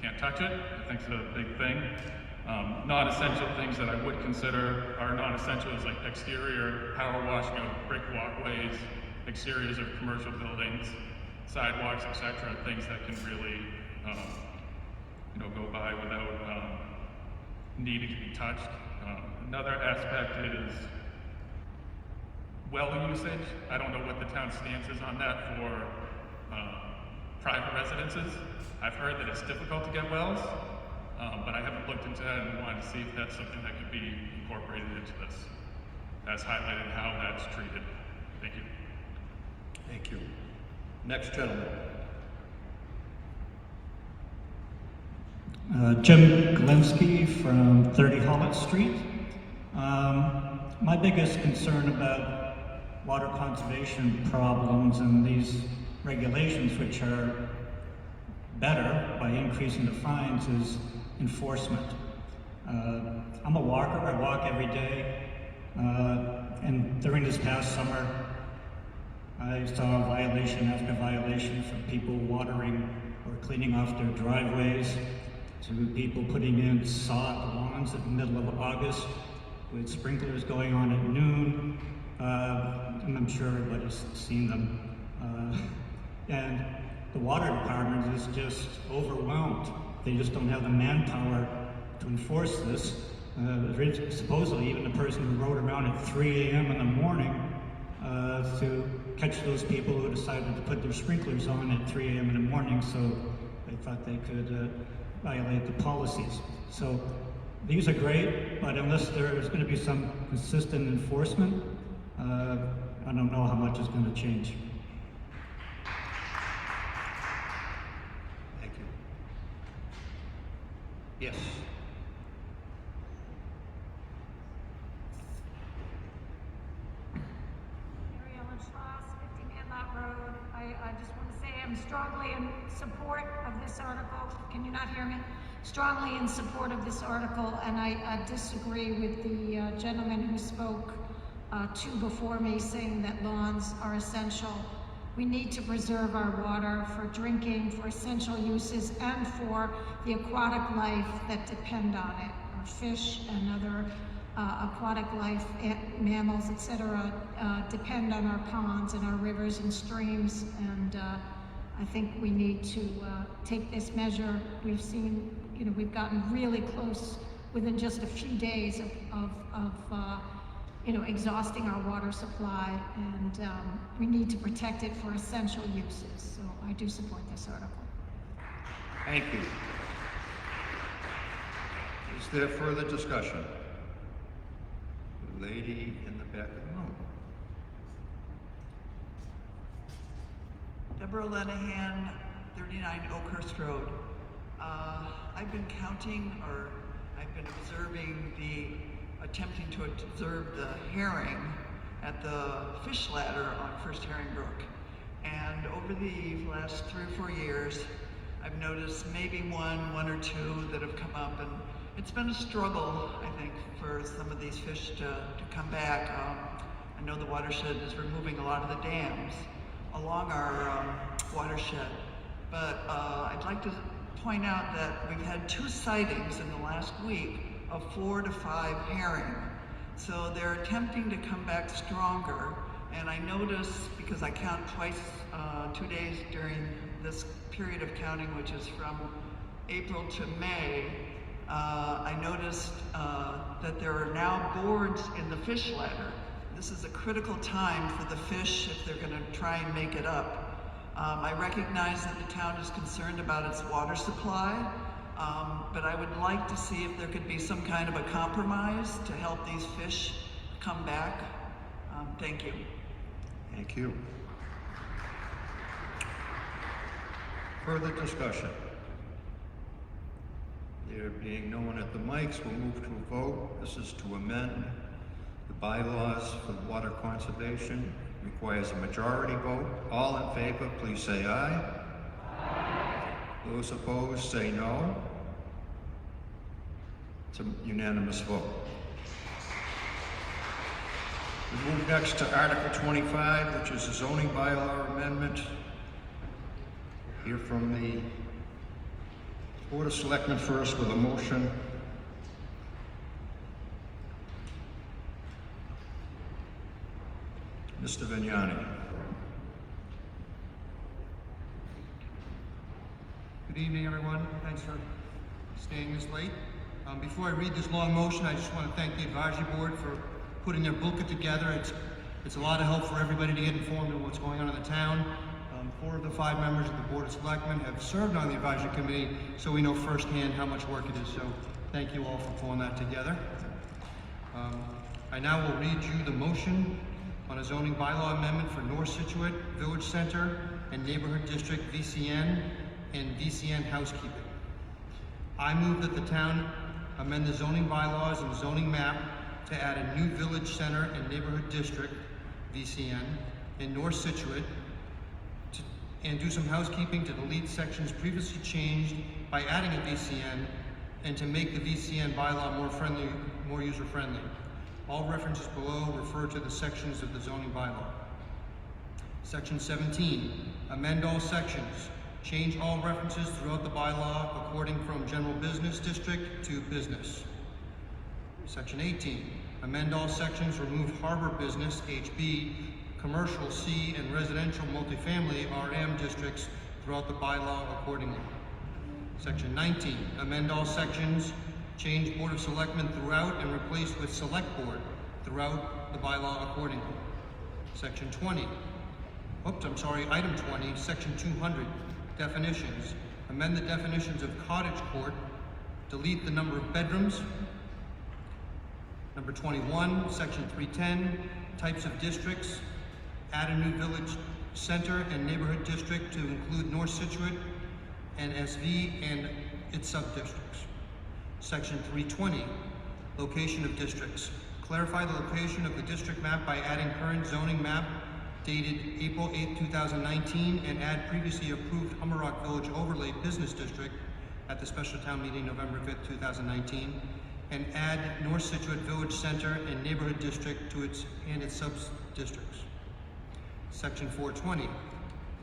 can't touch it, I think is a big thing. Non-essential things that I would consider are non-essential is like exterior power washing of brick walkways, exteriors of commercial buildings, sidewalks, etc. Things that can really, go by without needing to be touched. Another aspect is well usage. I don't know what the town's stance is on that for private residences. I've heard that it's difficult to get wells, but I haven't looked into that and wanted to see if that's something that could be incorporated into this, as highlighted how that's treated. Thank you. Thank you. Next gentleman. Jim Galinsky from 30 Hollitt Street. My biggest concern about water conservation problems and these regulations, which are better by increasing the fines, is enforcement. I'm a walker, I walk every day, and during this past summer, I saw violation after violation from people watering or cleaning off their driveways, to people putting in sod lawns in the middle of August with sprinklers going on at noon. And I'm sure everybody's seen them. And the water department is just overwhelmed. They just don't have the manpower to enforce this. Supposedly, even the person who rode around at 3 a.m. in the morning to catch those people who decided to put their sprinklers on at 3 a.m. in the morning, so they thought they could violate the policies. So these are great, but unless there's going to be some consistent enforcement, I don't know how much is going to change. Thank you. Yes. Mary Ellen Schloss, 50 Manlot Road. I just want to say I'm strongly in support of this article. Can you not hear me? Strongly in support of this article, and I disagree with the gentleman who spoke two before me, saying that lawns are essential. We need to preserve our water for drinking, for essential uses, and for the aquatic life that depend on it. Our fish and other aquatic life, mammals, etc., depend on our ponds and our rivers and streams, and I think we need to take this measure. We've seen, we've gotten really close within just a few days of exhausting our water supply, and we need to protect it for essential uses. So I do support this article. Thank you. Is there further discussion? The lady in the back of the room. Deborah Lenahan, 39 Oakhurst Road. I've been counting, or I've been attempting to observe the herring at the fish ladder on First Herring Brook. And over the last 3 or 4 years, I've noticed maybe one or two that have come up, and it's been a struggle, I think, for some of these fish to come back. I know the watershed is removing a lot of the dams along our watershed, but I'd like to point out that we've had 2 sightings in the last week of 4 to 5 herring. So they're attempting to come back stronger, And I noticed, because I count twice, 2 days during this period of counting, which is from April to May, I noticed that there are now boards in the fish ladder. This is a critical time for the fish if they're going to try and make it up. I recognize that the town is concerned about its water supply, but I would like to see if there could be some kind of a compromise to help these fish come back. Thank you. Thank you. Further discussion? There being no one at the mics, we'll move to a vote. This is to amend the bylaws for water conservation. Requires a majority vote. All in favor, please say aye. Aye. Those opposed, say no. It's a unanimous vote. We move next to Article 25, which is a zoning bylaw amendment. Hear from the Board of Selectmen first with a motion. Mr. Vignani. Good evening, everyone. Thanks for staying this late. Before I read this long motion, I just want to thank the advisory board for putting their booklet together. It's a lot of help for everybody to get informed on what's going on in the town. 4 of the 5 members of the Board of Selectmen have served on the advisory committee, so we know firsthand how much work it is. So thank you all for pulling that together. I now will read you the motion on a zoning bylaw amendment for North Scituate, Village Center, and Neighborhood District VCN and VCN housekeeping. I move that the town amend the zoning bylaws and zoning map to add a new Village Center and Neighborhood District VCN in North Scituate and do some housekeeping to delete sections previously changed by adding a VCN and to make the VCN bylaw more user-friendly. All references below refer to the sections of the zoning bylaw. Section 17, amend all sections. Change all references throughout the bylaw according from general business district to business. Section 18, amend all sections, remove harbor business, HB, commercial C, and residential multifamily RM districts throughout the bylaw accordingly. Section 19, amend all sections, change Board of Selectmen throughout and replace with Select Board throughout the bylaw accordingly. Section 20, item 20, Section 200, definitions. Amend the definitions of cottage court, delete the number of bedrooms. Number 21, Section 310, types of districts. Add a new Village Center and Neighborhood District to include North Scituate and SV and its sub-districts. Section 320, location of districts. Clarify the location of the district map by adding current zoning map dated April 8, 2019 and add previously approved Hummerock Village Overlay Business District at the special town meeting November 5, 2019 and add North Scituate Village Center and Neighborhood District to its sub-districts. Section 420,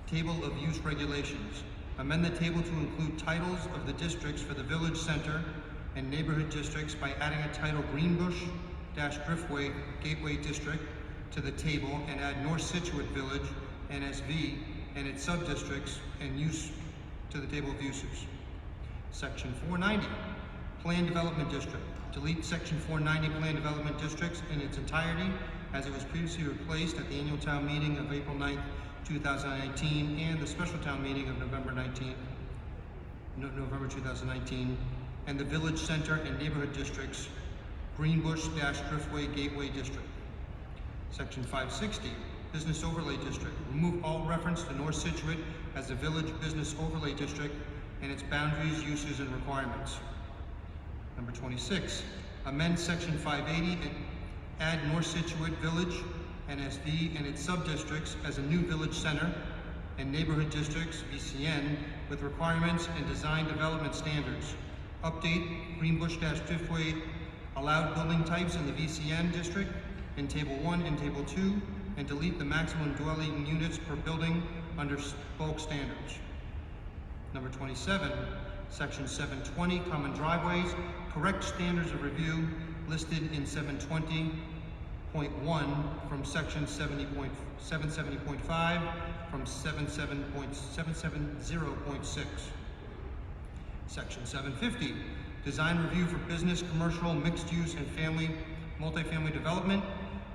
Table of Use Regulations. Amend the table to include titles of the districts for the Village Center and Neighborhood Districts by adding a title Greenbush-Driftway Gateway District to the table and add North Scituate Village, NSV, and its sub-districts and use to the table of uses. Section 490, Plan Development District. Delete Section 490 Plan Development Districts in its entirety as it was previously replaced at the annual town meeting of April 9th, 2019 and the special town meeting of November 2019 and the Village Center and Neighborhood Districts, Greenbush-Driftway Gateway District. Section 560, Business Overlay District. Remove all reference to North Scituate as a Village Business Overlay District and its boundaries, uses, and requirements. Number 26, amend Section 580 and add North Scituate Village, NSV, and its sub-districts as a new Village Center and Neighborhood Districts, VCN, with requirements and design development standards. Update Greenbush-Driftway allowed building types in the VCN district in Table 1 and Table 2, and delete the maximum dwelling units per building under bulk standards. Number 27, Section 720, Common Driveways, correct standards of review listed in 720 from section 770.5 from 770.6. Section 750, design review for business, commercial, mixed use, and multifamily development,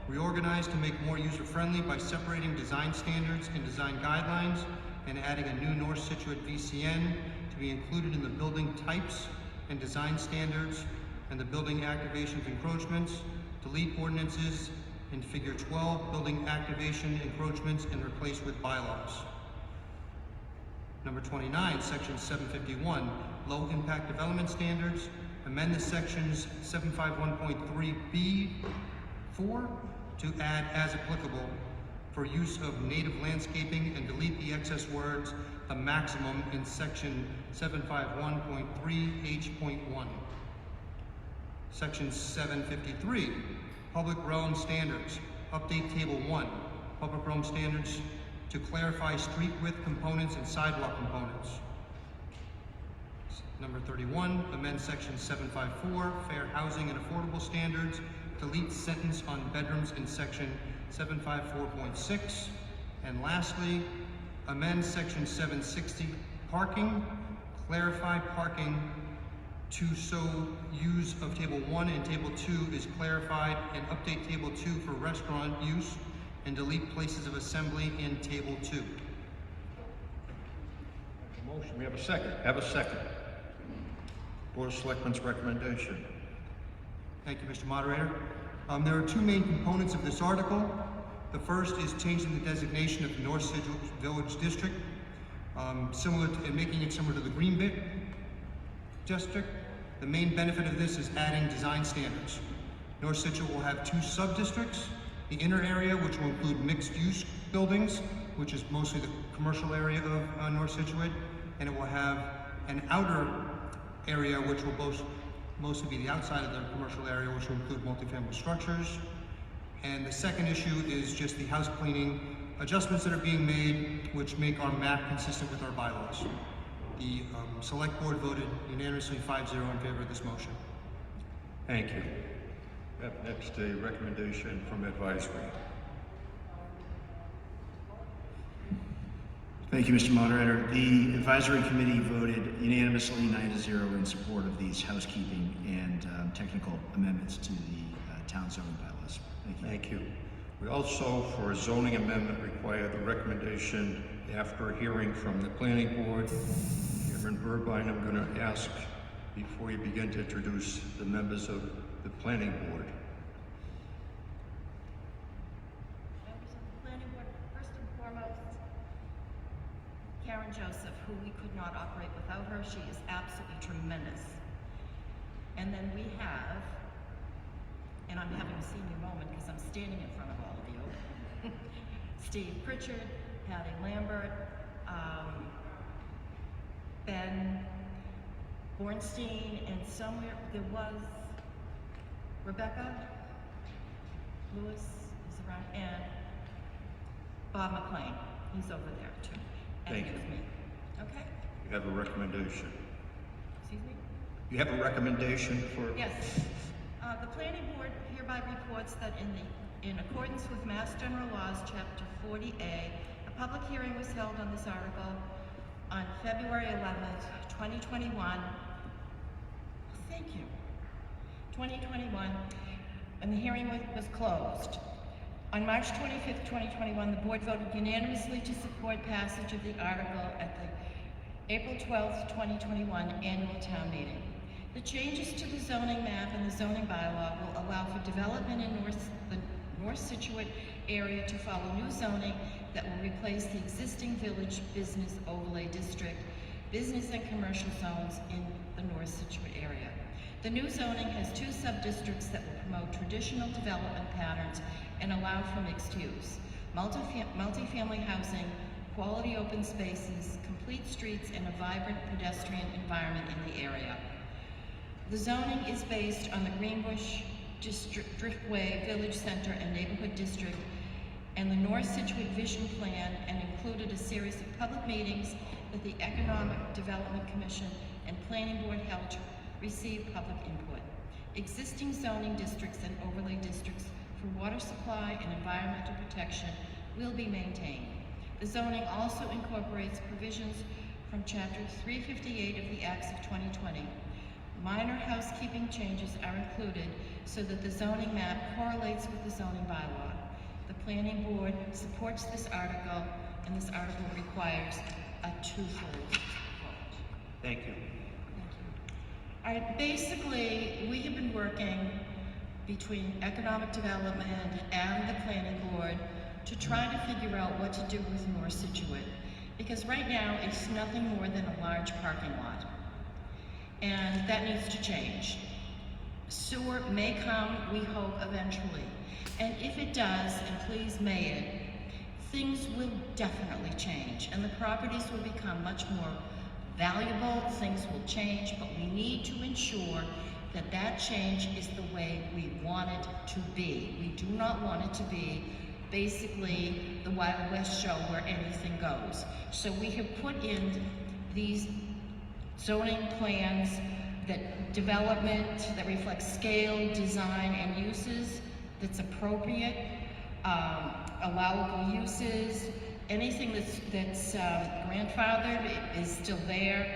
reorganized to make more user-friendly by separating design standards and design guidelines and adding a new North Scituate VCN to be included in the building types and design standards and the building activations encroachments, delete ordinances in figure 12, building activation encroachments, and replace with bylaws. Number 29, section 751, low impact development standards, amend the sections 751.3B4 to add as applicable for use of native landscaping and delete the excess words the maximum in section 751.3H.1. Section 753, public realm standards, update table 1, public realm standards to clarify street width components and sidewalk components. Number 31, amend section 754, fair housing and affordable standards, delete sentence on bedrooms in section 754.6. And lastly, amend section 760, parking, clarify parking to so use of table 1 and table 2 is clarified, and update table 2 for restaurant use, and delete places of assembly in table 2. Motion, we have a second. Have a second. Board of Selectmen's recommendation. Thank you, Mr. Moderator. There are two main components of this article. The first is changing the designation of the North Scituate Village District, making it similar to the Green Bit District. The main benefit of this is adding design standards. North Scituate will have two sub-districts, the inner area, which will include mixed-use buildings, which is mostly the commercial area of North Scituate, and it will have an outer area, which will mostly be the outside of the commercial area, which will include multifamily structures. And the second issue is just the house cleaning adjustments that are being made, which make our map consistent with our bylaws. The select board voted unanimously 5-0 in favor of this motion. Thank you. Up next, a recommendation from advisory. Thank you, Mr. Moderator. The advisory committee voted unanimously 9-0 in support of these housekeeping and technical amendments to the town zoning bylaws. Thank you. Thank you. We also, for a zoning amendment, require the recommendation after hearing from the planning board. Chairman Burbine, I'm going to ask, before you begin to introduce the members of the planning board. Members of the planning board, first and foremost, Karen Joseph, who we could not operate without her. She is absolutely tremendous. And then we have, and I'm having a senior moment because I'm standing in front of all of you, Steve Pritchard, Patty Lambert, Ben Bornstein, and somewhere there was Rebecca Lewis is around, and Bob McLean. He's over there too. And Thank you. there's me. Okay? You have a recommendation. Excuse me? You have a recommendation for? Yes. The planning board hereby reports that in accordance with Mass General Laws, Chapter 40A, a public hearing was held on this article on February 11th, 2021. Thank you. 2021, and the hearing was closed. On March 25th, 2021, the board voted unanimously to support passage of the article at the April 12th, 2021 annual town meeting. The changes to the zoning map and the zoning bylaw will allow for development in the North Scituate area to follow new zoning that will replace the existing village business overlay district, business and commercial zones in the North Scituate area. The new zoning has two sub-districts that will promote traditional development patterns and allow for mixed use, multifamily housing, quality open spaces, complete streets, and a vibrant pedestrian environment in the area. The zoning is based on the Greenbush Driftway Village Center and Neighborhood District and the North Scituate Vision Plan, and included a series of public meetings that the Economic Development Commission and Planning Board held to receive public input. Existing zoning districts and overlay districts for water supply and environmental protection will be maintained. The zoning also incorporates provisions from Chapter 358 of the Acts of 2020. Minor housekeeping changes are included so that the zoning map correlates with the zoning bylaw. The planning board supports this article, and this article requires a 2/3 vote. Thank you. All right, basically, we have been working between economic development and the planning board to try to figure out what to do with North Scituate. Because right now, it's nothing more than a large parking lot. And that needs to change. Sewer may come, we hope, eventually. And if it does, and please may it, things will definitely change. And the properties will become much more valuable, things will change, but we need to ensure that that change is the way we want it to be. We do not want it to be basically the Wild West show where anything goes. So we have put in these zoning plans that development that reflects scale, design, and uses that's appropriate, allowable uses, anything that's grandfathered is still there.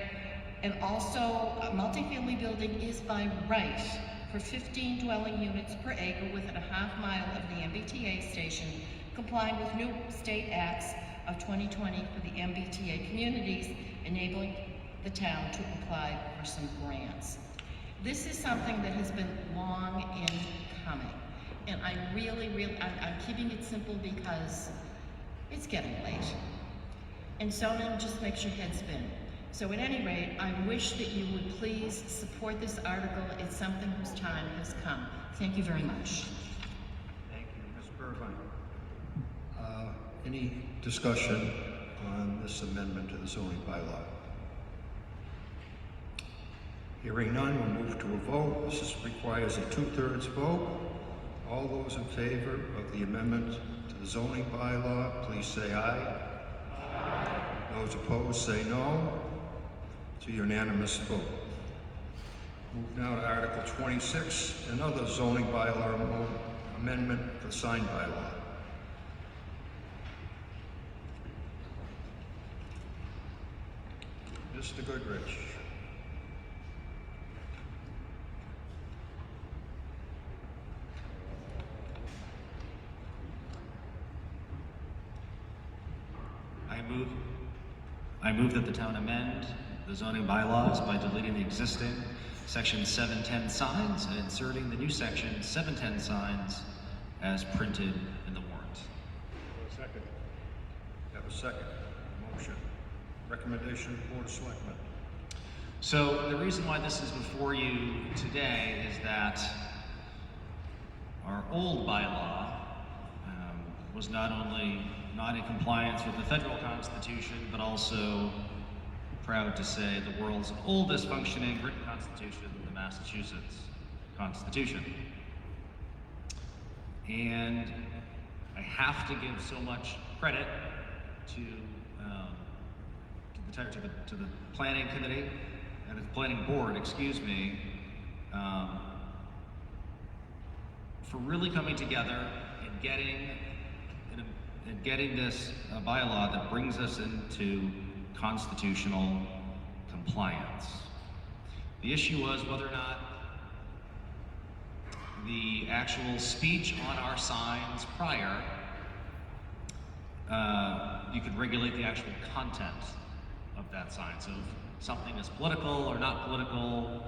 And also, a multifamily building is by right for 15 dwelling units per acre within a half-mile of the MBTA station, complying with new state acts of 2020 for the MBTA communities, enabling the town to apply for some grants. This is something that has been long in coming. And I I'm keeping it simple because it's getting late. And zoning just makes your head spin. So at any rate, I wish that you would please support this article. It's something whose time has come. Thank you very much. Thank you, Ms. Burbine. Any discussion on this amendment to the zoning bylaw? Hearing none, we'll move to a vote. This requires a 2/3 vote. All those in favor of the amendment to the zoning bylaw, please say aye. Aye. Those opposed, say no. It's a unanimous vote. Move now to Article 26, another zoning bylaw amendment for the sign bylaw. Mr. Goodrich. I move that the town amend the zoning bylaws by deleting the existing section 710 signs and inserting the new section 710 signs as printed in the warrant. Second. Have a second. Motion. Recommendation of the Board of Selectmen. So the reason why this is before you today is that our old bylaw was not only not in compliance with the federal constitution, but also, proud to say, the world's oldest functioning written constitution, the Massachusetts Constitution. And I have to give so much credit to the planning committee and the planning board, excuse me, for really coming together and getting this bylaw that brings us into constitutional compliance. The issue was whether or not the actual speech on our signs prior, you could regulate the actual content of that sign. So if something is political or not political,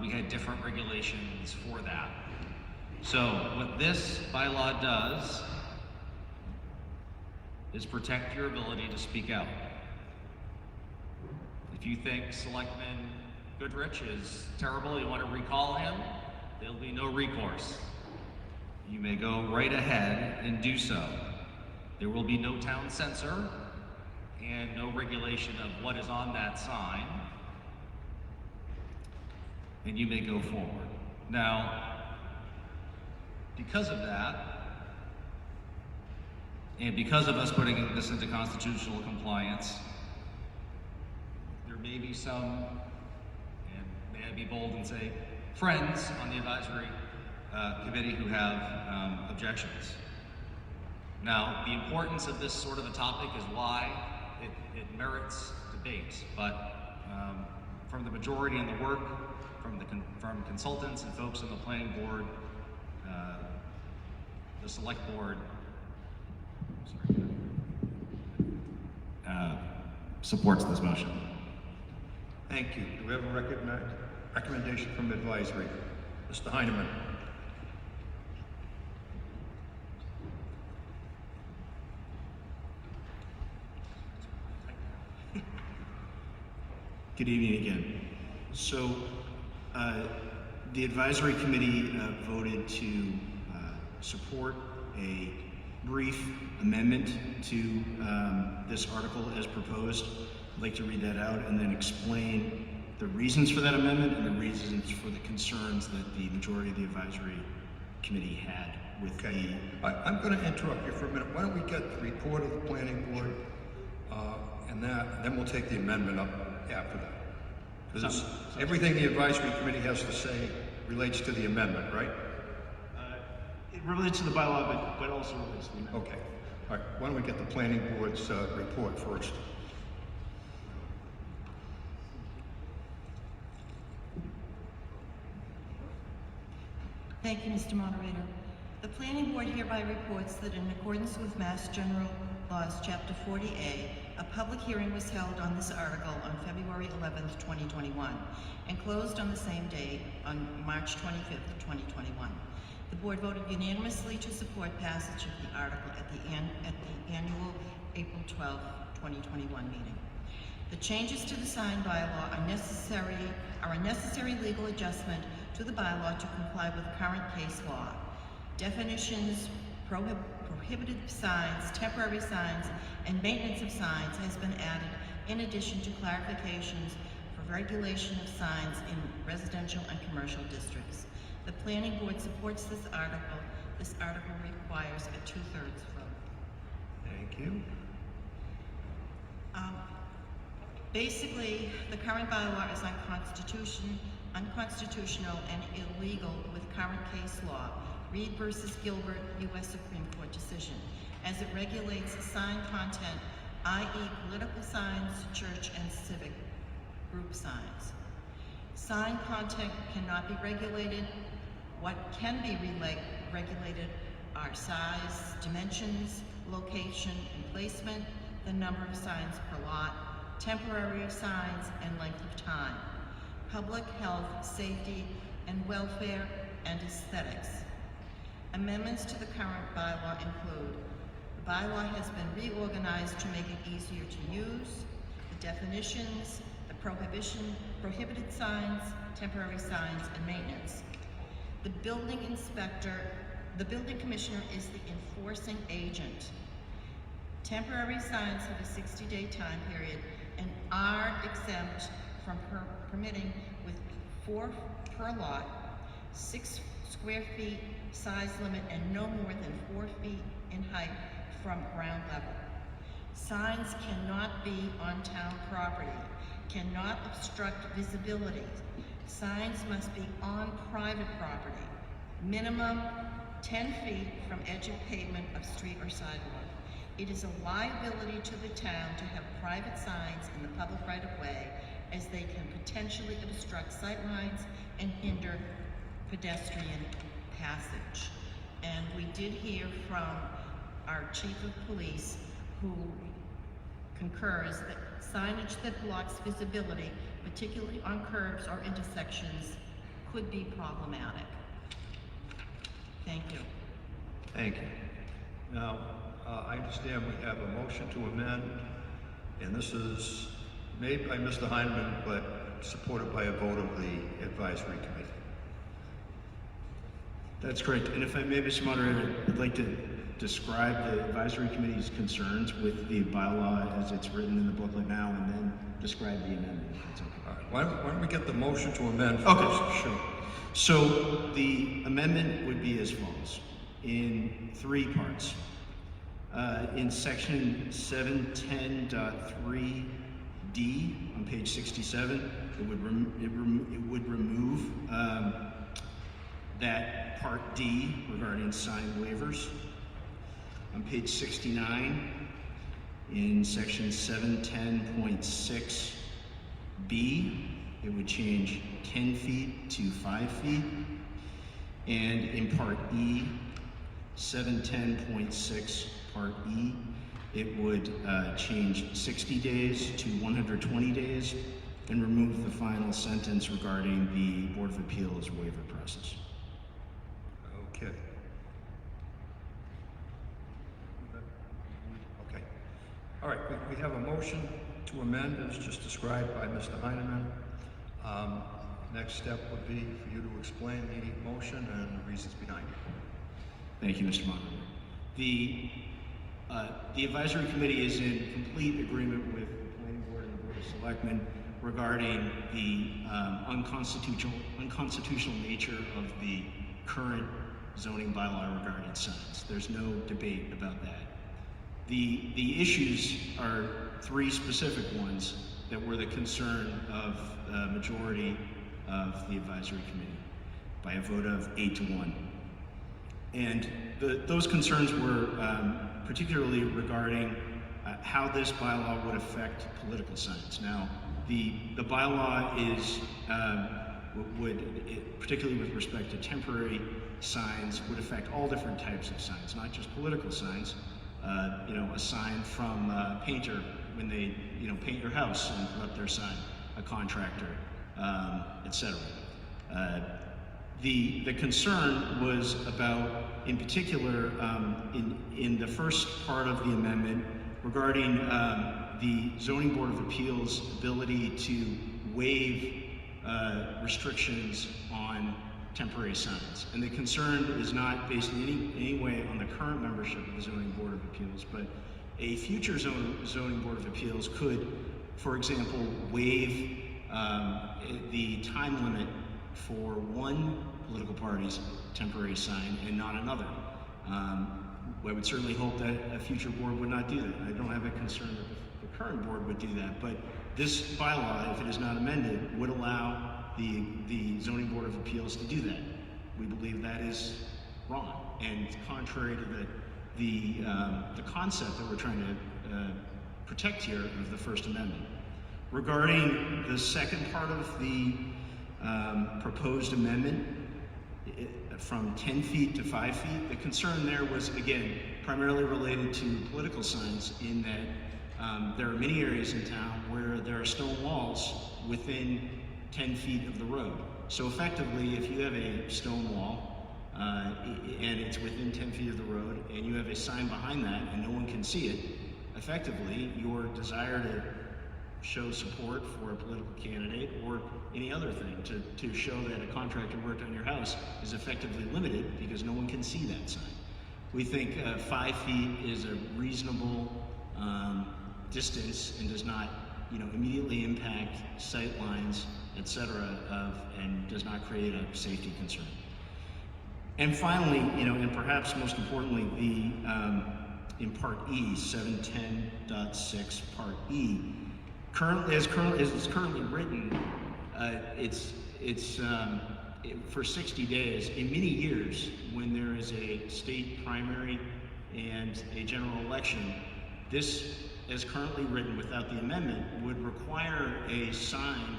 we had different regulations for that. So what this bylaw does is protect your ability to speak out. If you think Selectman Goodrich is terrible, you want to recall him, there'll be no recourse. You may go right ahead and do so. There will be no town censor and no regulation of what is on that sign, and you may go forward. Now, because of that, and because of us putting this into constitutional compliance, there may be some, and may I be bold and say, friends on the advisory committee who have objections. Now, the importance of this sort of a topic is why it merits debate, but from the majority in the work, from consultants and folks on the planning board, the select board supports this motion. Thank you. Do we have a recommendation from advisory? Mr. Heineman. Good evening again. So, the advisory committee voted to support a brief amendment to this article as proposed. I'd like to read that out and then explain the reasons for that amendment and the reasons for the concerns that the majority of the advisory committee had with the... I'm going to interrupt you for a minute. Why don't we get the report of the planning board and then we'll take the amendment up after that. Because everything the advisory committee has to say relates to the amendment, right? It relates to the bylaw, but also relates to the amendment. Okay. All right. Why don't we get the planning board's report first? Thank you, Mr. Moderator. The Planning Board hereby reports that in accordance with Mass General Laws, Chapter 40A, a public hearing was held on this article on February 11th, 2021, and closed on the same day on March 25th, 2021. The Board voted unanimously to support passage of the article at the annual April 12, 2021 meeting. The changes to the sign bylaw are a necessary legal adjustment to the bylaw to comply with current case law. Definitions, prohibited signs, temporary signs, and maintenance of signs has been added in addition to clarifications for regulation of signs in residential and commercial districts. The Planning Board supports this article. This article requires a 2/3 vote. Thank you. Basically, the current bylaw is unconstitutional and illegal with current case law, Reed versus Gilbert, U.S. Supreme Court decision, as it regulates sign content, i.e. political signs, church and civic group signs. Sign content cannot be regulated. What can be regulated are size, dimensions, location and placement, the number of signs per lot, temporary signs, and length of time, public health, safety, and welfare, and aesthetics. Amendments to the current bylaw include: the bylaw has been reorganized to make it easier to use, the definitions, the prohibited signs, temporary signs, and maintenance. The building commissioner is the enforcing agent. Temporary signs have a 60-day time period and are exempt from permitting with 4 per lot, 6 square feet size limit, and no more than 4 feet in height from ground level. Signs cannot be on town property, cannot obstruct visibility. Signs must be on private property, minimum 10 feet from edge of pavement of street or sidewalk. It is a liability to the town to have private signs in the public right-of-way, as they can potentially obstruct sight lines and hinder pedestrian passage. And we did hear from our chief of police, who concurs that signage that blocks visibility, particularly on curbs or intersections, could be problematic. Thank you. Thank you. Now, I understand we have a motion to amend, and this is made by Mr. Heineman, but supported by a vote of the advisory committee. That's correct. And if I may, Mr. Moderator, I'd like to describe the advisory committee's concerns with the bylaw as it's written in the booklet now, and then describe the amendment, if that's okay. All right. Why don't we get the motion to amend first? Okay, sure. So the amendment would be as follows, in 3 parts. In section 710.3D on page 67, it would remove that Part D regarding sign waivers. On page 69, in section 710.6B, it would change 10 feet to 5 feet. And in Part E, 710.6 Part E, it would change 60 days to 120 days and remove the final sentence regarding the Board of Appeals waiver process. Okay. Okay. All right, we have a motion to amend as just described by Mr. Heineman. Next step would be for you to explain the motion and the reasons behind it. Thank you, Mr. Moderator. The advisory committee is in complete agreement with the planning board and the board of selectmen regarding the unconstitutional nature of the current zoning bylaw regarding signs. There's no debate about that. The issues are three specific ones that were the concern of the majority of the advisory committee by a vote of 8-1. And those concerns were particularly regarding how this bylaw would affect political signs. Now, the bylaw is, particularly with respect to temporary signs, would affect all different types of signs, not just political signs. You know, a sign from a painter when they, paint your house and put up their sign, a contractor, etc. The concern was about, in particular, in the first part of the amendment regarding the Zoning Board of Appeals' ability to waive restrictions on temporary signs. And the concern is not based in any way on the current membership of the Zoning Board of Appeals, but a future Zoning Board of Appeals could, for example, waive the time limit for one political party's temporary sign and not another. I would certainly hope that a future board would not do that. I don't have a concern that the current board would do that, but this bylaw, if it is not amended, would allow the Zoning Board of Appeals to do that. We believe that is wrong and contrary to the concept that we're trying to protect here of the First Amendment. Regarding the second part of the proposed amendment, from 10 feet to 5 feet, the concern there was, again, primarily related to political signs in that there are many areas in town where there are stone walls within 10 feet of the road. So effectively, if you have a stone wall and it's within 10 feet of the road and you have a sign behind that and no one can see it, effectively your desire to show support for a political candidate or any other thing to show that a contractor worked on your house is effectively limited because no one can see that sign. We think 5 feet is a reasonable distance and does not, immediately impact sight lines, etc., and does not create a safety concern. And finally, and perhaps most importantly, in Part E, 710.6 Part E, as it's currently written, it's for 60 days. In many years, when there is a state primary and a general election, this, as currently written without the amendment, would require a sign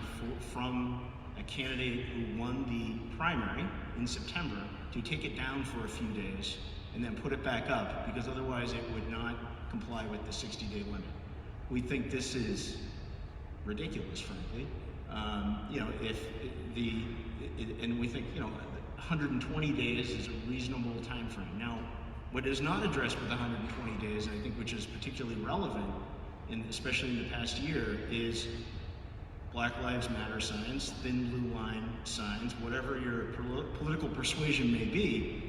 from a candidate who won the primary in September to take it down for a few days and then put it back up, because otherwise it would not comply with the 60-day limit. We think this is ridiculous, frankly. And we think, 120 days is a reasonable time frame. Now, what is not addressed with 120 days, I think, which is particularly relevant, especially in the past year, is Black Lives Matter signs, thin blue line signs, whatever your political persuasion may be.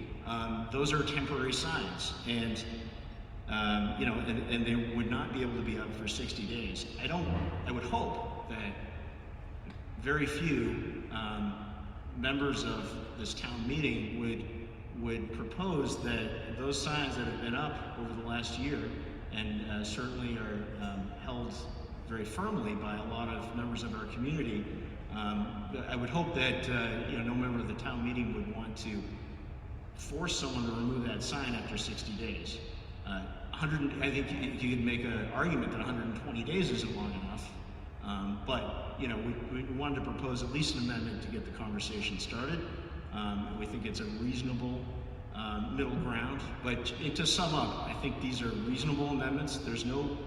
Those are temporary signs, and and they would not be able to be up for 60 days. I would hope that very few members of this town meeting would propose that those signs that have been up over the last year and certainly are held very firmly by a lot of members of our community I would hope that no member of the town meeting would want to force someone to remove that sign after 60 days. I think you could make an argument that 120 days isn't long enough, but we wanted to propose at least an amendment to get the conversation started. And we think it's a reasonable middle ground. But to sum up, I think these are reasonable amendments. There's no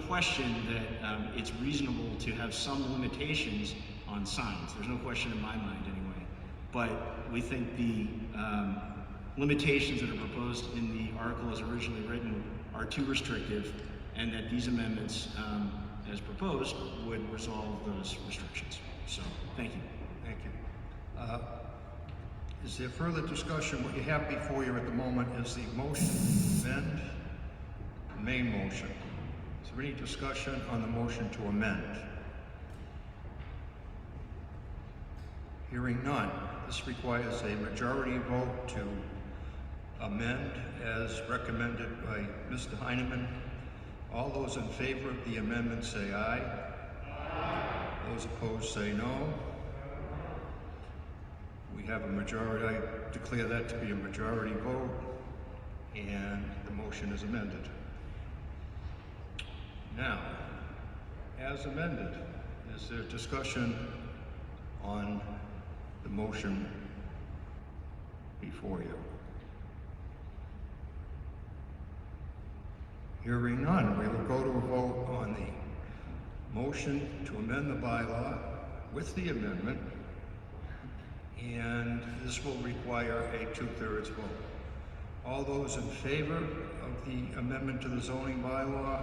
question that it's reasonable to have some limitations on signs. There's no question in my mind anyway. But we think the limitations that are proposed in the article as originally written are too restrictive, and that these amendments, as proposed, would resolve those restrictions. So, thank you. Thank you. Is there further discussion? What you have before you at the moment is the motion to amend, the main motion. Is there any discussion on the motion to amend? Hearing none, this requires a majority vote to amend as recommended by Mr. Heineman. All those in favor of the amendment say aye. Aye. Those opposed say no. We have a majority. I declare that to be a majority vote, and the motion is amended. Now, as amended, is there discussion on the motion before you? Hearing none, we will go to a vote on the motion to amend the bylaw with the amendment, and this will require a 2/3 vote. All those in favor of the amendment to the zoning bylaw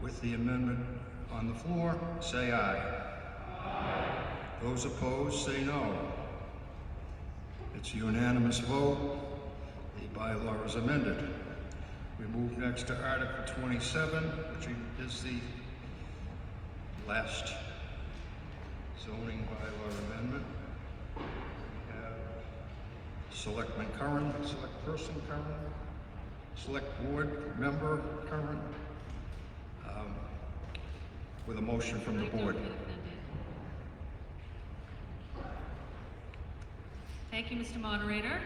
with the amendment on the floor, say aye. Aye. Those opposed, say no. It's a unanimous vote. The bylaw is amended. We move next to Article 27, which is the last zoning bylaw amendment. We have Selectman Curran, Select Person Curran, Select Board Member Curran, with a motion from the board. Thank you, Mr. Moderator.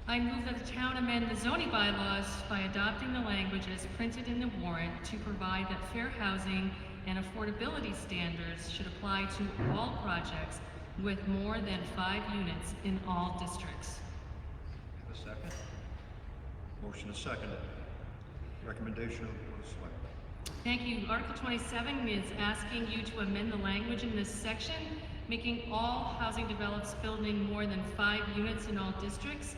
I move that the town amend the zoning bylaws by adopting the language as printed in the warrant to provide that fair housing and affordability standards should apply to all projects with more than 5 units in all districts. Have a second? Motion is seconded. Recommendation of the Board of Selectmen. Thank you. Article 27 is asking you to amend the language in this section, making all housing develops building more than 5 units in all districts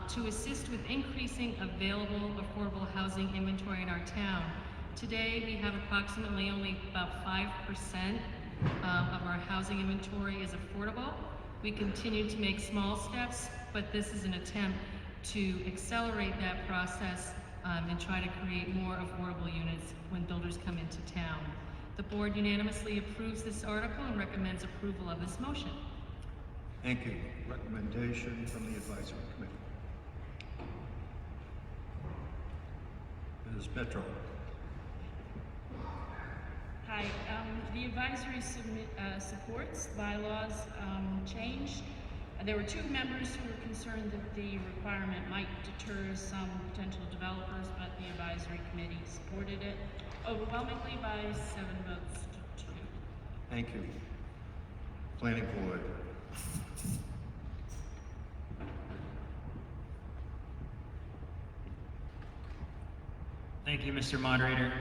to assist with increasing available affordable housing inventory in our town. Today, we have approximately only about 5% of our housing inventory is affordable. We continue to make small steps, but this is an attempt to accelerate that process and try to create more affordable units when builders come into town. The board unanimously approves this article and recommends approval of this motion. Thank you. Recommendation from the advisory committee. Ms. Petro. Hi, the advisory supports bylaws change. There were 2 members who were concerned that the requirement might deter some potential developers, but the advisory committee supported it overwhelmingly by 7 votes to 2. Thank you. Planning board. Thank you, Mr. Moderator.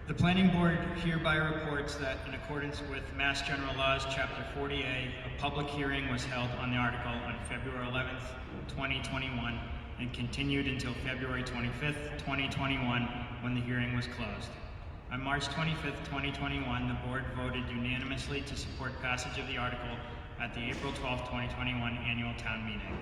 The Planning Board hereby reports that in accordance with Mass General Laws, Chapter 40A, a public hearing was held on the article on February 11th, 2021, and continued until February 25th, 2021, when the hearing was closed. On March 25th, 2021, the Board voted unanimously to support passage of the article at the April 12th, 2021 annual town meeting.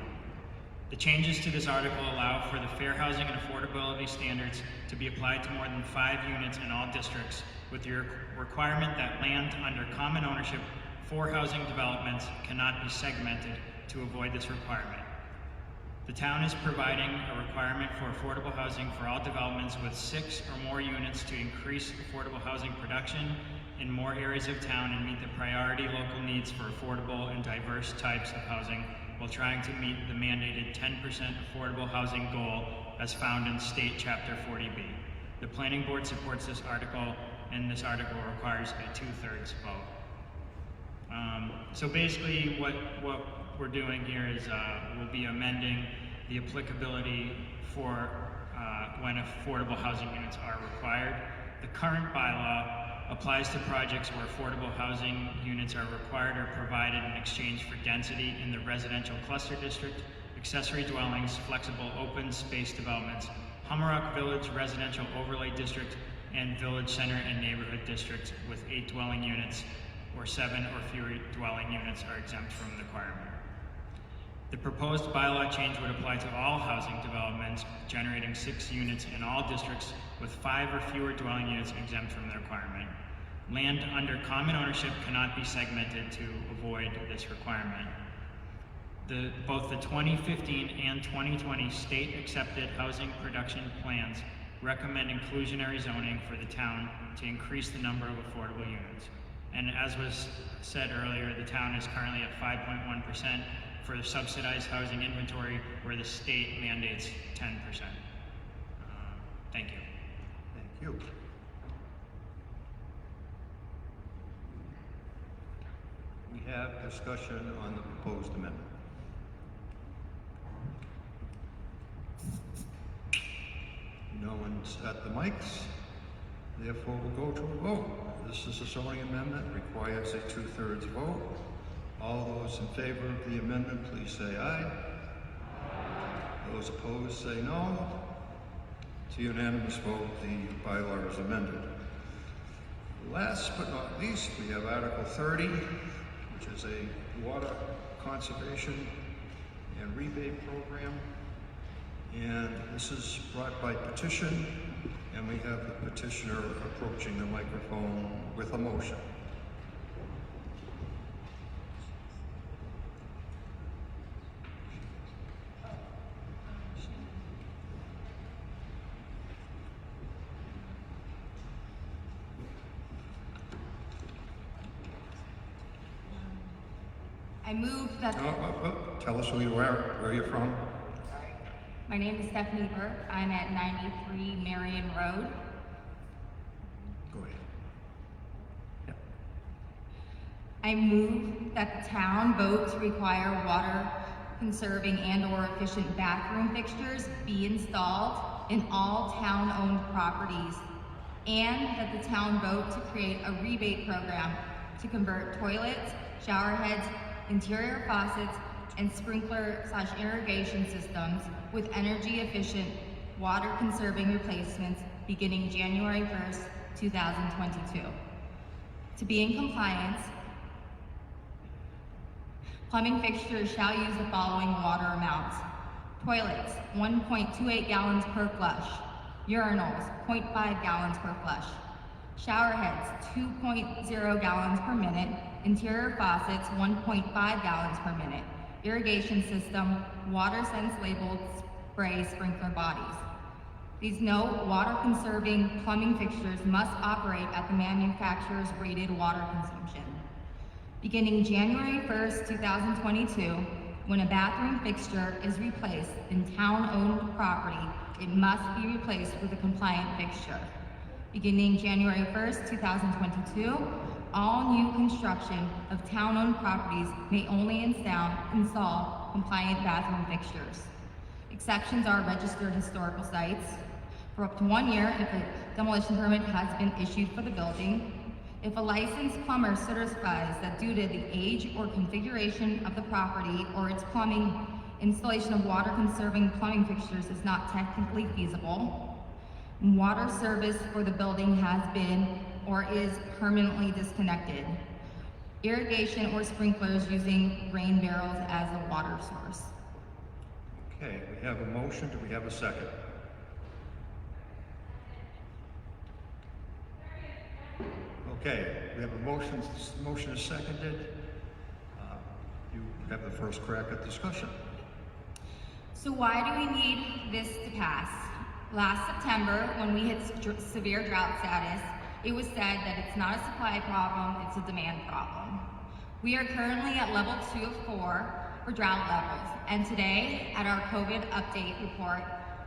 The changes to this article allow for the fair housing and affordability standards to be applied to more than 5 units in all districts, with the requirement that land under common ownership for housing developments cannot be segmented to avoid this requirement. The town is providing a requirement for affordable housing for all developments with 6 or more units to increase affordable housing production in more areas of town and meet the priority local needs for affordable and diverse types of housing while trying to meet the mandated 10% affordable housing goal as found in State Chapter 40B. The Planning Board supports this article, and this article requires a 2/3 vote. So basically what we're doing here is we'll be amending the applicability for when affordable housing units are required. The current bylaw applies to projects where affordable housing units are required or provided in exchange for density in the residential cluster district, accessory dwellings, flexible open space developments, Hummerock Village Residential Overlay District, and Village Center and Neighborhood District with 8 dwelling units or 7 or fewer dwelling units are exempt from the requirement. The proposed bylaw change would apply to all housing developments generating 6 units in all districts with 5 or fewer dwelling units exempt from the requirement. Land under common ownership cannot be segmented to avoid this requirement. Both the 2015 and 2020 state-accepted housing production plans recommend inclusionary zoning for the town to increase the number of affordable units. And as was said earlier, the town is currently at 5.1% for the subsidized housing inventory, where the state mandates 10%. Thank you. Thank you. We have discussion on the proposed amendment. No one's at the mics, therefore we'll go to a vote. This is a zoning amendment, requires a 2/3 vote. All those in favor of the amendment, please say aye. Those opposed, say no. It's a unanimous vote, the bylaw is amended. Last but not least, we have Article 30, which is a water conservation and rebate program. And this is brought by petition, and we have the petitioner approaching the microphone with a motion. I move that... Tell us who you are, where you're from. My name is Stephanie Burke. I'm at 93 Marion Road. Go ahead. Yeah. I move that the town vote to require water conserving and/or efficient bathroom fixtures be installed in all town-owned properties, and that the town vote to create a rebate program to convert toilets, shower heads, interior faucets, and sprinkler/irrigation systems with energy-efficient, water-conserving replacements beginning January 1st, 2022. To be in compliance, plumbing fixtures shall use the following water amounts. Toilets, 1.28 gallons per flush. Urinals, 0.5 gallons per flush. Shower heads, 2.0 gallons per minute. Interior faucets, 1.5 gallons per minute. Irrigation system, water sense labeled spray sprinkler bodies. These water conserving plumbing fixtures must operate at the manufacturer's rated water consumption. Beginning January 1st, 2022, when a bathroom fixture is replaced in town-owned property, it must be replaced with a compliant fixture. Beginning January 1st, 2022, all new construction of town-owned properties may only install compliant bathroom fixtures. Exceptions are registered historical sites for up to 1 year if a demolition permit has been issued for the building. If a licensed plumber certifies that due to the age or configuration of the property or its plumbing, installation of water-conserving plumbing fixtures is not technically feasible. Water service for the building has been or is permanently disconnected. Irrigation or sprinklers using rain barrels as a water source. Okay, we have a motion. Do we have a second? Okay, we have a motion. The motion is seconded. You have the first crack at discussion. So why do we need this to pass? Last September, when we hit severe drought status, it was said that it's not a supply problem, it's a demand problem. We are currently at level 2 of 4 for drought levels, and today, at our COVID update report,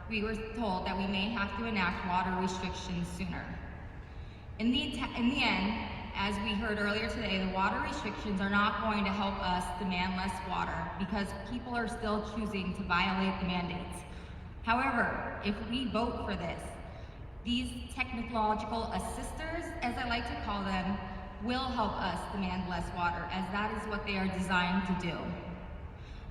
we were told that we may have to enact water restrictions sooner. In the end, as we heard earlier today, the water restrictions are not going to help us demand less water because people are still choosing to violate the mandates. However, if we vote for this, these technological assisters, as I like to call them, will help us demand less water, as that is what they are designed to do.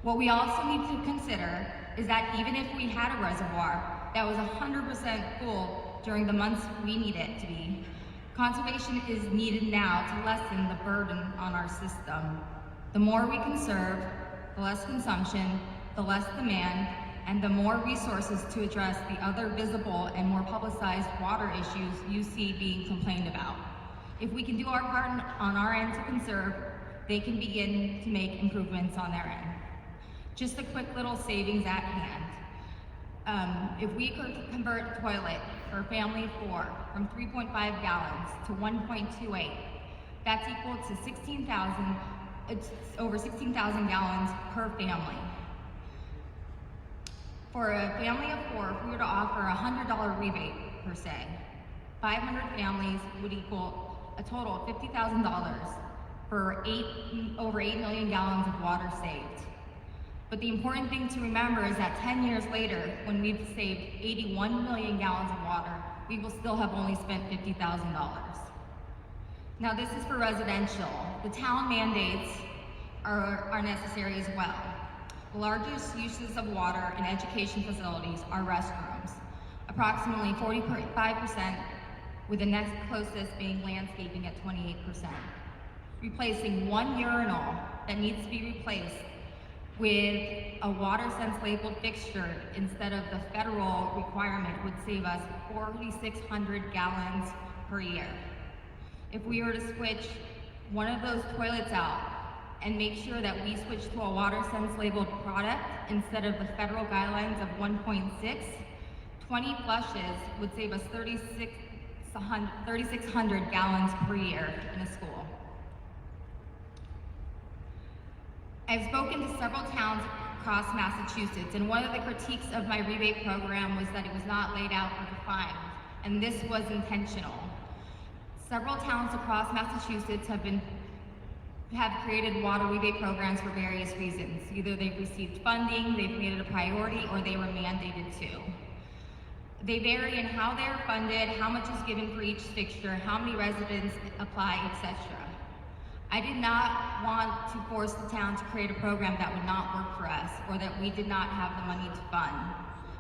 What we also need to consider is that even if we had a reservoir that was 100% full during the months we need it to be, conservation is needed now to lessen the burden on our system. The more we conserve, the less consumption, the less demand, and the more resources to address the other visible and more publicized water issues you see being complained about. If we can do our part on our end to conserve, they can begin to make improvements on their end. Just a quick little savings at hand. If we could convert a toilet for a family of 4 from 3.5 gallons to 1.28, that's equal to it's over 16,000 gallons per family. For a family of 4, if we were to offer a $100 rebate per se, 500 families would equal a total of $50,000 for over 8 million gallons of water saved. But the important thing to remember is that 10 years later, when we've saved 81 million gallons of water, we will still have only spent $50,000. Now this is for residential. The town mandates are necessary as well. The largest uses of water in education facilities are restrooms, approximately 45%, with the next closest being landscaping at 28%. Replacing one urinal that needs to be replaced with a water sense labeled fixture instead of the federal requirement would save us 4,600 gallons per year. If we were to switch one of those toilets out and make sure that we switch to a water sense labeled product instead of the federal guidelines of 1.6, 20 flushes would save us 3,600 gallons per year in a school. I've spoken to several towns across Massachusetts, and one of the critiques of my rebate program was that it was not laid out or defined, and this was intentional. Several towns across Massachusetts have created water rebate programs for various reasons. Either they've received funding, they've made it a priority, or they were mandated to. They vary in how they're funded, how much is given for each fixture, how many residents apply, etc. I did not want to force the town to create a program that would not work for us or that we did not have the money to fund.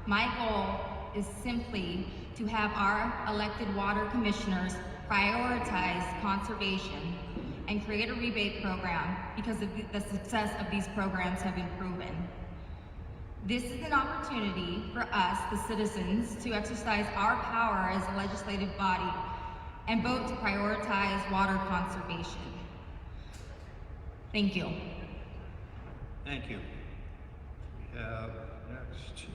My goal is simply to have our elected water commissioners prioritize conservation and create a rebate program because of the success of these programs have been proven. This is an opportunity for us, the citizens, to exercise our power as a legislative body and vote to prioritize water conservation. Thank you. Thank you. We have next.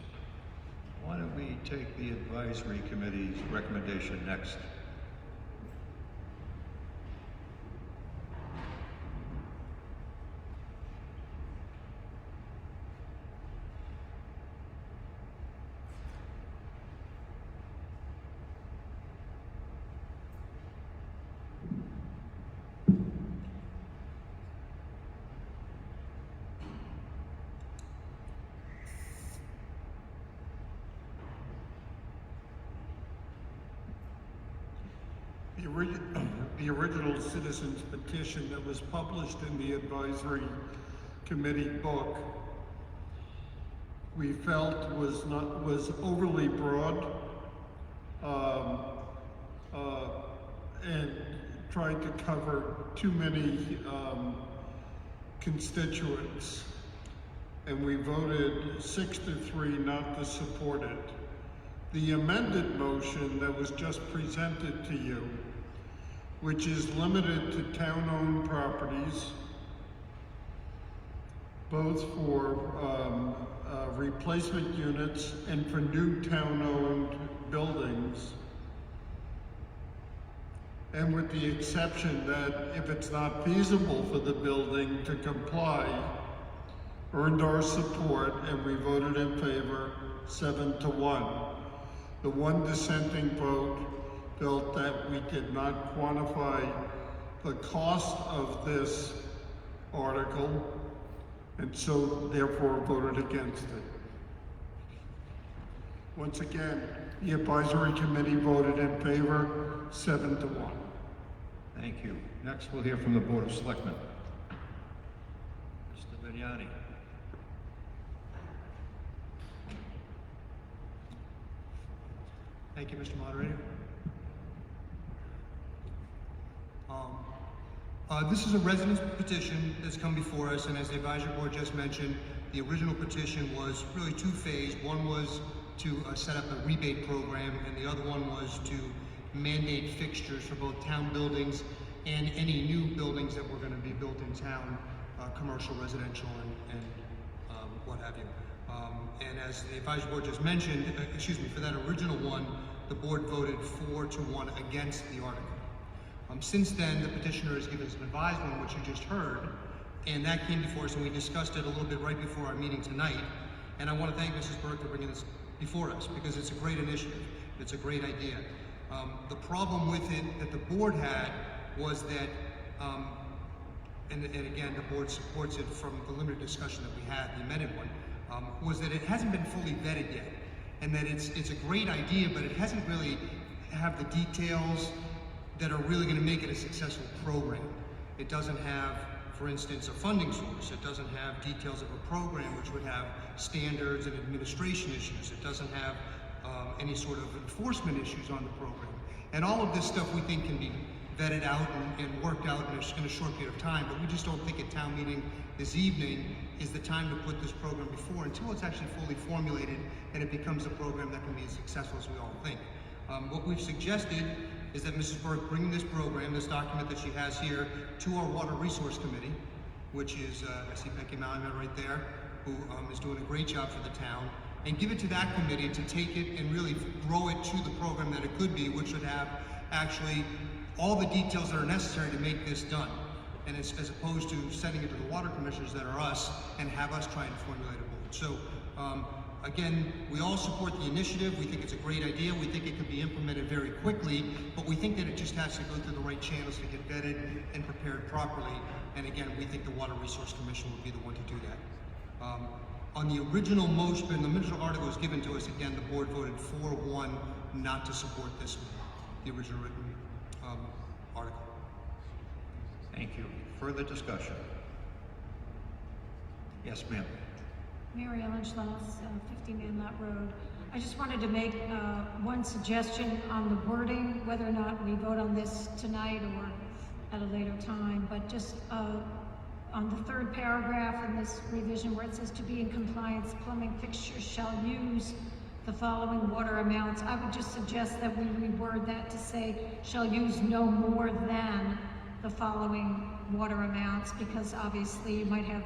Why don't we take the advisory committee's recommendation next? The original citizens petition that was published in the advisory committee book, we felt was overly broad and tried to cover too many constituents, and we voted 6-3 not to support it. The amended motion that was just presented to you, which is limited to town-owned properties, both for replacement units and for new town-owned buildings, and with the exception that if it's not feasible for the building to comply, earned our support, and we voted in favor 7-1. The one dissenting vote felt that we did not quantify the cost of this article, and so therefore voted against it. Once again, the advisory committee voted in favor 7-1. Thank you. Next, we'll hear from the Board of Selectmen. Mr. Vignani. Thank you, Mr. Moderator. This is a residence petition that's come before us, and as the advisory board just mentioned, the original petition was really two-phased. One was to set up a rebate program, and the other one was to mandate fixtures for both town buildings and any new buildings that were going to be built in town, commercial, residential, and what have you. And as the advisory board just mentioned, for that original one, the board voted 4-1 against the article. Since then, the petitioner has given us an revised one, which you just heard, and that came before us, and we discussed it a little bit right before our meeting tonight. And I want to thank Mrs. Burke for bringing this before us, because it's a great initiative. It's a great idea. The problem with it that the board had was that, and again, the board supports it from the limited discussion that we had, the amended one, was that it hasn't been fully vetted yet, and that it's a great idea, but it hasn't really have the details that are really going to make it a successful program. It doesn't have, for instance, a funding source. It doesn't have details of a program which would have standards and administration issues. It doesn't have any sort of enforcement issues on the program. And all of this stuff we think can be vetted out and worked out in a short period of time, but we just don't think at town meeting this evening is the time to put this program before until it's actually fully formulated and it becomes a program that can be as successful as we all think. What we've suggested is that Mrs. Burke bring this program, this document that she has here, to our Water Resource Committee, which is, I see Becky Malamet right there, who is doing a great job for the town, and give it to that committee to take it and really grow it to the program that it could be, which would have actually all the details that are necessary to make this done. And as opposed to sending it to the water commissioners that are us and have us try and formulate a board. So again, we all support the initiative. We think it's a great idea. We think it could be implemented very quickly, but we think that it just has to go through the right channels to get vetted and prepared properly. And again, we think the Water Resource Commission would be the one to do that. On the original motion, when the original article was given to us, again, the board voted 4-1 not to support this one, the original written article. Thank you. Further discussion? Yes, ma'am. Mary Ellen Schloss, 50 Manlot Road. I just wanted to make one suggestion on the wording, whether or not we vote on this tonight or at a later time, but just on the third paragraph in this revision where it says to be in compliance, plumbing fixtures shall use the following water amounts. I would just suggest that we reword that to say shall use no more than the following water amounts, because obviously you might have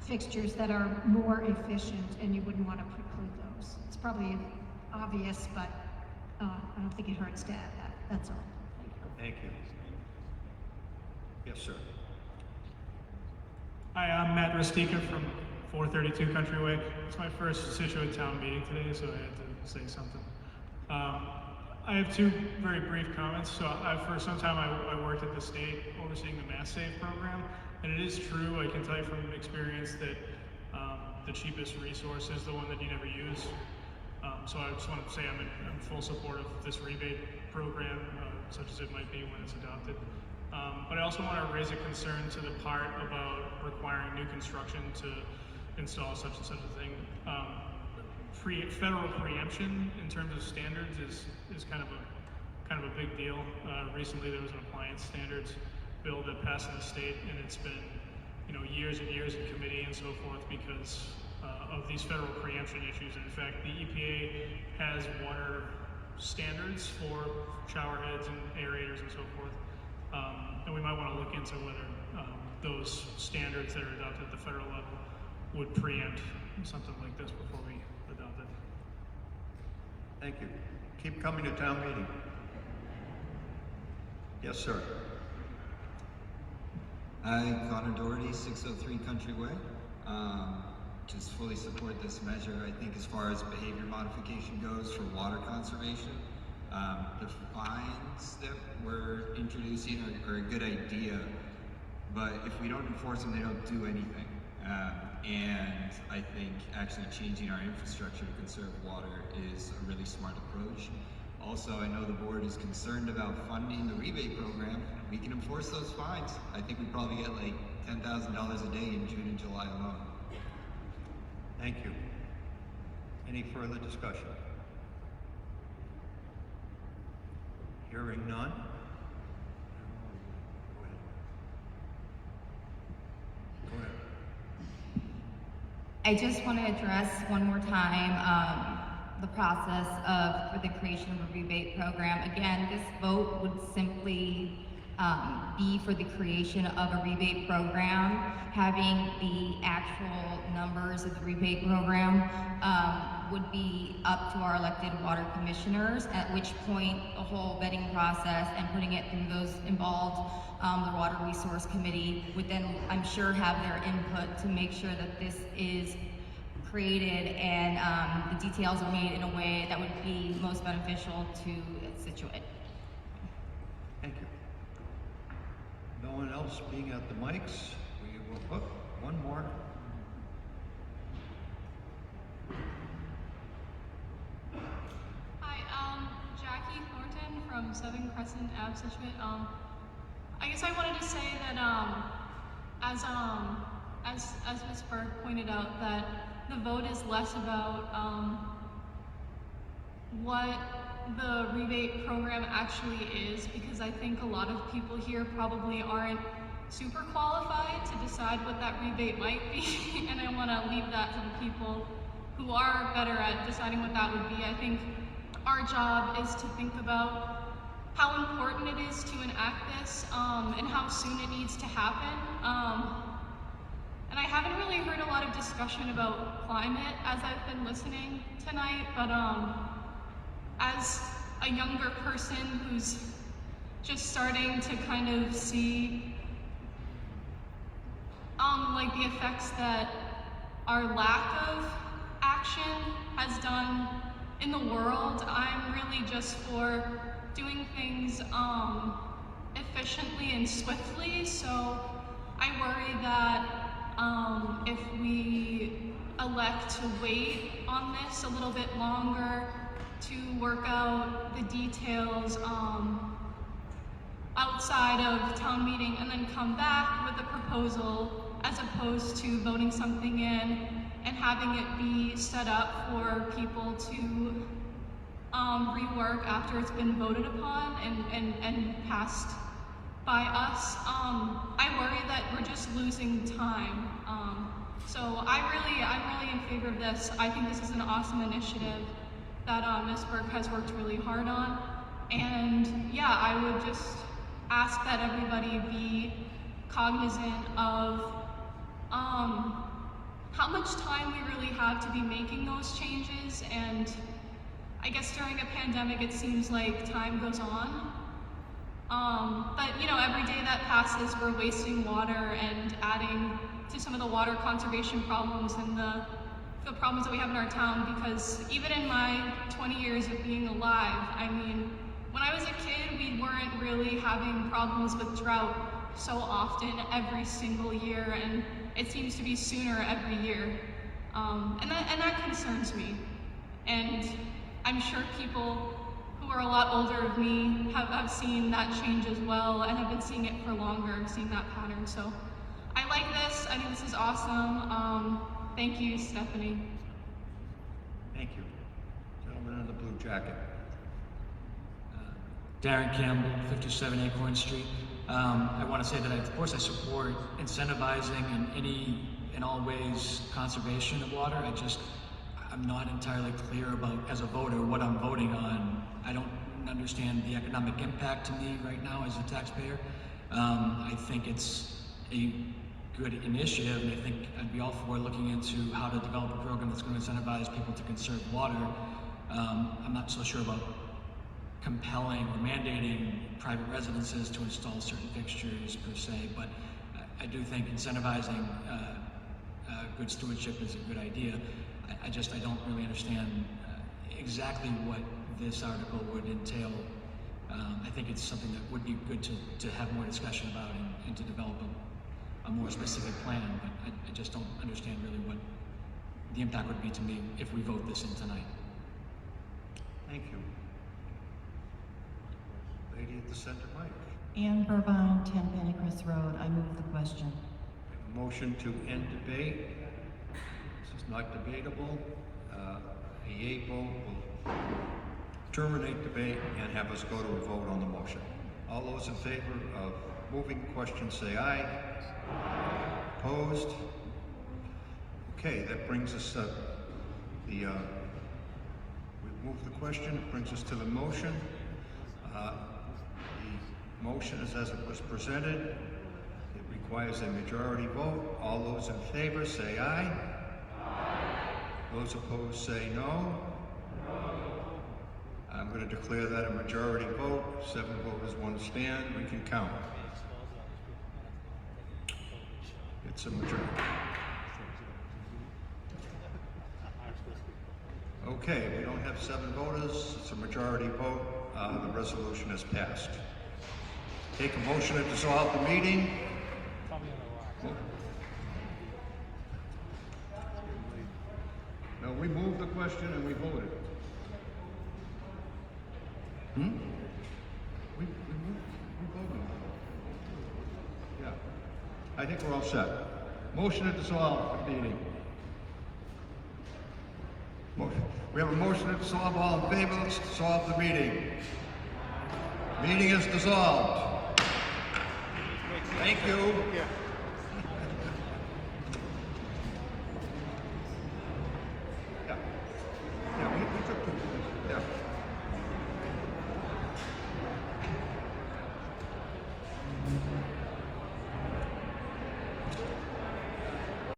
fixtures that are more efficient and you wouldn't want to preclude those. It's probably obvious, but I don't think it hurts to add that. That's all. Thank you. Yes, sir. Hi, I'm Matt Rustica from 432 Country Way. It's my first Scituate town meeting today, so I had to say something. I have two very brief comments. So for some time I worked at the state overseeing the Mass Save program, and it is true, I can tell you from experience that the cheapest resource is the one that you never use. So I just want to say I'm in full support of this rebate program, such as it might be when it's adopted. But I also want to raise a concern to the part about requiring new construction to install such and such a thing. Federal preemption in terms of standards is kind of a big deal. Recently there was an appliance standards bill that passed in the state, and it's been years and years in committee and so forth because of these federal preemption issues. And in fact, the EPA has water standards for shower heads and aerators and so forth. And we might want to look into whether those standards that are adopted at the federal level would preempt something like this before we adopt it. Thank you. Keep coming to town meeting. Yes, sir. Hi, Connor Doherty, 603 Country Way. Just fully support this measure. I think as far as behavior modification goes for water conservation, the fines that we're introducing are a good idea, but if we don't enforce them, they don't do anything. And I think actually changing our infrastructure to conserve water is a really smart approach. Also, I know the board is concerned about funding the rebate program. We can enforce those fines. I think we probably get like $10,000 a day in June and July alone. Thank you. Any further discussion? Hearing none. Go ahead. I just want to address one more time the process for the creation of a rebate program. Again, this vote would simply be for the creation of a rebate program. Having the actual numbers of the rebate program would be up to our elected water commissioners, at which point the whole vetting process and putting it through those involved, the Water Resource Committee would then, I'm sure, have their input to make sure that this is created and the details are made in a way that would be most beneficial to Scituate. Thank you. No one else being at the mics, we will, one more. Hi, Jackie Thornton from 7 Crescent Ave, Scituate. I guess I wanted to say that as Ms. Berg pointed out, that the vote is less about what the rebate program actually is, because I think a lot of people here probably aren't super qualified to decide what that rebate might be, and I want to leave that to the people who are better at deciding what that would be. I think our job is to think about how important it is to enact this and how soon it needs to happen. And I haven't really heard a lot of discussion about climate as I've been listening tonight, but as a younger person who's just starting to kind of see like the effects that our lack of action has done in the world, I'm really just for doing things efficiently and swiftly. So I worry that if we elect to wait on this a little bit longer to work out the details outside of town meeting and then come back with a proposal as opposed to voting something in and having it be set up for people to rework after it's been voted upon and passed by us. I worry that we're just losing time. So I'm really in favor of this. I think this is an awesome initiative that Ms. Burke has worked really hard on. And yeah, I would just ask that everybody be cognizant of how much time we really have to be making those changes. And I guess during a pandemic, it seems like time goes on. But you know, every day that passes, we're wasting water and adding to some of the water conservation problems and the problems that we have in our town, because even in my 20 years of being alive, I mean, when I was a kid, we weren't really having problems with drought so often every single year, and it seems to be sooner every year. And that concerns me. And I'm sure people who are a lot older than me have seen that change as well and have been seeing it for longer, seeing that pattern. So I like this. I think this is awesome. Thank you, Stephanie. Thank you. Gentleman in the blue jacket. Darren Campbell, 57 Acorn Street. I want to say that of course I support incentivizing in all ways conservation of water. I'm not entirely clear about, as a voter, what I'm voting on. I don't understand the economic impact to me right now as a taxpayer. I think it's a good initiative, and I think I'd be all for looking into how to develop a program that's going to incentivize people to conserve water. I'm not so sure about compelling or mandating private residences to install certain fixtures per se, but I do think incentivizing good stewardship is a good idea. I don't really understand exactly what this article would entail. I think it's something that would be good to have more discussion about and to develop a more specific plan, but I just don't understand really what the impact would be to me if we vote this in tonight. Thank you. Lady at the center mic. Ann Burbine, 10 Pennycrest Road. I move the question. Motion to end debate. This is not debatable. The yea vote will terminate debate and have us go to a vote on the motion. All those in favor of moving the question say aye. Opposed? Okay, that brings us we've moved the question. It brings us to the motion. The motion is as it was presented. It requires a majority vote. All those in favor say aye. Those opposed say no. I'm going to declare that a majority vote. 7 voters, 1 stand. We can count. It's a majority. Okay, we don't have 7 voters. It's a majority vote. The resolution is passed. Take a motion to dissolve the meeting. No, we moved the question and we voted. We voted. Yeah. I think we're all set. Motion to dissolve the meeting. We have a motion to dissolve. All in favor, let's dissolve the meeting. Meeting is dissolved. Thank you.